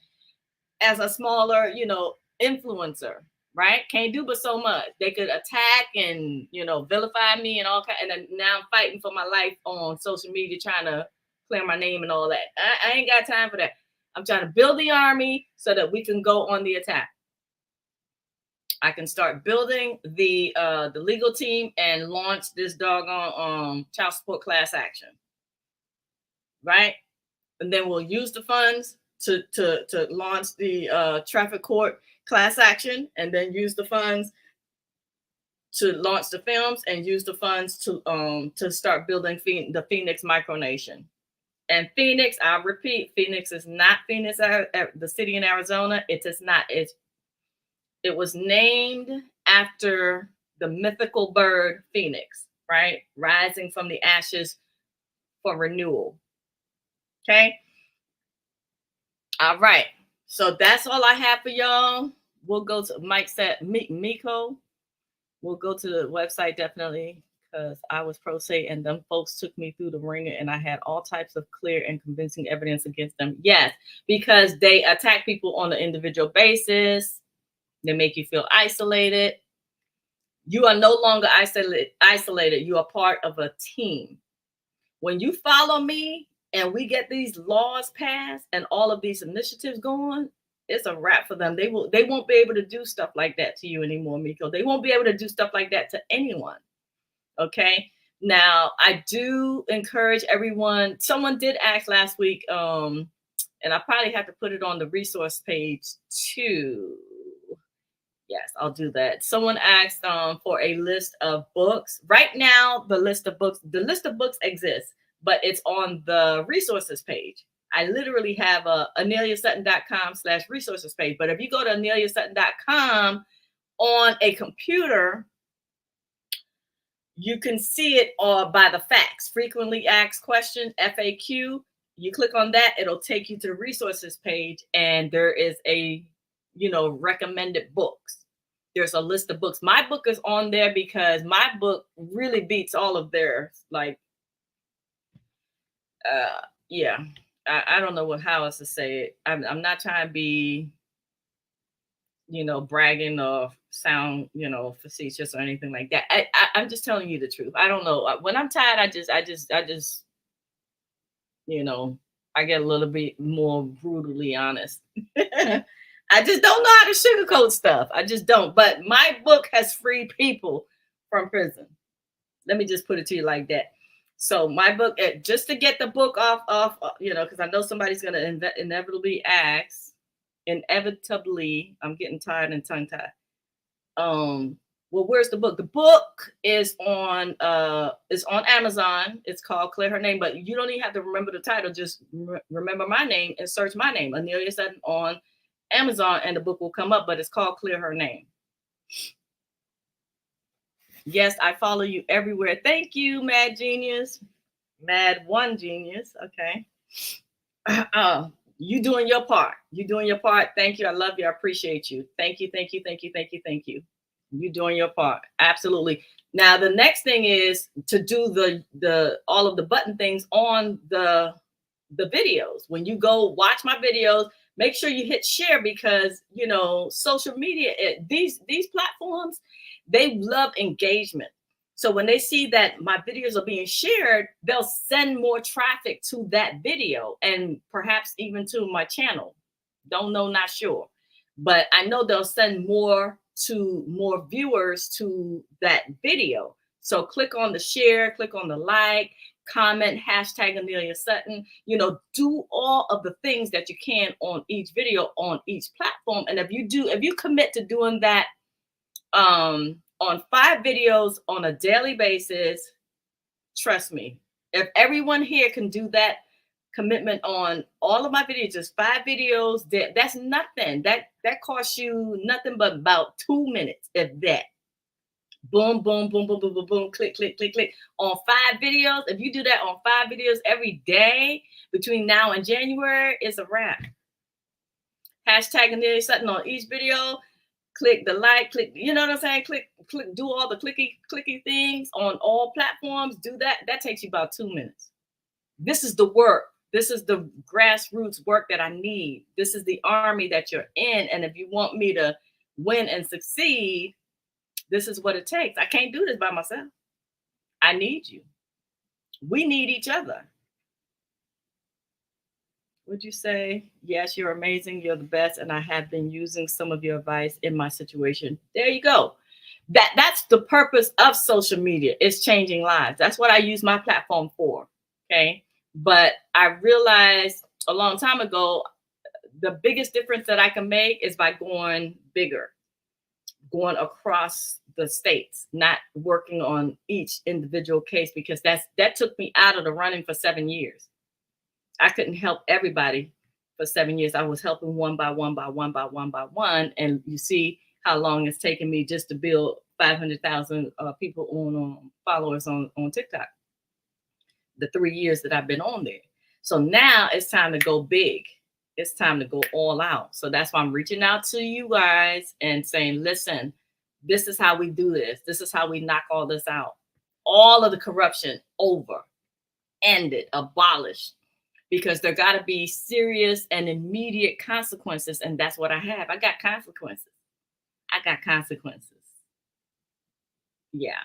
as a smaller, you know, influencer, right? Can't do but so much. They could attack and, you know, vilify me and all kind. And then now I'm fighting for my life on social media, trying to clear my name and all that. I ain't got time for that. I'm trying to build the army so that we can go on the attack. I can start building the legal team and launch this doggone child support class action, right? And then we'll use the funds to launch the traffic court class action, and then use the funds to launch the films, and use the funds to start building the Phoenix micronation. And Phoenix, I repeat, Phoenix is not Phoenix, the city in Arizona. It is not. It was named after the mythical bird Phoenix, right? Rising from the ashes for renewal. Okay. All right. So that's all I have for y'all. We'll go to, Mike said, Miko. We'll go to the website definitely, because I was pro se and them folks took me through the ringer, and I had all types of clear and convincing evidence against them. Yes, because they attack people on an individual basis. They make you feel isolated. You are no longer isolated. You are part of a team. When you follow me and we get these laws passed and all of these initiatives going, it's a wrap for them. They won't be able to do stuff like that to you anymore, Miko. They won't be able to do stuff like that to anyone. Okay. Now, I do encourage everyone. Someone did ask last week, And I probably have to put it on the resource page too. Yes, I'll do that. Someone asked for a list of books. Right now, the list of books exists, but it's on the resources page. I literally have a aneliasutton.com/resources page. But if you go to aneliasutton.com on a computer, you can see it by the facts, frequently asked questions, FAQ. You click on that, it'll take you to the resources page, and there is a, recommended books. There's a list of books. My book is on there because my book really beats all of theirs. Like, yeah, I don't know how else to say it. I'm not trying to be, bragging or sound, facetious or anything like that. I'm just telling you the truth. I don't know. When I'm tired, I just, I get a little bit more brutally honest. I just don't know how to sugarcoat stuff. I just don't. But my book has freed people from prison. Let me just put it to you like that. So my book, just to get the book off, because I know somebody's going to inevitably ask. Inevitably, I'm getting tired and tongue-tied. Well, where's the book? The book is on Amazon. It's called Clear Her Name, but you don't even have to remember the title. Just remember my name and search my name, Anelia Sutton, on Amazon, and the book will come up, but it's called Clear Her Name. Yes, I follow you everywhere. Thank you, Mad Genius. Mad One Genius. Okay. You doing your part. You doing your part. Thank you. I love you. I appreciate you. Thank you. Thank you. Thank you. Thank you. Thank you. You doing your part. Absolutely. Now, the next thing is to do the all of the button things on the videos. When you go watch my videos, make sure you hit share, because, social media, these platforms, they love engagement. So when they see that my videos are being shared, they'll send more traffic to that video, and perhaps even to my channel. Don't know, not sure. But I know they'll send more viewers to that video. So click on the share, click on the like, comment, hashtag Anelia Sutton, do all of the things that you can on each video, on each platform. And if you commit to doing that, on 5 videos on a daily basis, trust me, if everyone here can do that commitment on all of my videos, just 5 videos, that's nothing. That costs you nothing but about 2 minutes, if that. Boom, boom, boom, boom, boom, boom, boom, click, click, click, click. On 5 videos, if you do that on 5 videos every day between now and January, it's a wrap. Hashtag Anelia Sutton on each video. Click the like, click, you know what I'm saying? Click, do all the clicky things on all platforms. Do that. That takes you about 2 minutes. This is the work. This is the grassroots work that I need. This is the army that you're in. And if you want me to win and succeed, this is what it takes. I can't do this by myself. I need you. We need each other. Would you say, yes, you're amazing, you're the best, and I have been using some of your advice in my situation? There you go. That's the purpose of social media. It's changing lives. That's what I use my platform for. Okay. But I realized a long time ago, the biggest difference that I can make is by going bigger, going across the states, not working on each individual case, because that took me out of the running for 7 years. I couldn't help everybody for 7 years. I was helping one by one by one by one by one. And you see how long it's taken me just to build 500,000 people on followers on TikTok. The 3 years that I've been on there. So now it's time to go big. It's time to go all out. So that's why I'm reaching out to you guys and saying, listen, this is how we do this. This is how we knock all this out. All of the corruption over, ended, abolished. Because there got to be serious and immediate consequences. And that's what I have. I got consequences. I got consequences. Yeah.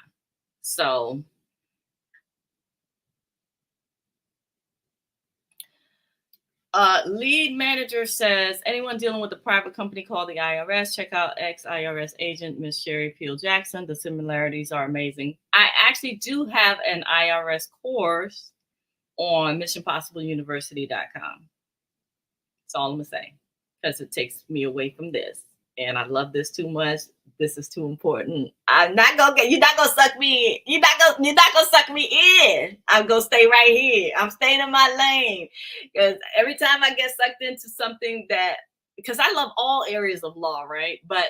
So lead manager says, anyone dealing with a private company called the IRS, check out ex-IRS agent, Miss Sherry Peel Jackson. The similarities are amazing. I actually do have an IRS course on missionpossibleuniversity.com. That's all I'm gonna say, because it takes me away from this. And I love this too much. This is too important. I'm not gonna get, you're not gonna suck me in. You're not gonna suck me in. I'm gonna stay right here. I'm staying in my lane. Because every time I get sucked into something that, because I love all areas of law, right? But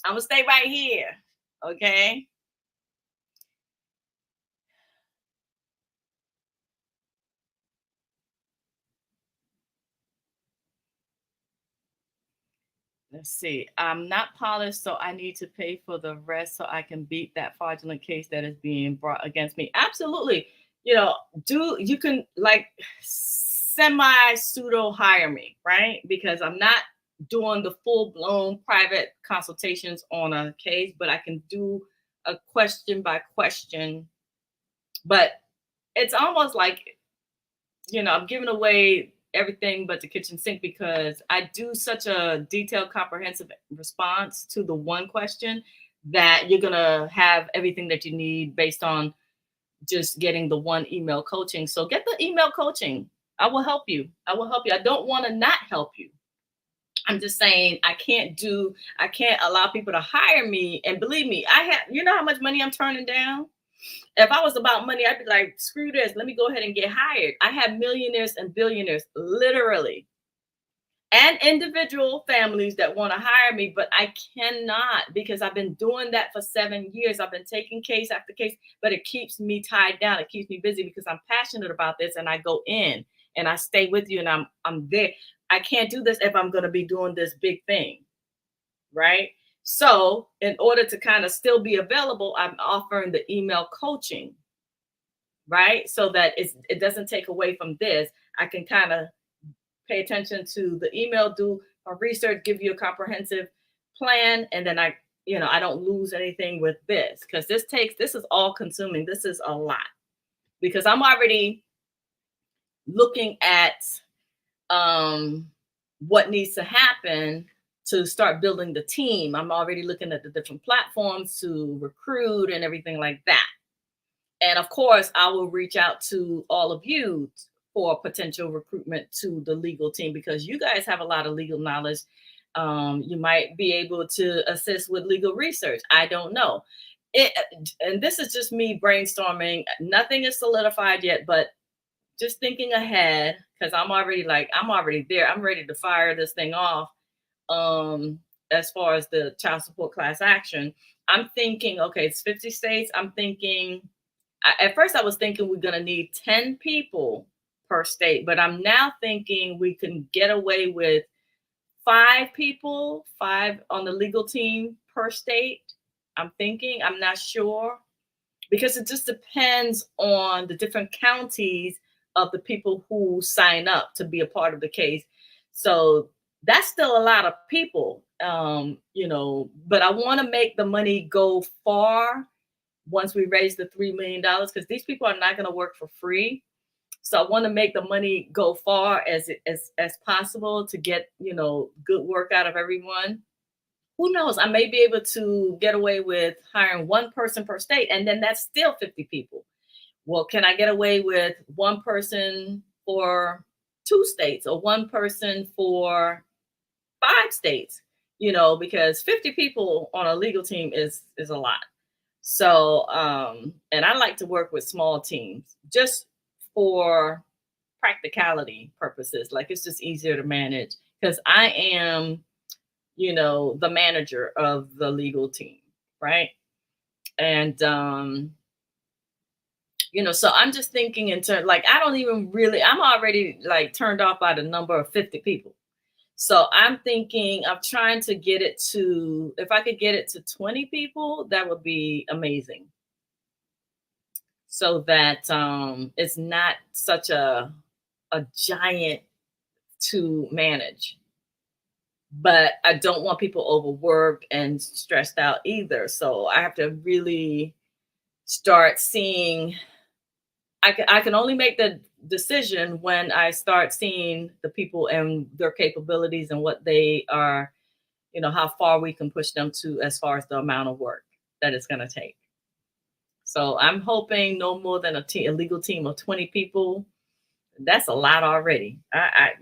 I'm gonna stay right here. Okay. Let's see. I'm not polished, so I need to pay for the rest so I can beat that fraudulent case that is being brought against me. Absolutely. You can like semi pseudo hire me, right? Because I'm not doing the full blown private consultations on a case, but I can do a question by question. But it's almost like, I'm giving away everything but the kitchen sink, because I do such a detailed, comprehensive response to the one question that you're going to have everything that you need based on just getting the one email coaching. So get the email coaching. I will help you. I don't want to not help you. I'm just saying I can't allow people to hire me. And believe me, how much money I'm turning down? If I was about money, I'd be like, screw this. Let me go ahead and get hired. I have millionaires and billionaires, literally, and individual families that want to hire me, but I cannot, because I've been doing that for 7 years. I've been taking case after case, but it keeps me tied down. It keeps me busy because I'm passionate about this, and I go in and I stay with you, and I'm there. I can't do this if I'm going to be doing this big thing, right? So in order to kind of still be available, I'm offering the email coaching, right? So that it doesn't take away from this. I can kind of pay attention to the email, do a research, give you a comprehensive plan, and then I don't lose anything with this, because this is all consuming. This is a lot, because I'm already looking at what needs to happen to start building the team. I'm already looking at the different platforms to recruit and everything like that. And of course, I will reach out to all of you for potential recruitment to the legal team, because you guys have a lot of legal knowledge. You might be able to assist with legal research. I don't know. And this is just me brainstorming. Nothing is solidified yet, but just thinking ahead, because I'm already there. I'm ready to fire this thing off. As far as the child support class action, I'm thinking, okay, it's 50 states. I'm thinking, at first I was thinking we're going to need 10 people per state, but I'm now thinking we can get away with 5 people, 5 on the legal team per state. I'm thinking, I'm not sure, because it just depends on the different counties of the people who sign up to be a part of the case. So that's still a lot of people, but I want to make the money go far once we raise the $3 million, because these people are not going to work for free. So I want to make the money go far as possible to get, good work out of everyone. Who knows? I may be able to get away with hiring 1 person per state, and then that's still 50 people. Well, can I get away with 1 person for 2 states, or 1 person for 5 states? Because 50 people on a legal team is a lot. So, and I like to work with small teams just for practicality purposes. Like, it's just easier to manage, because I am, the manager of the legal team, right? And, so I'm just thinking in terms, like, I'm already like turned off by the number of 50 people. So I'm thinking of trying to get it to, if I could get it to 20 people, that would be amazing. So that it's not such a giant to manage. But I don't want people overworked and stressed out either. So I have to really start seeing, I can only make the decision when I start seeing the people and their capabilities and what they are, how far we can push them to as far as the amount of work that it's going to take. So I'm hoping no more than a legal team of 20 people. That's a lot already.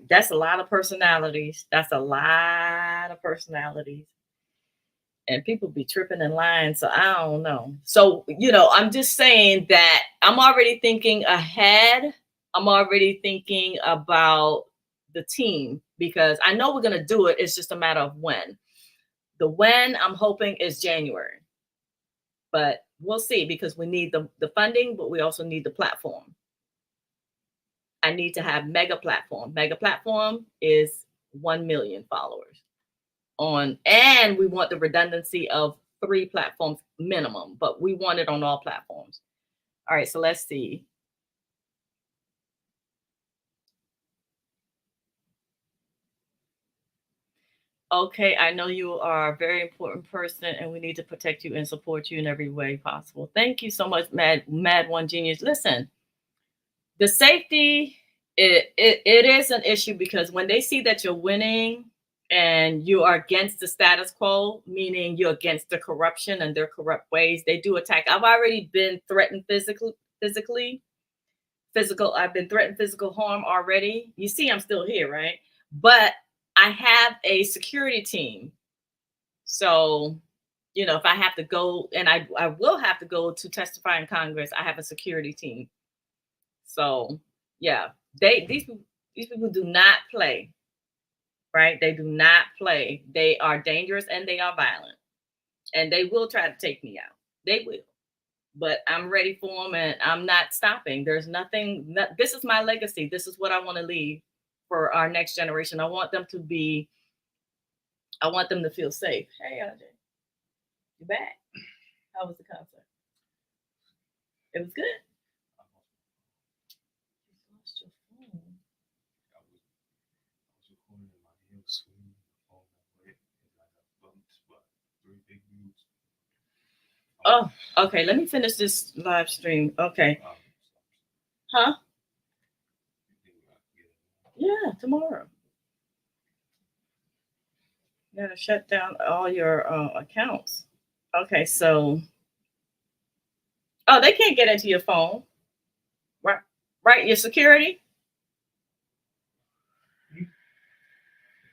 That's a lot of personalities. That's a lot of personalities. And people be tripping and lying. So I don't know. So, I'm just saying that I'm already thinking ahead. I'm already thinking about the team because I know we're going to do it. It's just a matter of when. The when I'm hoping is January. But we'll see because we need the funding, but we also need the platform. I need to have mega platform. Mega platform is 1 million followers on, and we want the redundancy of 3 platforms minimum, but we want it on all platforms. All right, so let's see. Okay, I know you are a very important person and we need to protect you and support you in every way possible. Thank you so much, Mad One Genius. Listen, the safety, it is an issue because when they see that you're winning and you are against the status quo, meaning you're against the corruption and their corrupt ways, they do attack. I've already been threatened physical. I've been threatened physical harm already. You see, I'm still here, right? But I have a security team. So, if I have to go, and I will have to go to testify in Congress, I have a security team. So, yeah, these people do not play, right? They do not play. They are dangerous and they are violent, and they will try to take me out. They will, but I'm ready for them, and I'm not stopping. There's nothing. This is my legacy. This is what I want to leave for our next generation. I want them to feel safe. Hey, RJ, you back? How was the concert? It was good. You lost your phone. Oh, okay. Let me finish this live stream. Okay. Huh? Yeah, tomorrow. You gotta shut down all your accounts. Okay, so they can't get into your phone. Right, right. Your security.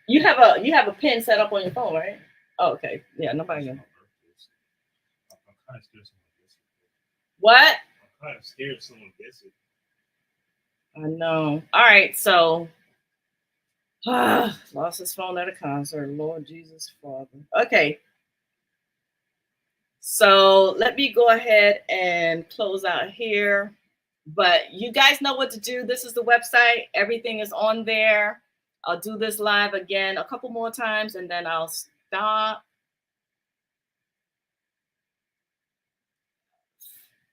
You have a pin set up on your phone, right? Oh, okay. Yeah, nobody can. What? I'm kind of scared someone gets it. I know. All right, so lost his phone at a concert. Lord Jesus, Father. Okay. So let me go ahead and close out here. But you guys know what to do. This is the website. Everything is on there. I'll do this live again a couple more times and then I'll stop.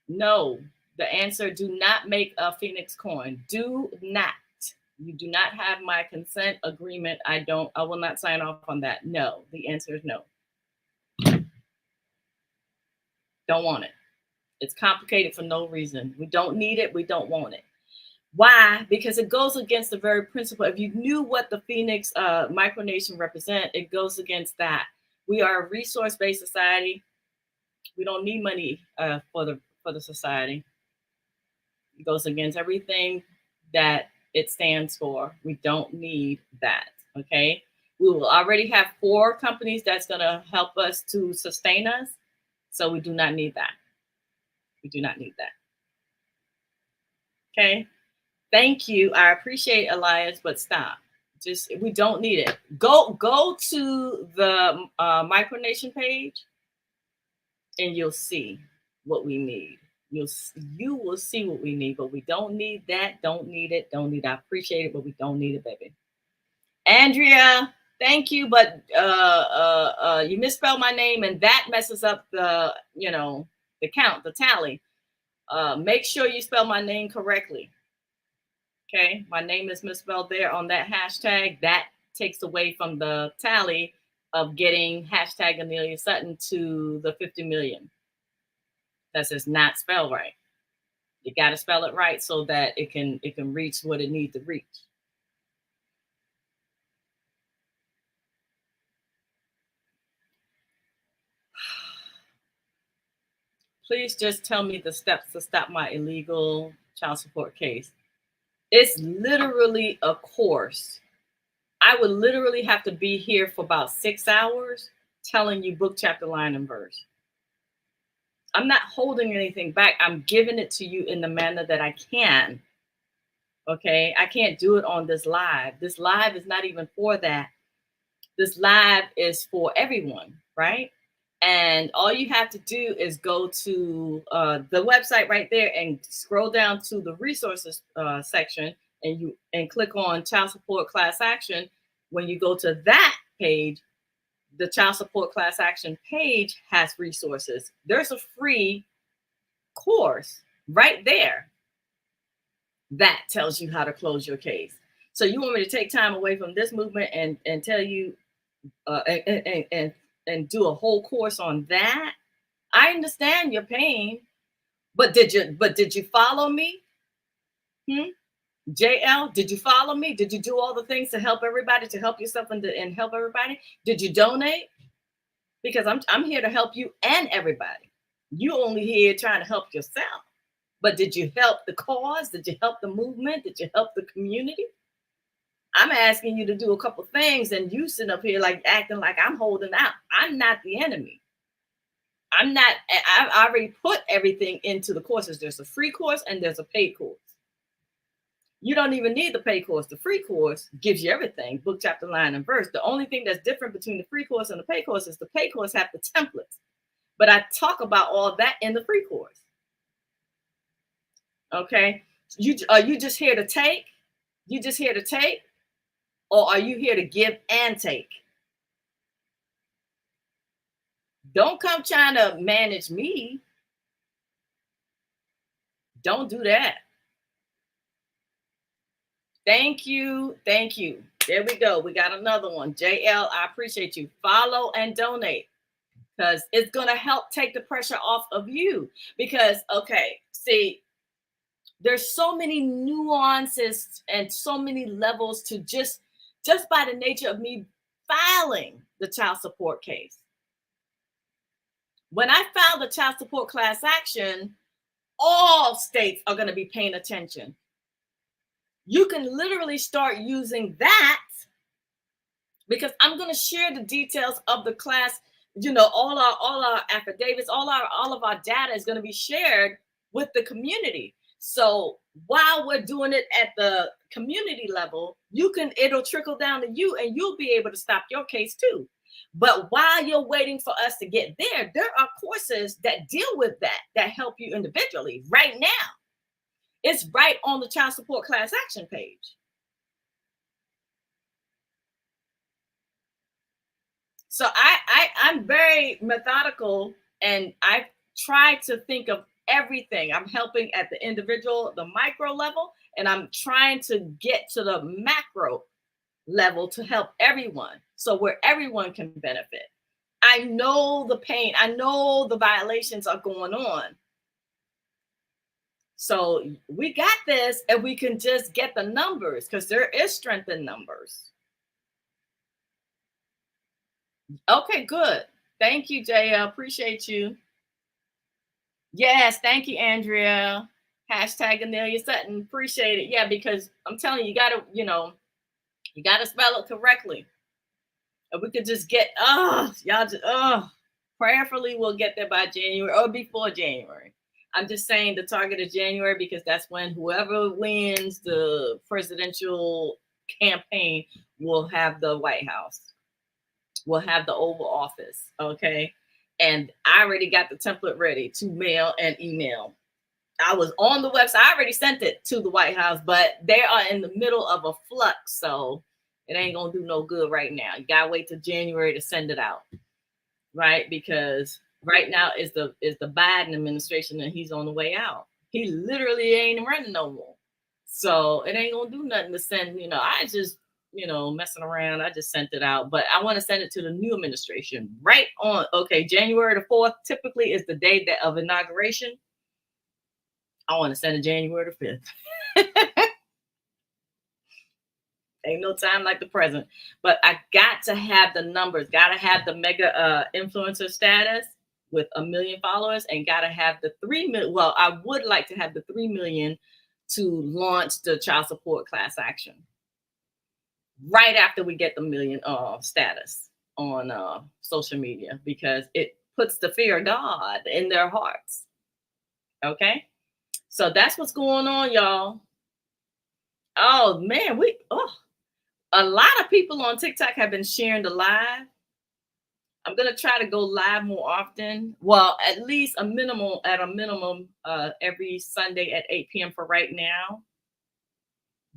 No, the answer, do not make a Phoenix coin. Do not. You do not have my consent agreement. I will not sign off on that. No, the answer is no. Don't want it. It's complicated for no reason. We don't need it. We don't want it. Why? Because it goes against the very principle. If you knew what the Phoenix micronation represent, it goes against that. We are a resource-based society. We don't need money for the society. It goes against everything that it stands for. We don't need that. Okay. We will already have 4 companies that's going to help us to sustain us. So we do not need that. We do not need that. Okay. Thank you. I appreciate Elias, but stop. We don't need it. Go to the micronation page and you'll see what we need. You will see what we need, but we don't need that. Don't need it. Don't need it. I appreciate it, but we don't need it, baby. Andrea, thank you, but you misspelled my name, and that messes up the count, the tally. Make sure you spell my name correctly. Okay, my name is misspelled there on that hashtag. That takes away from the tally of getting hashtag Anelia Sutton to the 50 million. That's just not spelled right. You got to spell it right so that it can reach what it needs to reach. Please just tell me the steps to stop my illegal child support case. It's literally a course. I would literally have to be here for about 6 hours telling you book, chapter, line, and verse. I'm not holding anything back. I'm giving it to you in the manner that I can. Okay, I can't do it on this live. This live is not even for that. This live is for everyone, right? And all you have to do is go to the website right there and scroll down to the resources section, and click on child support class action. When you go to that page, the child support class action page has resources. There's a free course right there that tells you how to close your case. So you want me to take time away from this movement and tell you and do a whole course on that? I understand your pain, but did you follow me? JL, did you follow me? Did you do all the things to help everybody, to help yourself and help everybody? Did you donate? Because I'm here to help you and everybody. You only here trying to help yourself. But did you help the cause? Did you help the movement? Did you help the community? I'm asking you to do a couple things, and you sitting up here like acting like I'm holding out. I'm not the enemy. I'm not. I already put everything into the courses. There's a free course and there's a paid course. You don't even need the paid course. The free course gives you everything, book, chapter, line, and verse. The only thing that's different between the free course and the paid course is the paid course have the templates. But I talk about all that in the free course. Okay, are you just here to take? You just here to take? Or are you here to give and take? Don't come trying to manage me. Don't do that. Thank you. Thank you. There we go. We got another one. JL, I appreciate you. Follow and donate, because it's going to help take the pressure off of you. Because, okay, see, there's so many nuances and so many levels to just by the nature of me filing the child support case. When I file the child support class action, all states are going to be paying attention. You can literally start using that, because I'm going to share the details of the class. You know, all our affidavits, all of our data is going to be shared with the community. So while we're doing it at the community level, it'll trickle down to you, and you'll be able to stop your case too. But while you're waiting for us to get there are courses that deal with that help you individually right now. It's right on the child support class action page. So I'm very methodical, and I try to think of everything. I'm helping at the individual, the micro level, and I'm trying to get to the macro level to help everyone, so where everyone can benefit. I know the pain. I know the violations are going on. So we got this, and we can just get the numbers, because there is strength in numbers. Okay, good. Thank you, JL. Appreciate you. Yes, thank you, Andrea. Hashtag Anelia Sutton. Appreciate it. Yeah, because I'm telling you, you gotta spell it correctly. If we could just get, prayerfully we'll get there by January or before January. I'm just saying the target is January, because that's when whoever wins the presidential campaign will have the White House, will have the Oval Office. Okay. And I already got the template ready to mail and email. I was on the website. I already sent it to the White House, but they are in the middle of a flux. So it ain't going to do no good right now. You got to wait till January to send it out. Right? Because right now is the Biden administration, and he's on the way out. He literally ain't running no more. So it ain't going to do nothing to send, I just, messing around. I just sent it out, but I want to send it to the new administration right on. Okay. January the 4th typically is the day of inauguration. I want to send it January the 5th. Ain't no time like the present, but I got to have the numbers, got to have the mega influencer status with 1 million followers, and got to have the 3 million. Well, I would like to have the 3 million to launch the child support class action right after we get the million status on social media, because it puts the fear of God in their hearts. Okay, so that's what's going on, y'all. Oh man, a lot of people on TikTok have been sharing the live. I'm gonna try to go live more often. Well, at least at a minimum, every Sunday at 8 p.m. for right now.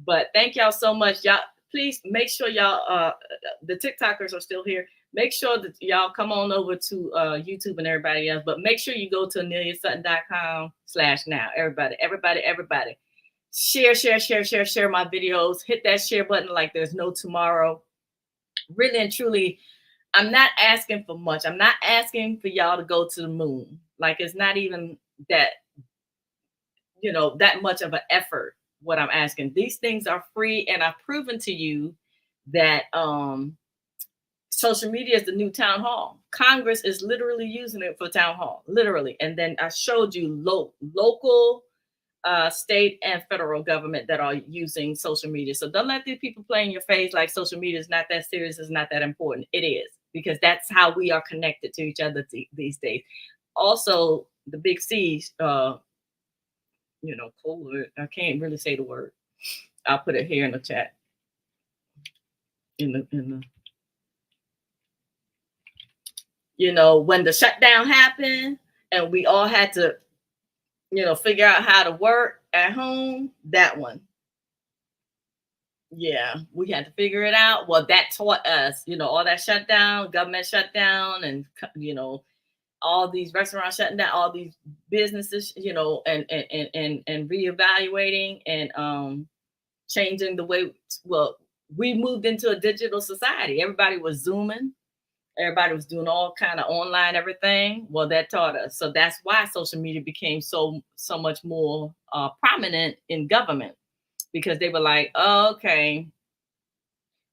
But thank y'all so much. Y'all, please make sure y'all, the TikTokers are still here. Make sure that y'all come on over to YouTube and everybody else. But make sure you go to aneliasutton.com/now. Everybody. Share my videos. Hit that share button like there's no tomorrow. Really and truly, I'm not asking for much. I'm not asking for y'all to go to the moon. Like, it's not even that, that much of an effort, what I'm asking. These things are free, and I've proven to you that social media is the new town hall. Congress is literally using it for town hall, literally. And then I showed you local, state and federal government that are using social media. So don't let these people play in your face like social media is not that serious, it's not that important. It is, because that's how we are connected to each other these days. Also, the big C's, COVID, I can't really say the word. I'll put it here in the chat. When the shutdown happened and we all had to, figure out how to work at home, that one. Yeah, we had to figure it out. Well, that taught us, all that shutdown, government shutdown, and, all these restaurants shutting down, all these businesses, and reevaluating and changing the way, we moved into a digital society. Everybody was Zooming. Everybody was doing all kind of online everything. Well, that taught us. So that's why social media became so much more prominent in government, because they were like, oh, okay,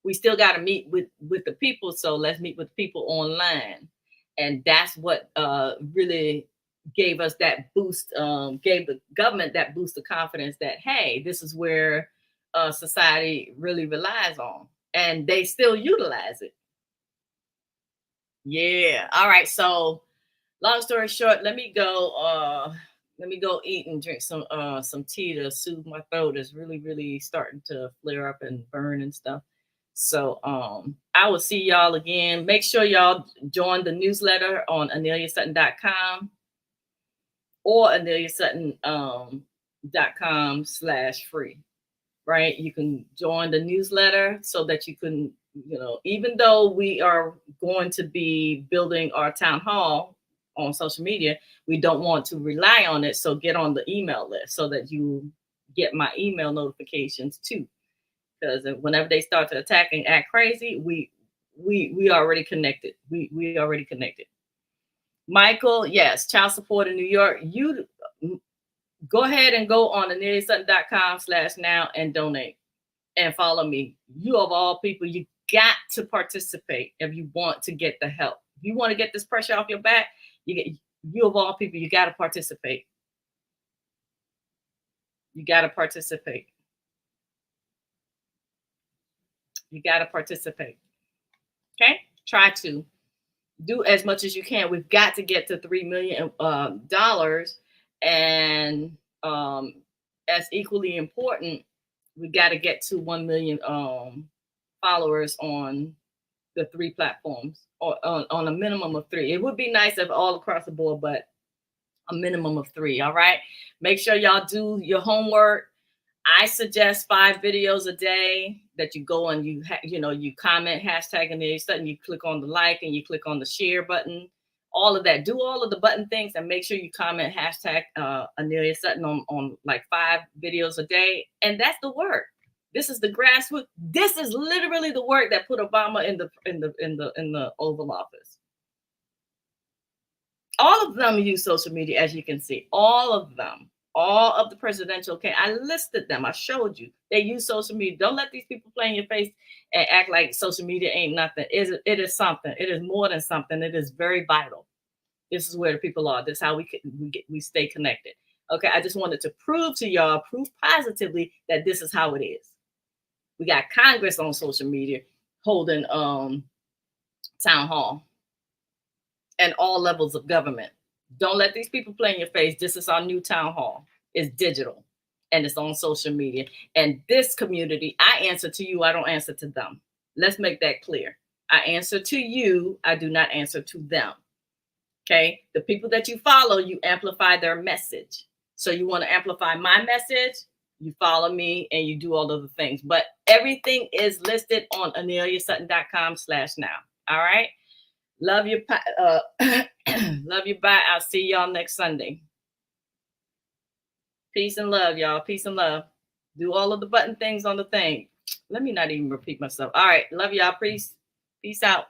we still got to meet with the people. So let's meet with people online. And that's what really gave us that boost, gave the government that boost of confidence that, hey, this is where society really relies on. And they still utilize it. Yeah. All right. So long story short, let me go eat and drink some tea to soothe my throat. It's really, really starting to flare up and burn and stuff. So I will see y'all again. Make sure y'all join the newsletter on aneliasutton.com or aneliasutton.com/free. Right? You can join the newsletter so that you can, even though we are going to be building our town hall on social media, we don't want to rely on it. So get on the email list so that you get my email notifications too. Because whenever they start to attack and act crazy, we already connected. We already connected. Michael, yes, child support in New York. You go ahead and go on aneliasutton.com/now and donate and follow me. You of all people, you got to participate if you want to get the help. If you want to get this pressure off your back, you of all people, you got to participate. You got to participate. You got to participate. Okay? Try to do as much as you can. We've got to get to $3 million. And as equally important, we got to get to 1 million followers on the 3 platforms, or on a minimum of 3. It would be nice if all across the board, but a minimum of 3. All right. Make sure y'all do your homework. I suggest 5 videos a day that you go and you comment hashtag Anelia Sutton, you click on the like and you click on the share button, all of that. Do all of the button things and make sure you comment hashtag Anelia Sutton on like 5 videos a day. And that's the work. This is the grassroots. This is literally the work that put Obama in the Oval Office. All of them use social media, as you can see. All of them. All of the presidential I listed them. I showed you. They use social media. Don't let these people play in your face and act like social media ain't nothing. It is something. It is more than something. It is very vital. This is where the people are. This is how we stay connected. Okay, I just wanted to prove to y'all, prove positively that this is how it is. We got Congress on social media holding town hall and all levels of government. Don't let these people play in your face. This is our new town hall. It's digital and it's on social media. And this community, I answer to you. I don't answer to them. Let's make that clear. I answer to you. I do not answer to them. Okay. The people that you follow, you amplify their message. So you want to amplify my message, you follow me and you do all of the things. But everything is listed on aneliasutton.com/now. All right. Love you. Love you. Bye. I'll see y'all next Sunday. Peace and love, y'all. Peace and love. Do all of the button things on the thing. Let me not even repeat myself. All right. Love y'all. Peace. Peace out.